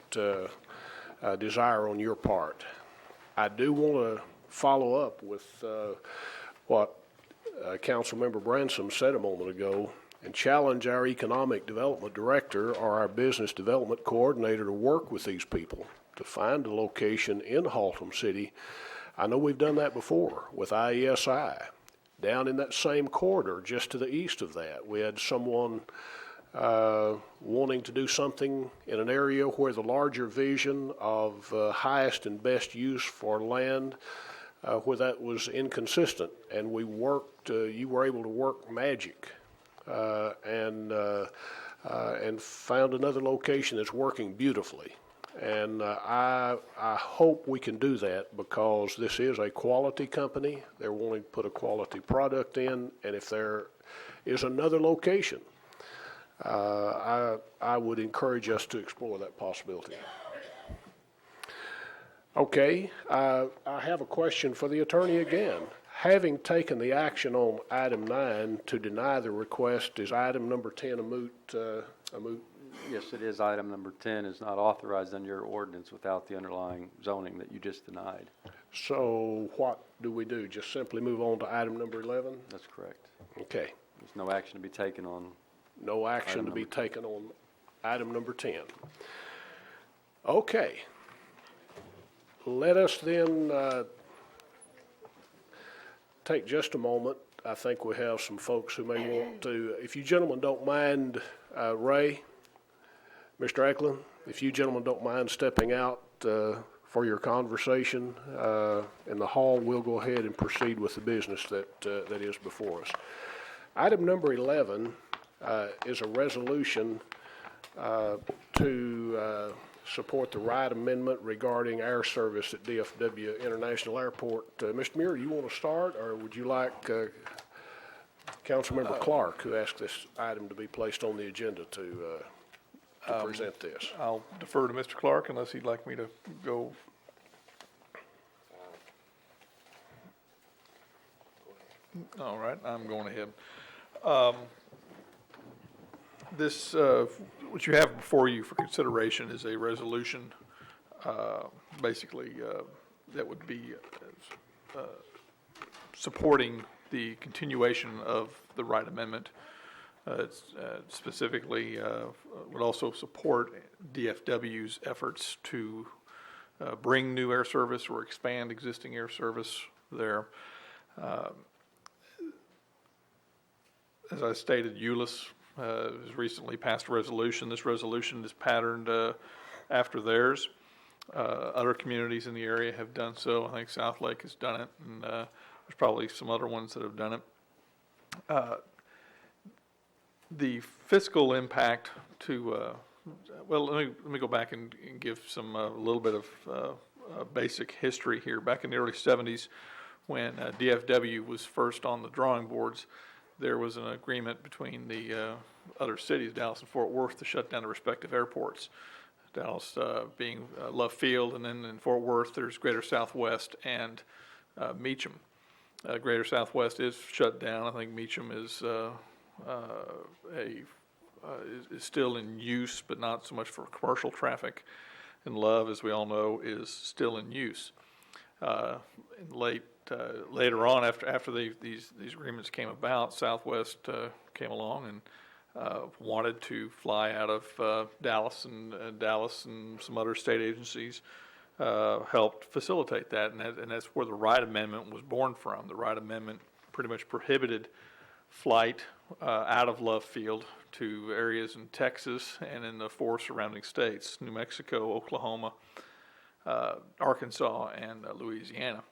desire on your part. I do want to follow up with what Councilmember Branson said a moment ago, and challenge our economic development director or our business development coordinator to work with these people to find a location in Haltom City. I know we've done that before with IESI. Down in that same corridor, just to the east of that, we had someone wanting to do something in an area where the larger vision of highest and best use for land, where that was inconsistent, and we worked. You were able to work magic, and found another location that's working beautifully. And I hope we can do that, because this is a quality company. They're wanting to put a quality product in, and if there is another location, I would encourage us to explore that possibility. Okay, I have a question for the attorney again. Having taken the action on item 9 to deny the request, is item number 10 a moot? Yes, it is. Item number 10 is not authorized under your ordinance without the underlying zoning that you just denied. So what do we do? Just simply move on to item number 11? That's correct. Okay. There's no action to be taken on. No action to be taken on item number 10. Okay. Let us then take just a moment. I think we have some folks who may want to, if you gentlemen don't mind, Ray, Mr. Eklund, if you gentlemen don't mind stepping out for your conversation in the hall, we'll go ahead and proceed with the business that is before us. Item number 11 is a resolution to support the right amendment regarding air service at DFW International Airport. Mr. Muir, you want to start, or would you like Councilmember Clark, who asked this item to be placed on the agenda, to present this? I'll defer to Mr. Clark unless he'd like me to go. All right, I'm going ahead. This, what you have before you for consideration is a resolution, basically, that would be supporting the continuation of the Wright Amendment. It's specifically would also support DFW's efforts to bring new air service or expand existing air service there. As I stated, ULIS has recently passed a resolution. This resolution is patterned after theirs. Other communities in the area have done so. I think South Lake has done it, and there's probably some other ones that have done it. The fiscal impact to, well, let me go back and give some a little bit of basic history here. Back in the early 70s, when DFW was first on the drawing boards, there was an agreement between the other cities, Dallas and Fort Worth, to shut down the respective airports. Dallas being Love Field, and then in Fort Worth there's Greater Southwest and Meacham. Greater Southwest is shut down. I think Meacham is is still in use, but not so much for commercial traffic. And Love, as we all know, is still in use. Later on, after these agreements came about, Southwest came along and wanted to fly out of Dallas, and Dallas and some other state agencies helped facilitate that, and that's where the Wright Amendment was born from. The Wright Amendment pretty much prohibited flight out of Love Field to areas in Texas and in the four surrounding states: New Mexico, Oklahoma, Arkansas, and Louisiana.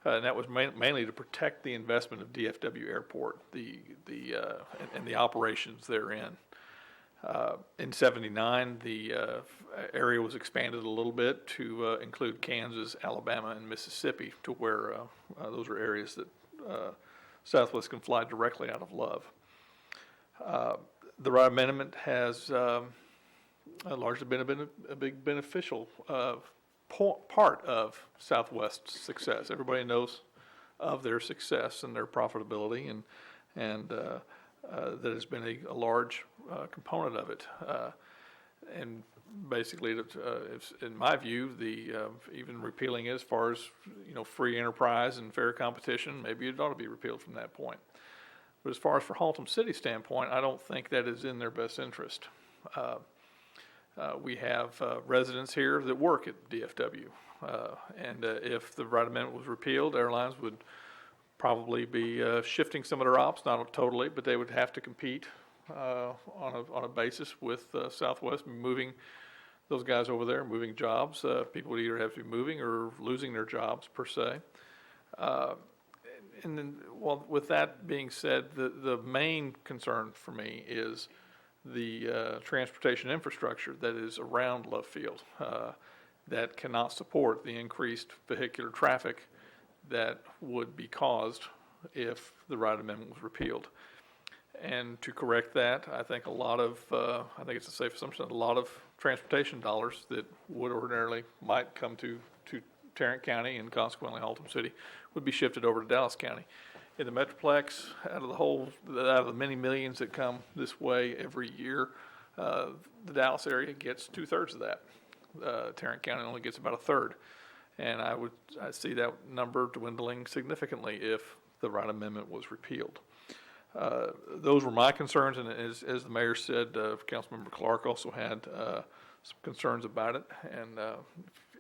And that was mainly to protect the investment of DFW Airport, and the operations therein. In '79, the area was expanded a little bit to include Kansas, Alabama, and Mississippi, to where those are areas that Southwest can fly directly out of Love. The Wright Amendment has largely been a big beneficial part of Southwest's success. Everybody knows of their success and their profitability, and that has been a large component of it. And basically, in my view, even repealing it as far as free enterprise and fair competition, maybe it ought to be repealed from that point. But as far as for Haltom City standpoint, I don't think that is in their best interest. We have residents here that work at DFW, and if the Wright Amendment was repealed, airlines would probably be shifting some of their ops, not totally, but they would have to compete on a basis with Southwest, moving those guys over there, moving jobs. People would either have to be moving or losing their jobs, per se. And then, well, with that being said, the main concern for me is the transportation infrastructure that is around Love Field that cannot support the increased vehicular traffic that would be caused if the Wright Amendment was repealed. And to correct that, I think I think it's a safe assumption that a lot of transportation dollars that would ordinarily might come to Tarrant County and consequently Haltom City would be shifted over to Dallas County. In the Metroplex, out of the many millions that come this way every year, the Dallas area gets 2/3 of that. Tarrant County only gets about 1/3. And I see that number dwindling significantly if the Wright Amendment was repealed. Those were my concerns, and as the mayor said, Councilmember Clark also had some concerns about it. And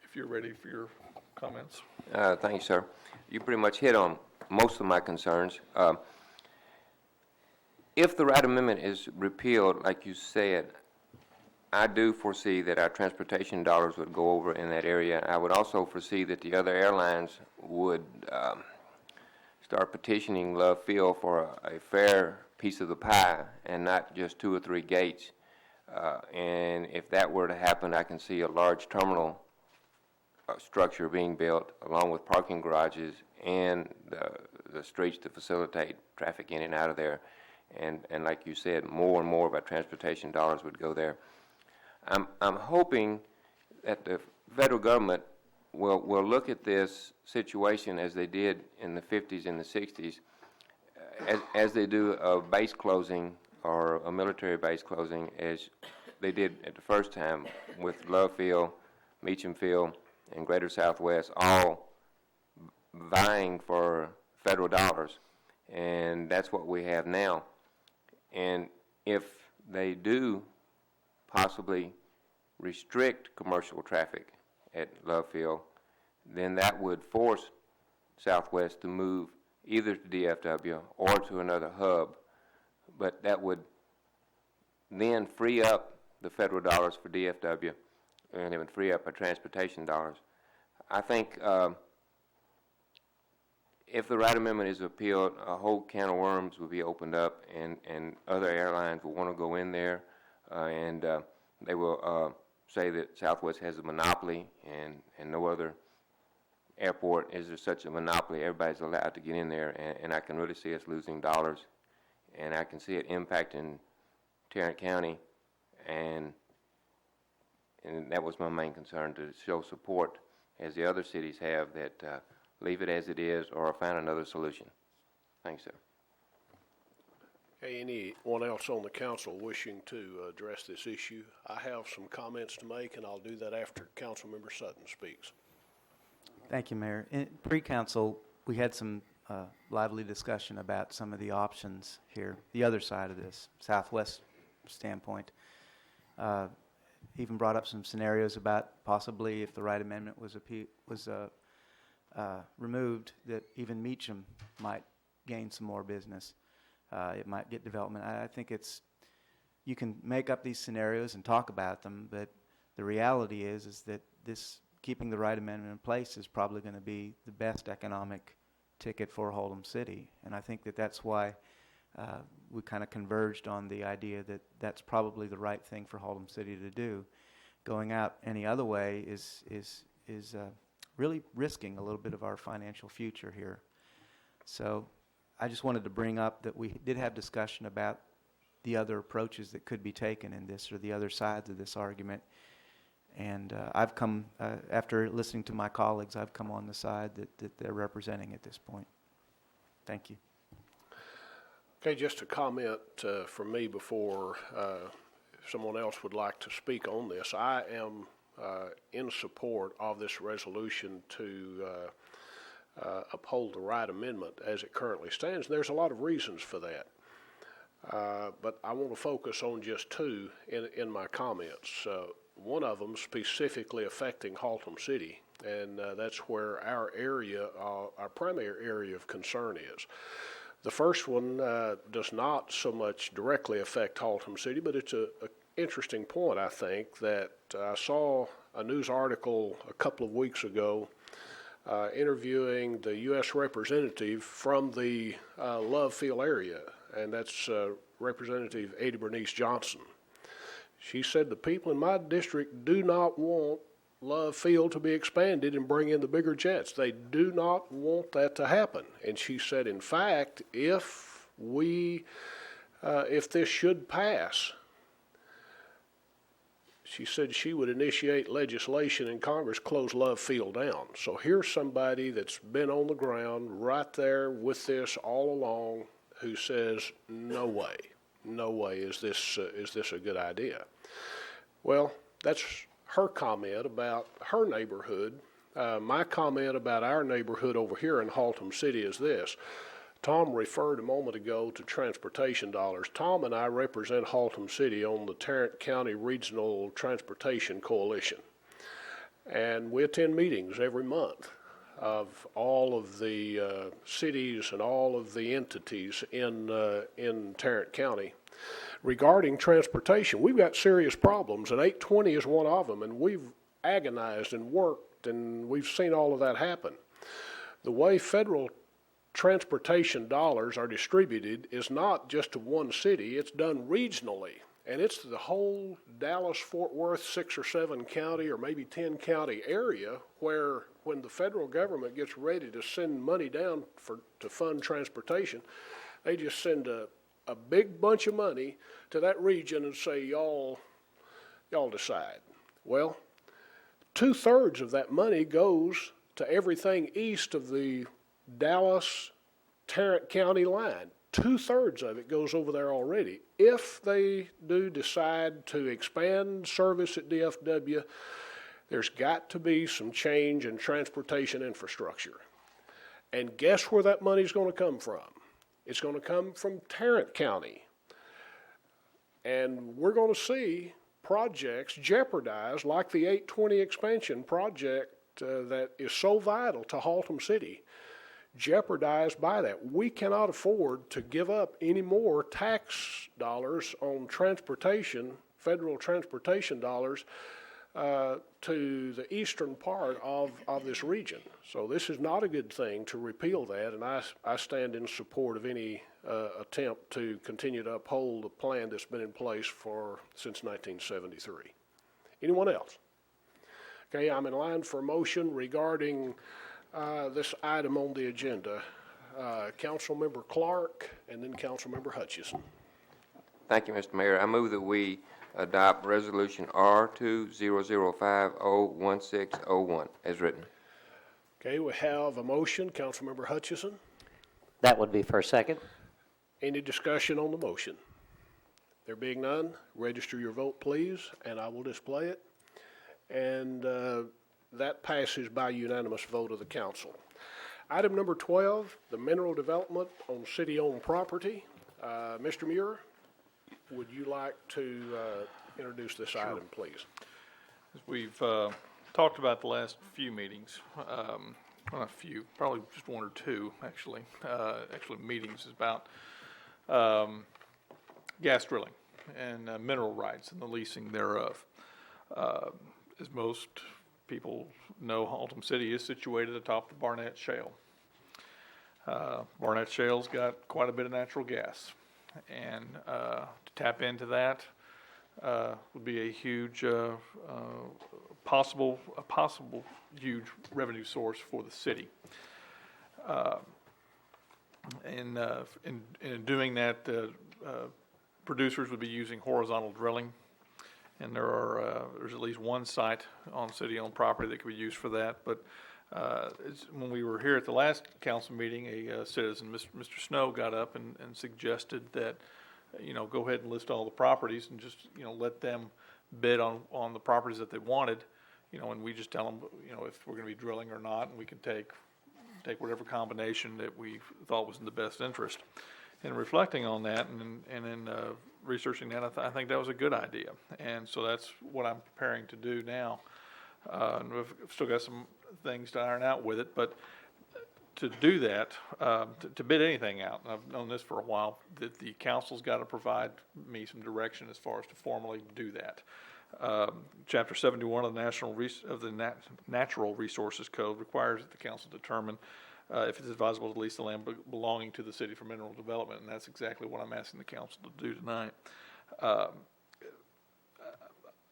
if you're ready for your comments. Thank you, sir. You pretty much hit on most of my concerns. If the Wright Amendment is repealed, like you said, I do foresee that our transportation dollars would go over in that area. I would also foresee that the other airlines would start petitioning Love Field for a fair piece of the pie and not just 2 or 3 gates. And if that were to happen, I can see a large terminal structure being built along with parking garages and the streets to facilitate traffic in and out of there. And like you said, more and more of our transportation dollars would go there. I'm hoping that the federal government will look at this situation as they did in the 50s and the 60s, as they do a base closing or a military base closing, as they did at the first time with Love Field, Meacham Field, and Greater Southwest, all vying for federal dollars. And that's what we have now. And if they do possibly restrict commercial traffic at Love Field, then that would force Southwest to move either to DFW or to another hub. But that would then free up the federal dollars for DFW, and it would free up our transportation dollars. I think if the Wright Amendment is appealed, a whole can of worms will be opened up, and other airlines will want to go in there, and they will say that Southwest has a monopoly, and no other airport is there such a monopoly. Everybody's allowed to get in there, and I can really see us losing dollars, and I can see it impacting Tarrant County, and that was my main concern, to show support, as the other cities have, that leave it as it is or find another solution. Thanks, sir. Okay, anyone else on the council wishing to address this issue? I have some comments to make, and I'll do that after Councilmember Sutton speaks. Thank you, Mayor. In pre-council, we had some lively discussion about some of the options here, the other side of this, Southwest standpoint. Even brought up some scenarios about possibly if the Wright Amendment was removed, that even Meacham might gain some more business. It might get development. I think you can make up these scenarios and talk about them, but the reality is that this keeping the Wright Amendment in place is probably going to be the best economic ticket for Haltom City. And I think that's why we kind of converged on the idea that that's probably the right thing for Haltom City to do. Going out any other way is really risking a little bit of our financial future here. So I just wanted to bring up that we did have discussion about the other approaches that could be taken in this, or the other sides of this argument. And I've come, after listening to my colleagues, I've come on the side that they're representing at this point. Thank you. Okay, just a comment from me before someone else would like to speak on this. I am in support of this resolution to uphold the Wright Amendment as it currently stands. And there's a lot of reasons for that. But I want to focus on just 2 in my comments. One of them specifically affecting Haltom City, and that's where our area, our primary area of concern is. The first one does not so much directly affect Haltom City, but it's an interesting point, I think, that I saw a news article a couple of weeks ago interviewing the U.S. representative from the Love Field area, and that's Representative Ada Bernice Johnson. She said the people in my district do not want Love Field to be expanded and bring in the bigger jets. They do not want that to happen. And she said, in fact, if this should pass, she said she would initiate legislation in Congress, close Love Field down. So here's somebody that's been on the ground right there with this all along, who says, no way is this a good idea. Well, that's her comment about her neighborhood My comment about our neighborhood over here in Haltom City is this. Tom referred a moment ago to transportation dollars. Tom and I represent Haltom City on the Tarrant County Regional Transportation Coalition. And we attend meetings every month of all of the cities and all of the entities in Tarrant County. Regarding transportation, we've got serious problems, and 820 is one of them, and we've agonized and worked, and we've seen all of that happen. The way federal transportation dollars are distributed is not just to one city, it's done regionally, and it's the whole Dallas-Fort Worth 6 or 7 county or maybe 10 county area where when the federal government gets ready to send money down to fund transportation, they just send a big bunch of money to that region and say, y'all decide. Well, 2/3 of that money goes to everything east of the Dallas-Tarrant County line. 2/3 of it goes over there already. If they do decide to expand service at DFW, there's got to be some change in transportation infrastructure. And guess where that money's going to come from? It's going to come from Tarrant County. And we're going to see projects jeopardized like the 820 expansion project that is so vital to Haltom City, jeopardized by that. We cannot afford to give up any more tax dollars on transportation, federal transportation dollars, to the eastern part of this region. So this is not a good thing to repeal that, and I stand in support of any attempt to continue to uphold the plan that's been in place since 1973. Anyone else? Okay, I'm in line for a motion regarding this item on the agenda. Councilmember Clark and then Councilmember Hutchison. Thank you, Mr. Mayor. I move that we adopt Resolution R200501601 as written. Okay, we have a motion. Councilmember Hutchison. That would be for a second. Any discussion on the motion? There being none, register your vote, please, and I will display it. And that passes by unanimous vote of the council. Item number 12, the mineral development on city-owned property. Mr. Muir, would you like to introduce this item, please? As we've talked about the last few meetings, well, not a few, probably just one or two, actually meetings is about gas drilling and mineral rights and the leasing thereof. As most people know, Haltom City is situated atop the Barnett Shale. Barnett Shale's got quite a bit of natural gas, and to tap into that would be a huge, possible huge revenue source for the city. In doing that, producers would be using horizontal drilling. And there's at least one site on city-owned property that could be used for that. But when we were here at the last council meeting, a citizen, Mr. Snow, got up and suggested that, go ahead and list all the properties and just, let them bid on the properties that they wanted, and we just tell them, if we're going to be drilling or not, and we can take whatever combination that we thought was in the best interest. And reflecting on that and then researching that, I think that was a good idea. And so that's what I'm preparing to do now. And we've still got some things to iron out with it, but to do that, to bid anything out, and I've known this for a while, that the council's got to provide me some direction as far as to formally do that. Chapter 71 of the Natural Resources Code requires that the council determine if it's advisable to lease the land belonging to the city for mineral development, and that's exactly what I'm asking the council to do tonight.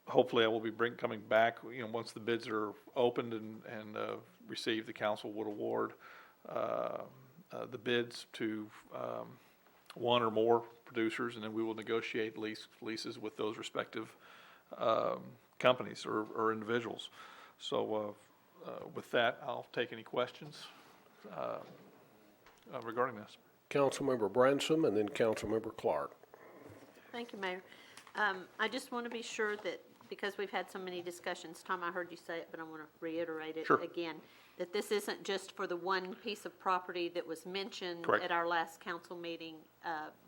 Hopefully I will be coming back, once the bids are opened and received, the council would award the bids to one or more producers, and then we will negotiate leases with those respective companies or individuals. So with that, I'll take any questions regarding this. Councilmember Bransom and then Councilmember Clark. Thank you, Mayor. I just want to be sure that because we've had so many discussions, Tom, I heard you say it, but I want to reiterate it Sure. again, that this isn't just for the one piece of property that was mentioned Correct. at our last council meeting.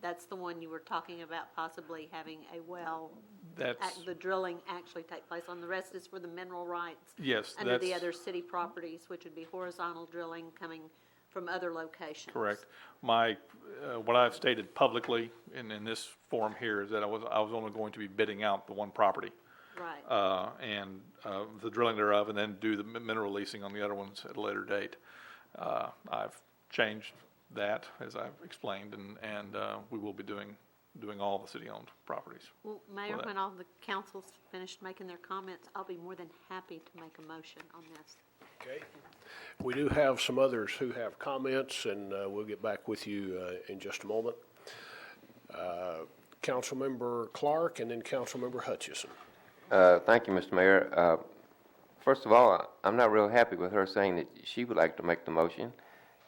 That's the one you were talking about possibly having a well, the drilling actually take place on. The rest is for the mineral rights. Yes, Under the that's- other city properties, which would be horizontal drilling coming from other locations. Correct. What I've stated publicly in this forum here is that I was only going to be bidding out the one property. Right. And the drilling thereof, and then do the mineral leasing on the other ones at a later date. I've changed that, as I've explained, and we will be doing all the city-owned properties. Well, Mayor, when all the council's finished making their comments, I'll be more than happy to make a motion on this. Okay. We do have some others who have comments, and we'll get back with you in just a moment. Councilmember Clark and then Councilmember Hutchison. Thank you, Mr. Mayor. First of all, I'm not real happy with her saying that she would like to make the motion.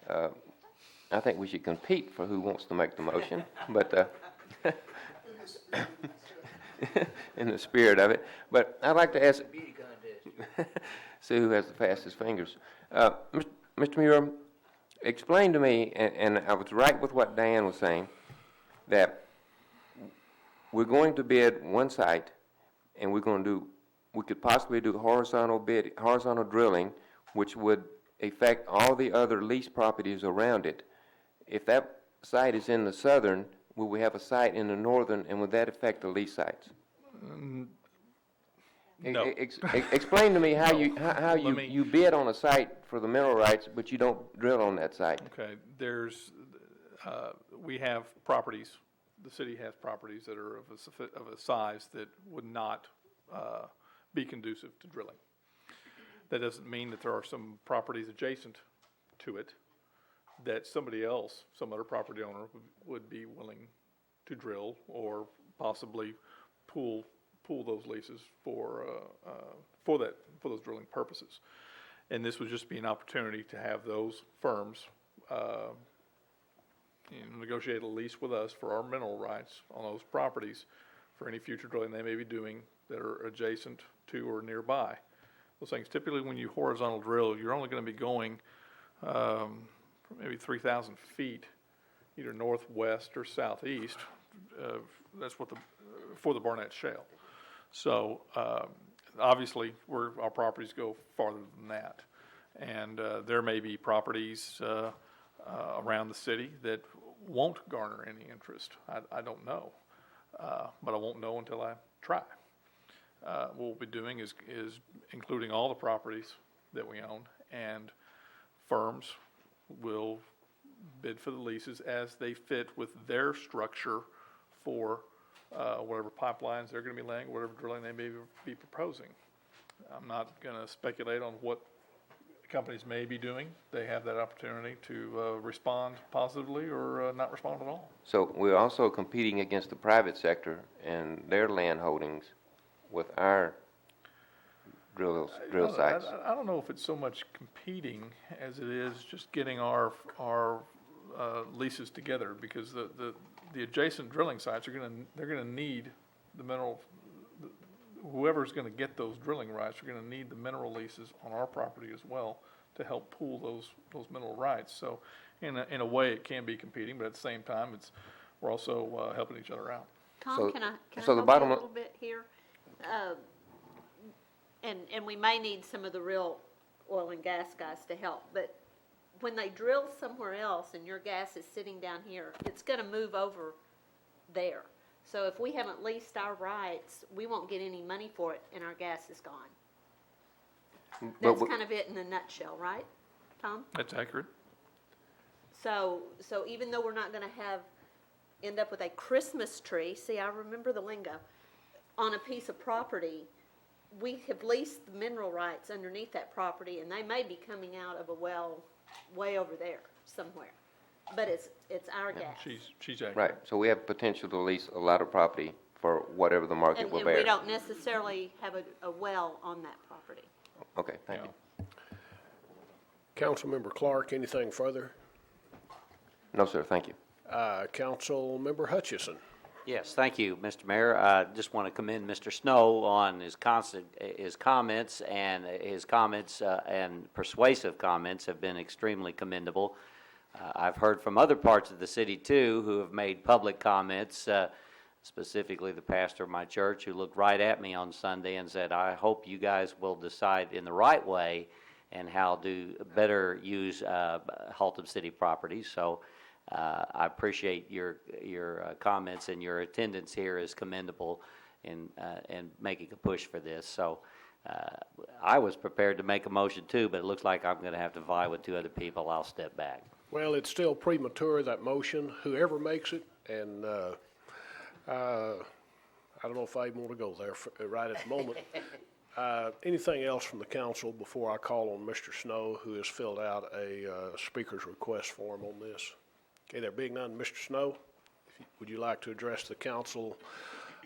I think we should compete for who wants to make the motion, but in the spirit of it. But I'd like to ask, see who has the fastest fingers. Mr. Muir, explain to me, and I was right with what Diane was saying, that we're going to bid one site, and we could possibly do horizontal drilling, which would affect all the other lease properties around it. If that site is in the southern, will we have a site in the northern, and would that affect the lease sites? No. Explain to me how you bid on a site for the mineral rights, but you don't drill on that site. Okay, we have properties, the city has properties that are of a size that would not be conducive to drilling. That doesn't mean that there are some properties adjacent to it that somebody else, some other property owner would be willing to drill or possibly pool those leases for those drilling purposes. And this would just be an opportunity to have those firms negotiate a lease with us for our mineral rights on those properties for any future drilling they may be doing that are adjacent to or nearby. Those things, typically when you horizontal drill, you're only going to be going maybe 3,000 feet, either northwest or southeast. That's for the Barnett Shale. So obviously, our properties go farther than that, and there may be properties around the city that won't garner any interest. I don't know, but I won't know until I try. What we'll be doing is including all the properties that we own, and firms will bid for the leases as they fit with their structure for whatever pipelines they're going to be laying, whatever drilling they may be proposing. I'm not going to speculate on what companies may be doing. They have that opportunity to respond positively or not respond at all. So we're also competing against the private sector and their land holdings with our drill sites. I don't know if it's so much competing as it is just getting our leases together, because the adjacent drilling sites they're going to need the mineral. Whoever's going to get those drilling rights are going to need the mineral leases on our property as well to help pool those mineral rights. So in a way it can be competing, but at the same time we're also helping each other out. Tom, can I so the help bottom you a little bit here? And we may need some of the real oil and gas guys to help, but when they drill somewhere else and your gas is sitting down here, it's going to move over there. So if we haven't leased our rights, we won't get any money for it, and our gas is gone. That's kind of it in a nutshell, right, Tom? That's accurate. So even though we're not going to end up with a Christmas tree, see, I remember the lingo, on a piece of property, we have leased the mineral rights underneath that property, and they may be coming out of a well way over there somewhere. But it's our gas. She's accurate. Right, so we have potential to lease a lot of property for whatever the market will bear. And we don't necessarily have a well on that property. Okay, thank you. Councilmember Clark, anything further? No, sir, thank you. Councilmember Hutchison. Yes, thank you, Mr. Mayor. I just want to commend Mr. Snow on his comments, and his comments and persuasive comments have been extremely commendable. I've heard from other parts of the city, too, who have made public comments, specifically the pastor of my church, who looked right at me on Sunday and said, I hope you guys will decide in the right way and how to better use Haltom City properties. So I appreciate your comments, and your attendance here is commendable in making a push for this. So I was prepared to make a motion too, but it looks like I'm going to have to vie with two other people. I'll step back. Well, it's still premature, that motion, whoever makes it, and I don't know if I even want to go there right at the moment. Anything else from the council before I call on Mr. Snow, who has filled out a speaker's request form on this? Okay, there being none, Mr. Snow, would you like to address the council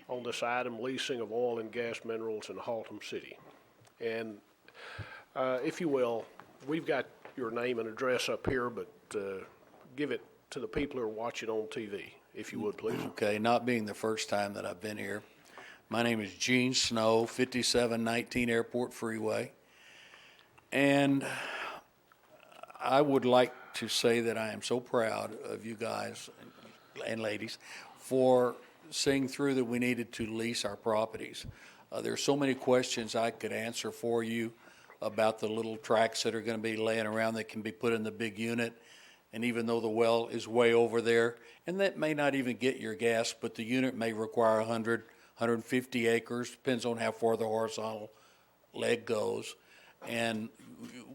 on this item, leasing of oil and gas minerals in Haltom City? And if you will, we've got your name and address up here, but give it to the people who are watching on TV, if you would, please. Okay, not being the first time that I've been here. My name is Gene Snow, 5719 Airport Freeway. And I would like to say that I am so proud of you guys and ladies for seeing through that we needed to lease our properties. There's so many questions I could answer for you about the little tracks that are going to be laying around that can be put in the big unit. And even though the well is way over there, and that may not even get your gas, but the unit may require 100, 150 acres, depends on how far the horizontal leg goes. And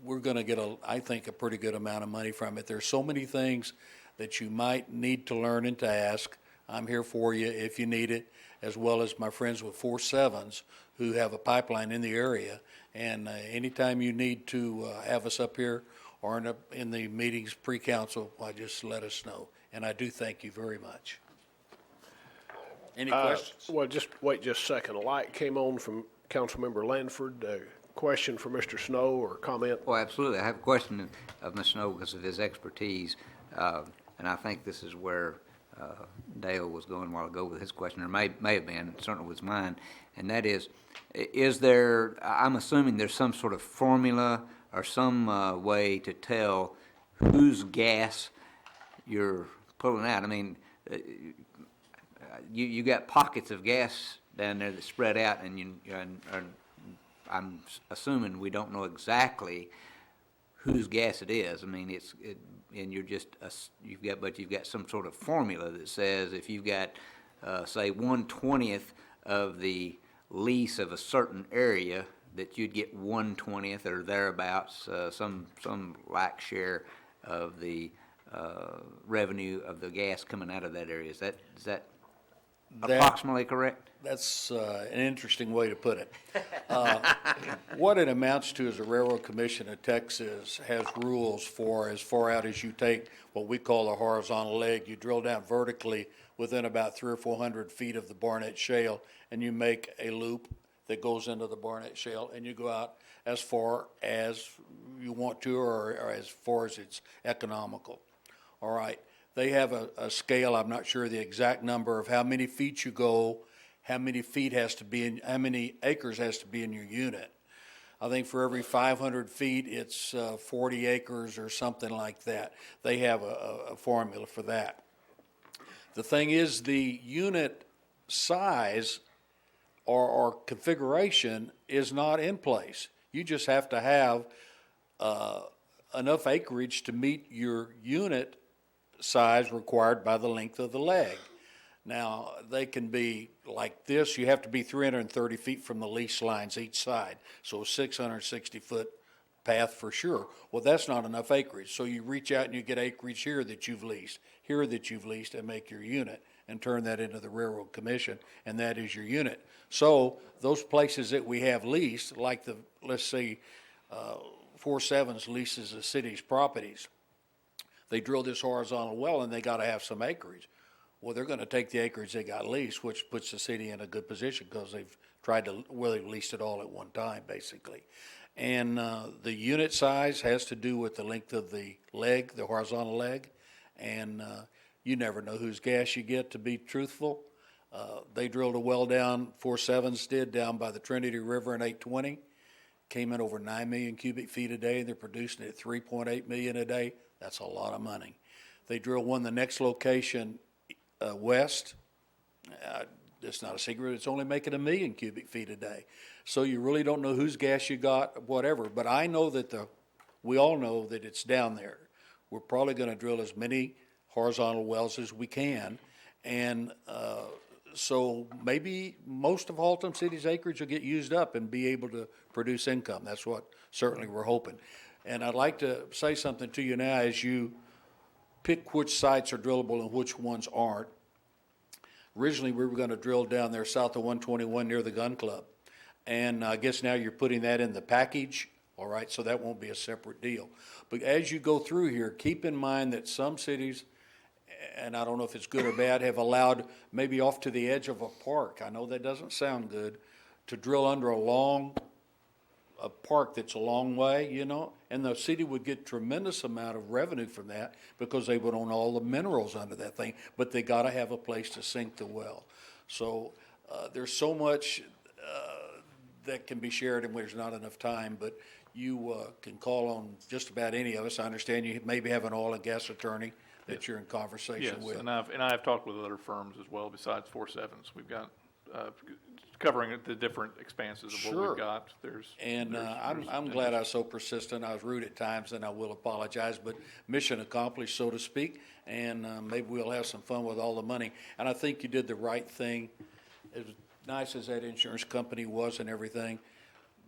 we're going to get, I think, a pretty good amount of money from it. There's so many things that you might need to learn and to ask. I'm here for you if you need it, as well as my friends with 4.7s who have a pipeline in the area. And anytime you need to have us up here or in the meetings pre-council, just let us know. And I do thank you very much. Any questions? Well, just wait just a second. A light came on from Councilmember Lanford. Question for Mr. Snow or comment? Well, absolutely. I have a question of Mr. Snow because of his expertise. And I think this is where Dale was going a while ago with his question, or may have been, certainly was mine. And that is there, I'm assuming there's some sort of formula or some way to tell whose gas you're pulling out. I mean, you got pockets of gas down there that spread out, and I'm assuming we don't know exactly whose gas it is. I mean, and you're just you've got some sort of formula that says if you've got say 1/20th of the lease of a certain area, that you'd get 1/20th or thereabouts, some like share of the revenue of the gas coming out of that area. Is that approximately correct? That's an interesting way to put it. What it amounts to is the Railroad Commission of Texas has rules for as far out as you take what we call a horizontal leg. You drill down vertically within about 300 or 400 feet of the Barnett Shale, and you make a loop that goes into the Barnett Shale, and you go out as far as you want to or as far as it's economical. All right. They have a scale, I'm not sure the exact number, of how many feet you go, how many feet has to be in, how many acres has to be in your unit. I think for every 500 feet, it's 40 acres or something like that. They have a formula for that. The thing is, the unit size or configuration is not in place. You just have to have enough acreage to meet your unit size required by the length of the leg. Now, they can be like this. You have to be 330 feet from the lease lines each side, so a 660-foot path for sure. Well, that's not enough acreage, so you reach out and you get acreage here that you've leased, and make your unit, and turn that into the Railroad Commission, and that is your unit. So those places that we have leased, like the, let's say, 4.7s leases the city's properties, they drill this horizontal well and they got to have some acreage. Well, they're going to take the acreage they got leased, which puts the city in a good position because they've they've leased it all at one time, basically. And the unit size has to do with the length of the leg, the horizontal leg, and you never know whose gas you get, to be truthful. They drilled a well down, 4/7s did, down by the Trinity River in 820. Came in over 9 million cubic feet a day. They're producing at 3.8 million a day. That's a lot of money. They drilled one the next location west. It's not a secret. It's only making 1 million cubic feet a day. So you really don't know whose gas you got, whatever. But I know that we all know that it's down there. We're probably going to drill as many horizontal wells as we can. And so maybe most of Haltom City's acreage will get used up and be able to produce income. That's what certainly we're hoping. And I'd like to say something to you now as you pick which sites are drillable and which ones aren't. Originally, we were going to drill down there south of 121 near the gun club. And I guess now you're putting that in the package, all right, so that won't be a separate deal. But as you go through here, keep in mind that some cities, and I don't know if it's good or bad, have allowed maybe off to the edge of a park. I know that doesn't sound good, to drill under a park that's a long way, you know, and the city would get tremendous amount of revenue from that because they would own all the minerals under that thing, but they got to have a place to sink the well. So there's so much that can be shared, and there's not enough time, but you can call on just about any of us. I understand you maybe have an oil and gas attorney that you're in conversation with. Yes, and I've talked with other firms as well besides 4/7s. We've got covering the different expanses of what we've got. I'm glad I was so persistent. I was rude at times, and I will apologize, but mission accomplished, so to speak, and maybe we'll have some fun with all the money. And I think you did the right thing. As nice as that insurance company was and everything,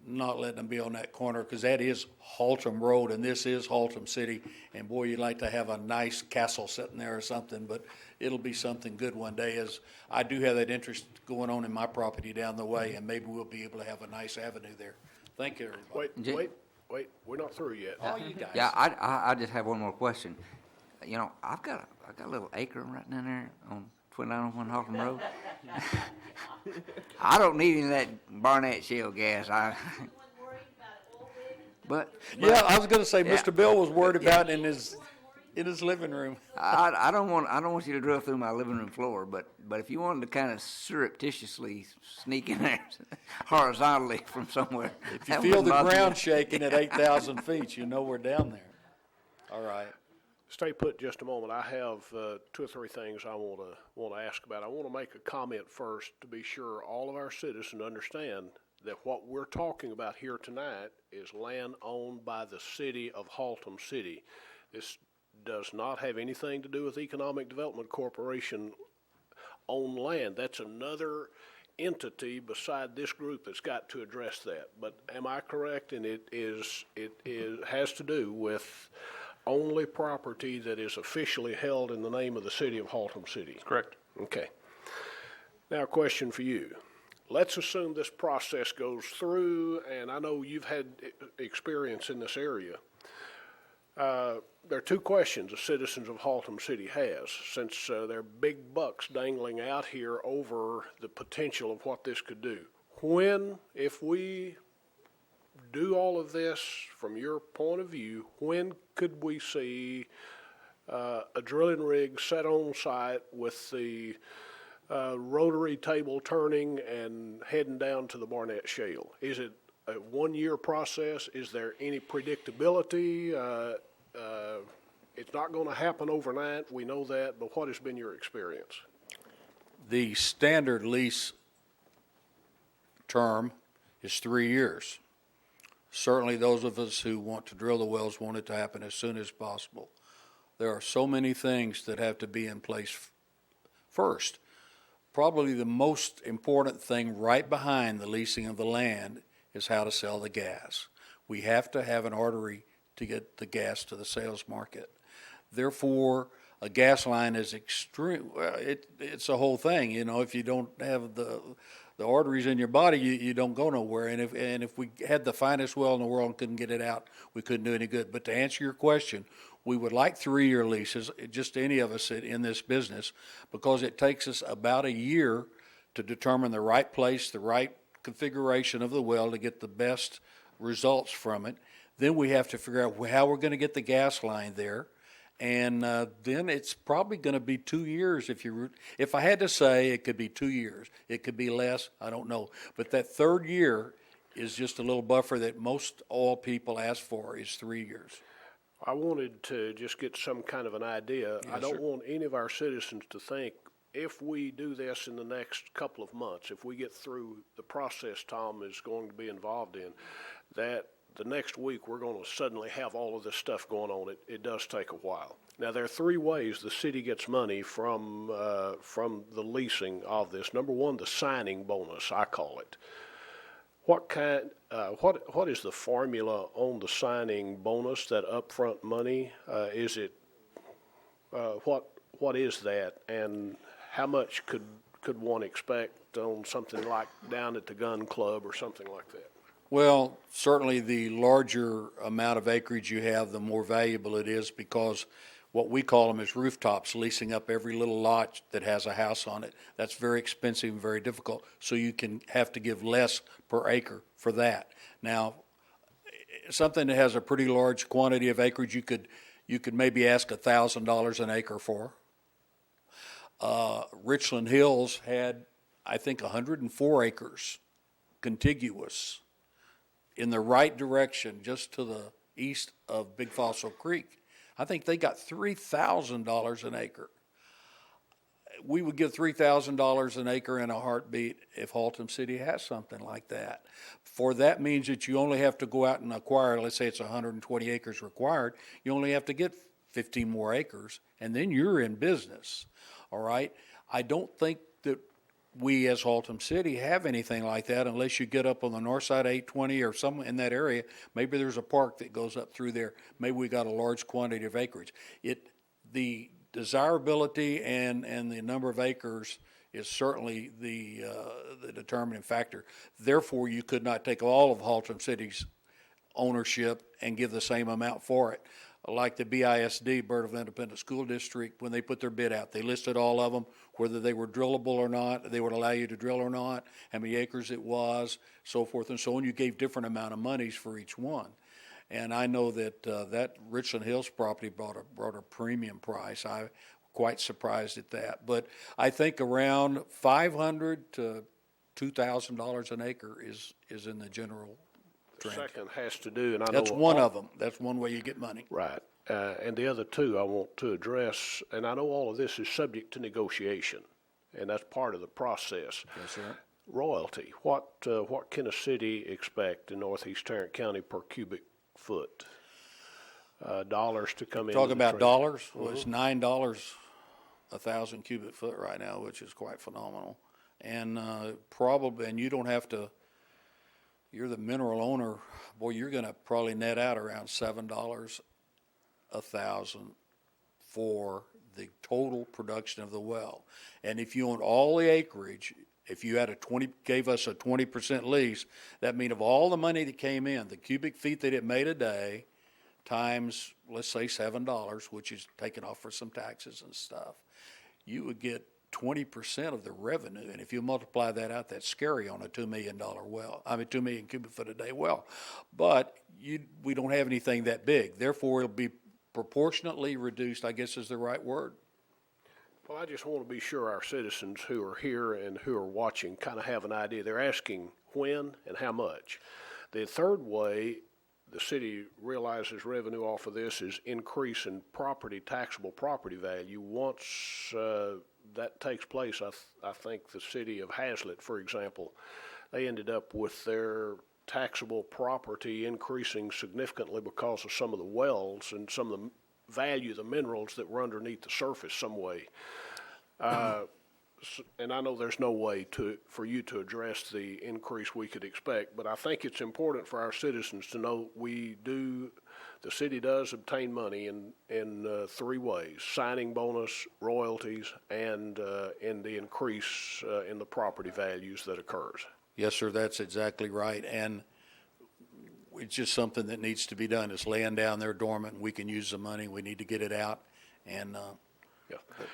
not letting them be on that corner, because that is Haltom Road, and this is Haltom City, and boy, you'd like to have a nice castle sitting there or something, but it'll be something good one day, as I do have that interest going on in my property down the way, and maybe we'll be able to have a nice avenue there. Thank you, everybody. Wait, we're not through yet. Oh, you guys. Yeah, I just have one more question. You know, I've got a little acre right down there on 2901 Haltom Road. I don't need any of that Barnett shale gas. But yeah, I was going to say, yeah. Mr. Bill was worried about it in his living room. I don't want you to drill through my living room floor, but if you wanted to kind of surreptitiously sneak in there horizontally from somewhere, If you feel the ground shaking at 8,000 feet, you know we're down there. All right. Stay put just a moment. I have 2 or 3 things I want to ask about. I want to make a comment first to be sure all of our citizens understand that what we're talking about here tonight is land owned by the city of Haltom City. This does not have anything to do with Economic Development Corporation owned land. That's another entity beside this group that's got to address that. But am I correct? And it has to do with only property that is officially held in the name of the city of Haltom City. That's correct. Okay. Now, a question for you. Let's assume this process goes through, and I know you've had experience in this area. There are 2 questions the citizens of Haltom City has, since there are big bucks dangling out here over the potential of what this could do. When, if we do all of this from your point of view, when could we see a drilling rig set on site with the rotary table turning and heading down to the Barnett Shale? Is it a 1-year process? Is there any predictability? It's not going to happen overnight, we know that, but what has been your experience? The standard lease term is 3 years. Certainly those of us who want to drill the wells want it to happen as soon as possible. There are so many things that have to be in place first. Probably the most important thing right behind the leasing of the land is how to sell the gas. We have to have an artery to get the gas to the sales market. Therefore, a gas line is extreme. Well, it's a whole thing. You know, if you don't have the arteries in your body, you don't go nowhere. And if we had the finest well in the world and couldn't get it out, we couldn't do any good. But to answer your question, we would like 3-year leases, just any of us in this business, because it takes us about a year to determine the right place, the right configuration of the well to get the best results from it. Then we have to figure out how we're going to get the gas line there. And then it's probably going to be 2 years. If I had to say, it could be 2 years. It could be less. I don't know. But that third year is just a little buffer that most all people ask for is 3 years. I wanted to just get some kind of an idea. I Yes, don't sir. want any of our citizens to think if we do this in the next couple of months, if we get through the process Tom is going to be involved in, that the next week we're going to suddenly have all of this stuff going on. It does take a while. Now, there are three ways the city gets money from the leasing of this. Number one, the signing bonus, I call it. What is the formula on the signing bonus, that upfront money? Is it, what is that, and how much could one expect on something like down at the gun club or something like that? Well, certainly the larger amount of acreage you have, the more valuable it is, because what we call them is rooftops, leasing up every little lot that has a house on it. That's very expensive and very difficult, so you can have to give less per acre for that. Now, something that has a pretty large quantity of acreage, you could maybe ask $1,000 an acre for. Richland Hills had, I think, 104 acres contiguous in the right direction, just to the east of Big Fossil Creek. I think they got $3,000 an acre. We would give $3,000 an acre in a heartbeat if Haltom City has something like that. For that means that you only have to go out and acquire, let's say it's 120 acres required, you only have to get 15 more acres, and then you're in business, all right? I don't think that we as Haltom City have anything like that unless you get up on the north side of 820 or somewhere in that area. Maybe there's a park that goes up through there. Maybe we got a large quantity of acreage. The desirability and the number of acres is certainly the determining factor. Therefore, you could not take all of Haltom City's ownership and give the same amount for it. Like the BISD, Burdeville Independent School District, when they put their bid out, they listed all of them, whether they were drillable or not, they would allow you to drill or not, how many acres it was, so forth and so on. You gave different amount of monies for each one. And I know that that Richland Hills property brought a premium price. I'm quite surprised at that. But I think around $500 to $2,000 an acre is in the general trend. The second has to do, and I know That's one of them. That's one way you get money. Right. And the other two I want to address, and I know all of this is subject to negotiation, and that's part of the process. Yes, sir. Royalty. What can a city expect in Northeast Tarrant County per cubic foot? Dollars to come in. Talk about dollars? Well, it's $9 a 1,000 cubic foot right now, which is quite phenomenal. And probably, and you don't have to, you're the mineral owner, boy, you're going to probably net out around $7 a 1,000 for the total production of the well. And if you own all the acreage, if you had gave us a 20% lease, that means of all the money that came in, the cubic feet that it made a day, times, let's say $7, which is taken off for some taxes and stuff, you would get 20% of the revenue. And if you multiply that out, that's scary on a $2 million well. I mean, 2 million cubic foot a day well. But we don't have anything that big. Therefore, it'll be proportionately reduced, I guess is the right word. Well, I just want to be sure our citizens who are here and who are watching kind of have an idea. They're asking when and how much. The third way the city realizes revenue off of this is increase in taxable property value. Once that takes place, I think the city of Hazlitt, for example, they ended up with their taxable property increasing significantly because of some of the wells and some of the value of the minerals that were underneath the surface some way. And I know there's no way for you to address the increase we could expect, but I think it's important for our citizens to know the city does obtain money in three ways: signing bonus, royalties, and in the increase in the property values that occurs. Yes, sir, that's exactly right. And it's just something that needs to be done. It's laying down there dormant. We can use the money. We need to get it out. And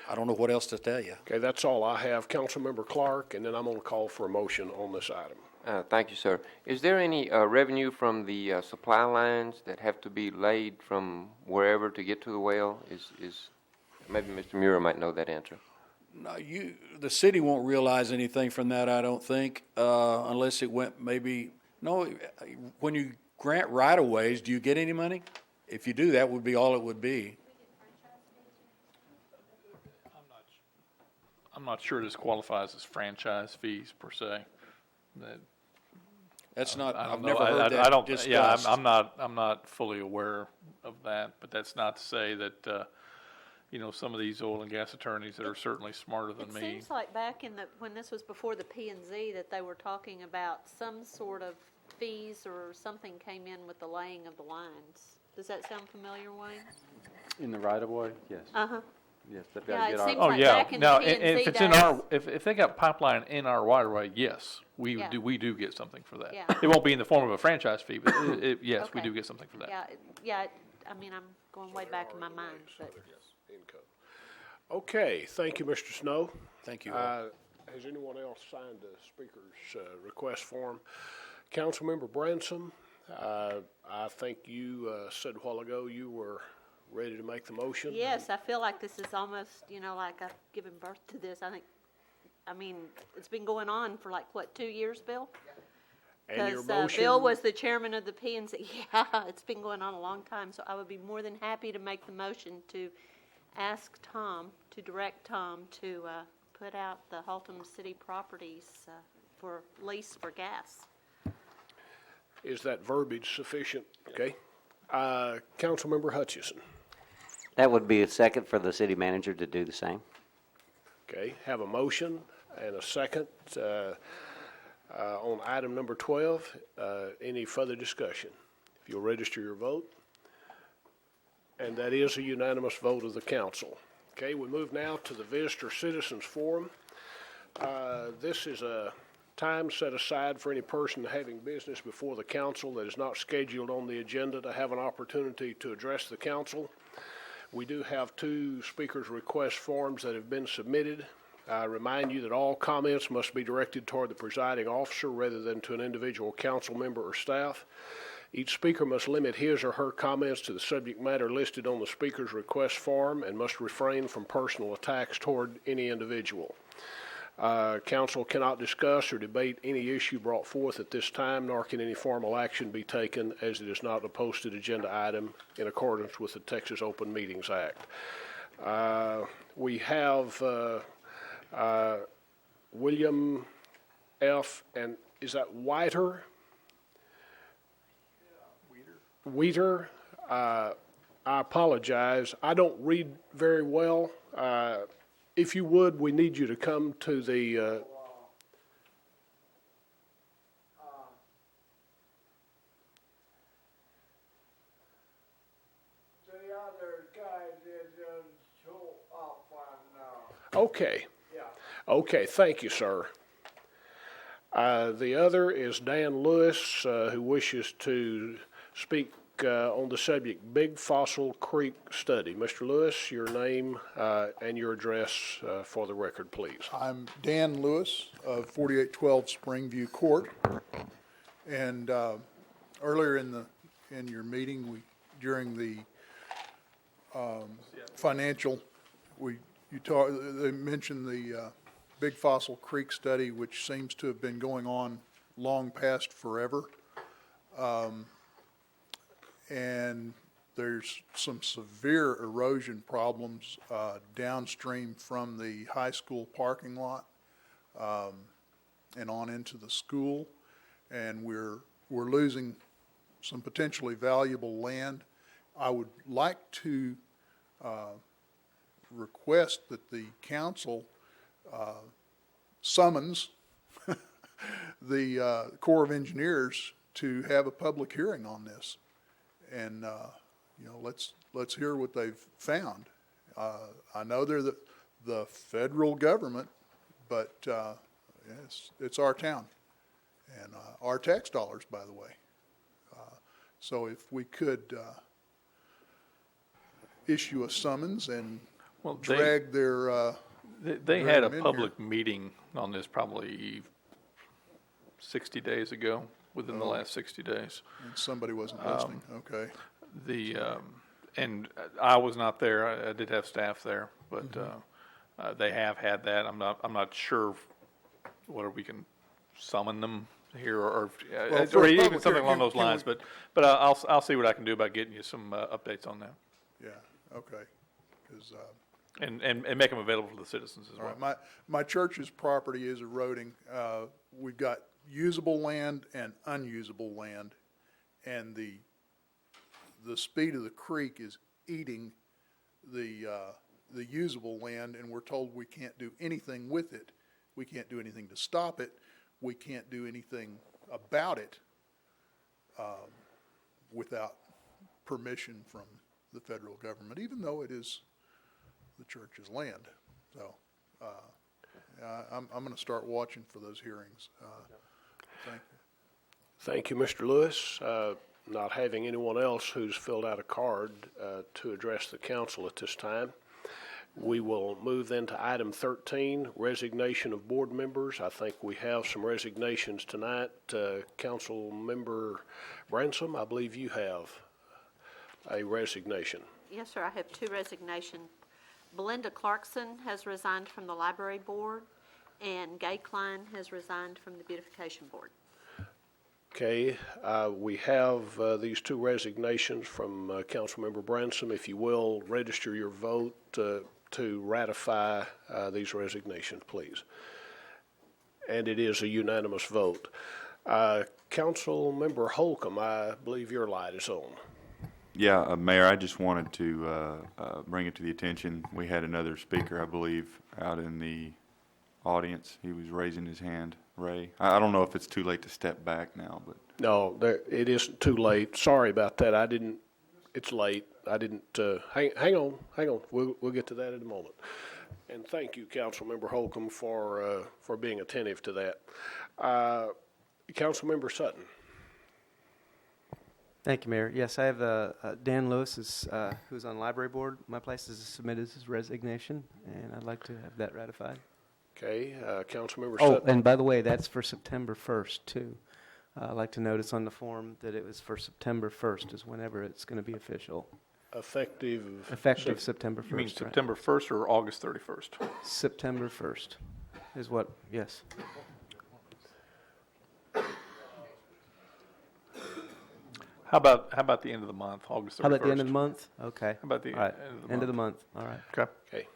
I don't know what else to tell you. Okay, that's all I have. Councilmember Clark, and then I'm going to call for a motion on this item. Thank you, sir. Is there any revenue from the supply lines that have to be laid from wherever to get to the well? Maybe Mr. Muir might know that answer. No, the city won't realize anything from that, I don't think, unless it went maybe, no, when you grant right-of-ways, do you get any money? If you do, that would be all it would be. I'm not sure this qualifies as franchise fees per se. That's not, I've know. never heard that I don't, discussed. yeah, I'm not fully aware of that, but that's not to say that, some of these oil and gas attorneys that are certainly smarter than me. It seems like back when this was before the P&Z, that they were talking about some sort of fees or something came in with the laying of the lines. Does that sound familiar, Wayne? In the right-of-way, yes. Uh-huh. Yes, they've Yeah, got to it get our. seems Oh, like yeah. back in the Now, P&Z if it's days- if they got pipeline in our waterway, yes, Yeah. we do get something for that. Yeah. It won't be in the form of a franchise fee, but yes, we Okay. do get something for that. Yeah, I mean, I'm going way back in my mind, but. Income. Okay, thank you, Mr. Snow. Thank you. Has anyone else signed the speaker's request form? Councilmember Branson, I think you said a while ago you were ready to make the motion. Yes, I feel like this is almost, like I've given birth to this. I mean, it's been going on for 2 years, Bill? And your Because motion, Bill was the chairman of the P&Z. Yeah, it's been going on a long time, so I would be more than happy to make the motion to ask Tom, to direct Tom to put out the Haltom City properties for lease for gas. is that verbiage sufficient? Okay. Councilmember Hutchison. That would be a second for the city manager to do the same. Okay, have a motion and a second on item number 12. Any further discussion? If you'll register your vote. And that is a unanimous vote of the council. Okay, we move now to the Visitor Citizens Forum. This is a time set aside for any person having business before the council that is not scheduled on the agenda to have an opportunity to address the council. We do have 2 speakers' request forms that have been submitted. I remind you that all comments must be directed toward the presiding officer rather than to an individual council member or staff. Each speaker must limit his or her comments to the subject matter listed on the speaker's request form and must refrain from personal attacks toward any individual. Council cannot discuss or debate any issue brought forth at this time, nor can any formal action be taken as it is not a posted agenda item in accordance with the Texas Open Meetings Act. We have William F. and is that Whiter? Weeder. I apologize. I don't read very well. If you would, we need you to come to the Okay. Okay, thank you, sir. The other is Dan Lewis, who wishes to speak on the subject Big Fossil Creek Study. Mr. Lewis, your name and your address for the record, please. I'm Dan Lewis of 4812 Springview Court. And earlier in your meeting, during the financial, they mentioned the Big Fossil Creek Study, which seems to have been going on long past forever. And there's some severe erosion problems downstream from the high school parking lot and on into the school. And we're losing some potentially valuable land. I would like to request that the council summons the Corps of Engineers to have a public hearing on this. And, let's hear what they've found. I know they're the federal government, but it's our town and our tax dollars, by the way. So if we could issue a summons and drag They had a public meeting on this probably 60 days ago, within the last 60 days. And somebody wasn't listening, okay. And I was not there. I did have staff there, but they have had that. I'm not sure whether we can summon them here or even something along those lines. But I'll see what I can do about getting you some updates on that. Yeah, okay. 'Cause, and make them available for the citizens as well. right, my church's property is eroding. We've got usable land and unusable land, and the speed of the creek is eating the usable land, and we're told we can't do anything with it. We can't do anything to stop it. We can't do anything about it without permission from the federal government, even though it is the church's land. So I'm going to start watching for those hearings. Thank you. Thank you, Mr. Lewis. Not having anyone else who's filled out a card to address the council at this time, we will move then to item 13, resignation of board members. I think we have some resignations tonight. Council Member Bransom, I believe you have a resignation. Yes, sir, I have two resignations. Belinda Clarkson has resigned from the library board, and Gay Klein has resigned from the beautification board. Okay, we have these two resignations from Councilmember Bransom. If you will, register your vote to ratify these resignations, please. And it is a unanimous vote. Councilmember Holcomb, I believe your light is on. Yeah, Mayor, I just wanted to bring it to the attention. We had another speaker, I believe, out in the audience. He was raising his hand. Ray, I don't know if it's too late to step back now, but No, it isn't too late. Sorry about that. It's late. I didn't, hang on. We'll get to that in a moment. And thank you, Councilmember Holcomb, for being attentive to that. Councilmember Sutton. Thank you, Mayor. Yes, I have Dan Lewis, who's on library board. My place has submitted his resignation, and I'd like to have that ratified. Okay, Councilmember Oh, Sutton. and by the way, that's for September 1st, too. I'd like to notice on the form that it was for September 1st is whenever it's going to be official. Effective September 1st. You mean right. September 1st or August 31st? September 1st is what, yes. How about the end of the month, August 31st? How about the end of the month? Okay. How about the All right. end of the month? All right. Okay. Okay.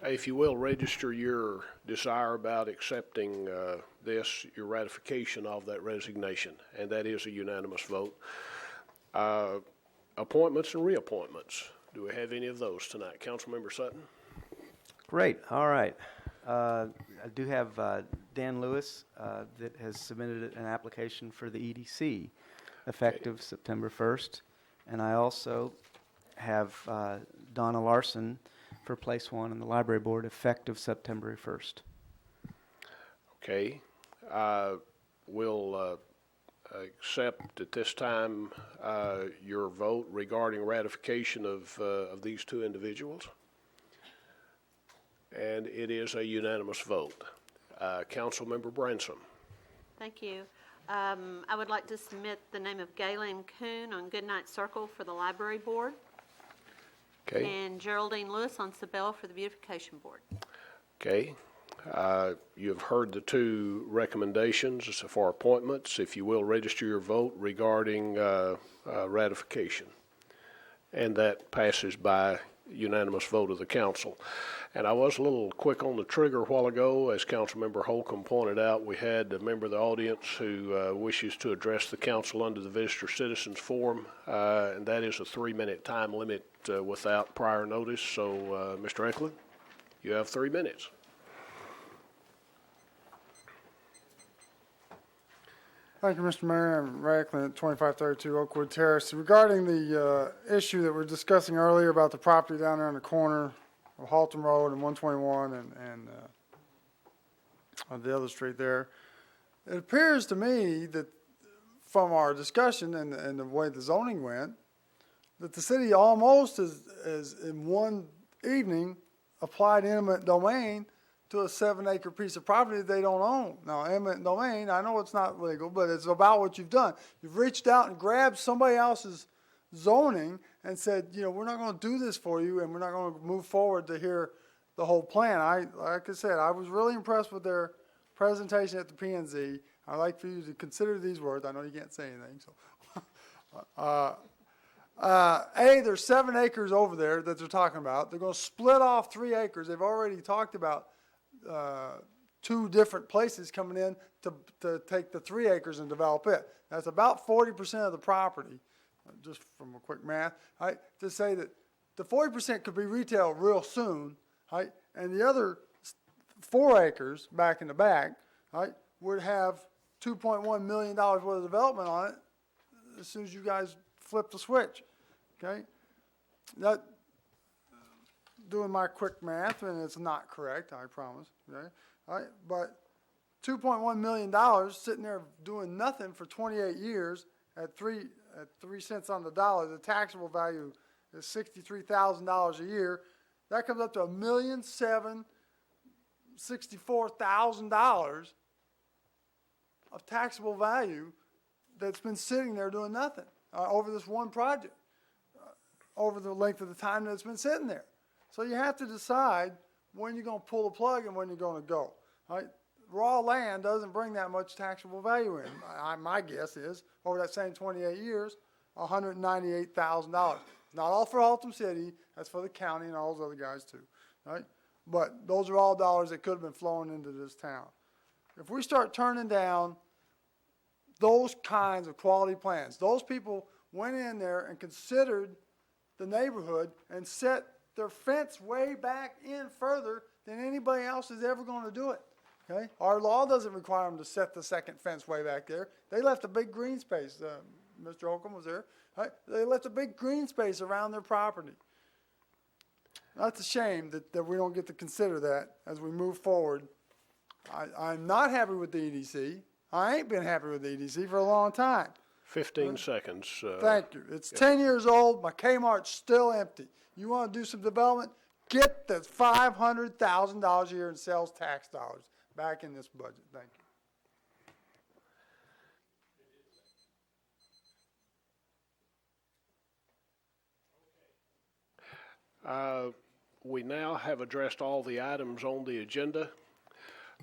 If you will, register your desire about accepting your ratification of that resignation, and that is a unanimous vote. Appointments and reappointments. Do we have any of those tonight? Councilmember Sutton? Great. All right. I do have Dan Lewis that has submitted an application for the EDC effective September 1st. And I also have Donna Larson for place one on the library board effective September 1st. Okay. We'll accept at this time your vote regarding ratification of these two individuals. And it is a unanimous vote. Councilmember Bransom. Thank you. I would like to submit the name of Galen Kuhn on Goodnight Circle for the library board. Okay. And Geraldine Lewis on Sabelle for the beautification board. Okay. You've heard the two recommendations for appointments. If you will, register your vote regarding ratification. And that passes by unanimous vote of the council. And I was a little quick on the trigger a while ago. As Councilmember Holcomb pointed out, we had a member of the audience who wishes to address the council under the Visitor Citizens Forum, and that is a 3-minute time limit without prior notice. So, Mr. Eklund, you have 3 minutes. Thank you, Mr. Mayor. I'm Ray Eklund at 2532 Oakwood Terrace. Regarding the issue that we were discussing earlier about the property down there on the corner of Haltom Road and 121 and on the other street there, it appears to me that from our discussion and the way the zoning went, that the city almost is in one evening applied eminent domain to a 7-acre piece of property that they don't own. Now, eminent domain, I know it's not legal, but it's about what you've done. You've reached out and grabbed somebody else's zoning and said, you know, we're not going to do this for you, and we're not going to move forward to hear the whole plan. Like I said, I was really impressed with their presentation at the P&Z. I'd like for you to consider these words. I know you can't say anything, so. There's 7 acres over there that they're talking about. They're going to split off 3 acres. They've already talked about 2 different places coming in to take the 3 acres and develop it. That's about 40% of the property, just from a quick math. Right? To say that the 40% could be retail real soon, right? And the other 4 acres back in the back, right, would have $2.1 million worth of development on it as soon as you guys flip the switch. Okay? That, doing my quick math, and it's not correct, I promise. Okay? All right? But $2.1 million sitting there doing nothing for 28 years at 3 cents on the dollar. The taxable value is $63,000 a year. That comes up to $1,764,000 of taxable value that's been sitting there doing nothing over this one project, over the length of the time that it's been sitting there. So you have to decide when you're going to pull the plug and when you're going to go. Right? Raw land doesn't bring that much taxable value in. My guess is, over that same 28 years, $198,000. Not all for Haltom City. That's for the county and all those other guys too. Right? But those are all dollars that could have been flowing into this town. If we start turning down those kinds of quality plans, those people went in there and considered the neighborhood and set their fence way back in further than anybody else is ever going to do it. Okay? Our law doesn't require them to set the second fence way back there. They left a big green space. Mr. Holcomb was there. Right? They left a big green space around their property. That's a shame that we don't get to consider that as we move forward. I'm not happy with the EDC. I ain't been happy with the EDC for a long time. 15 seconds. Thank you. It's 10 years old. My Kmart's still empty. You want to do some development? Get the $500,000 a year in sales tax dollars back in this budget. Thank you. We now have addressed all the items on the agenda.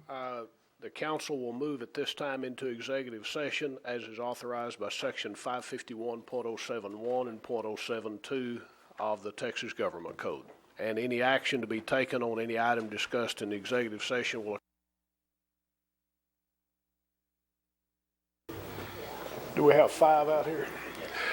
The council will move at this time into executive session as is authorized by section 551.071 and .072 of the Texas Government Code. And any action to be taken on any item discussed in the executive session will. Do we have 5 out here?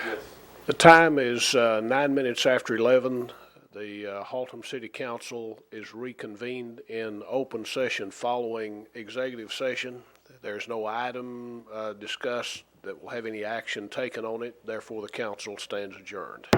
Yes. The time is 9 minutes after 11. The Haltom City Council is reconvened in open session following executive session. There's no item discussed that will have any action taken on it. Therefore, the council stands adjourned.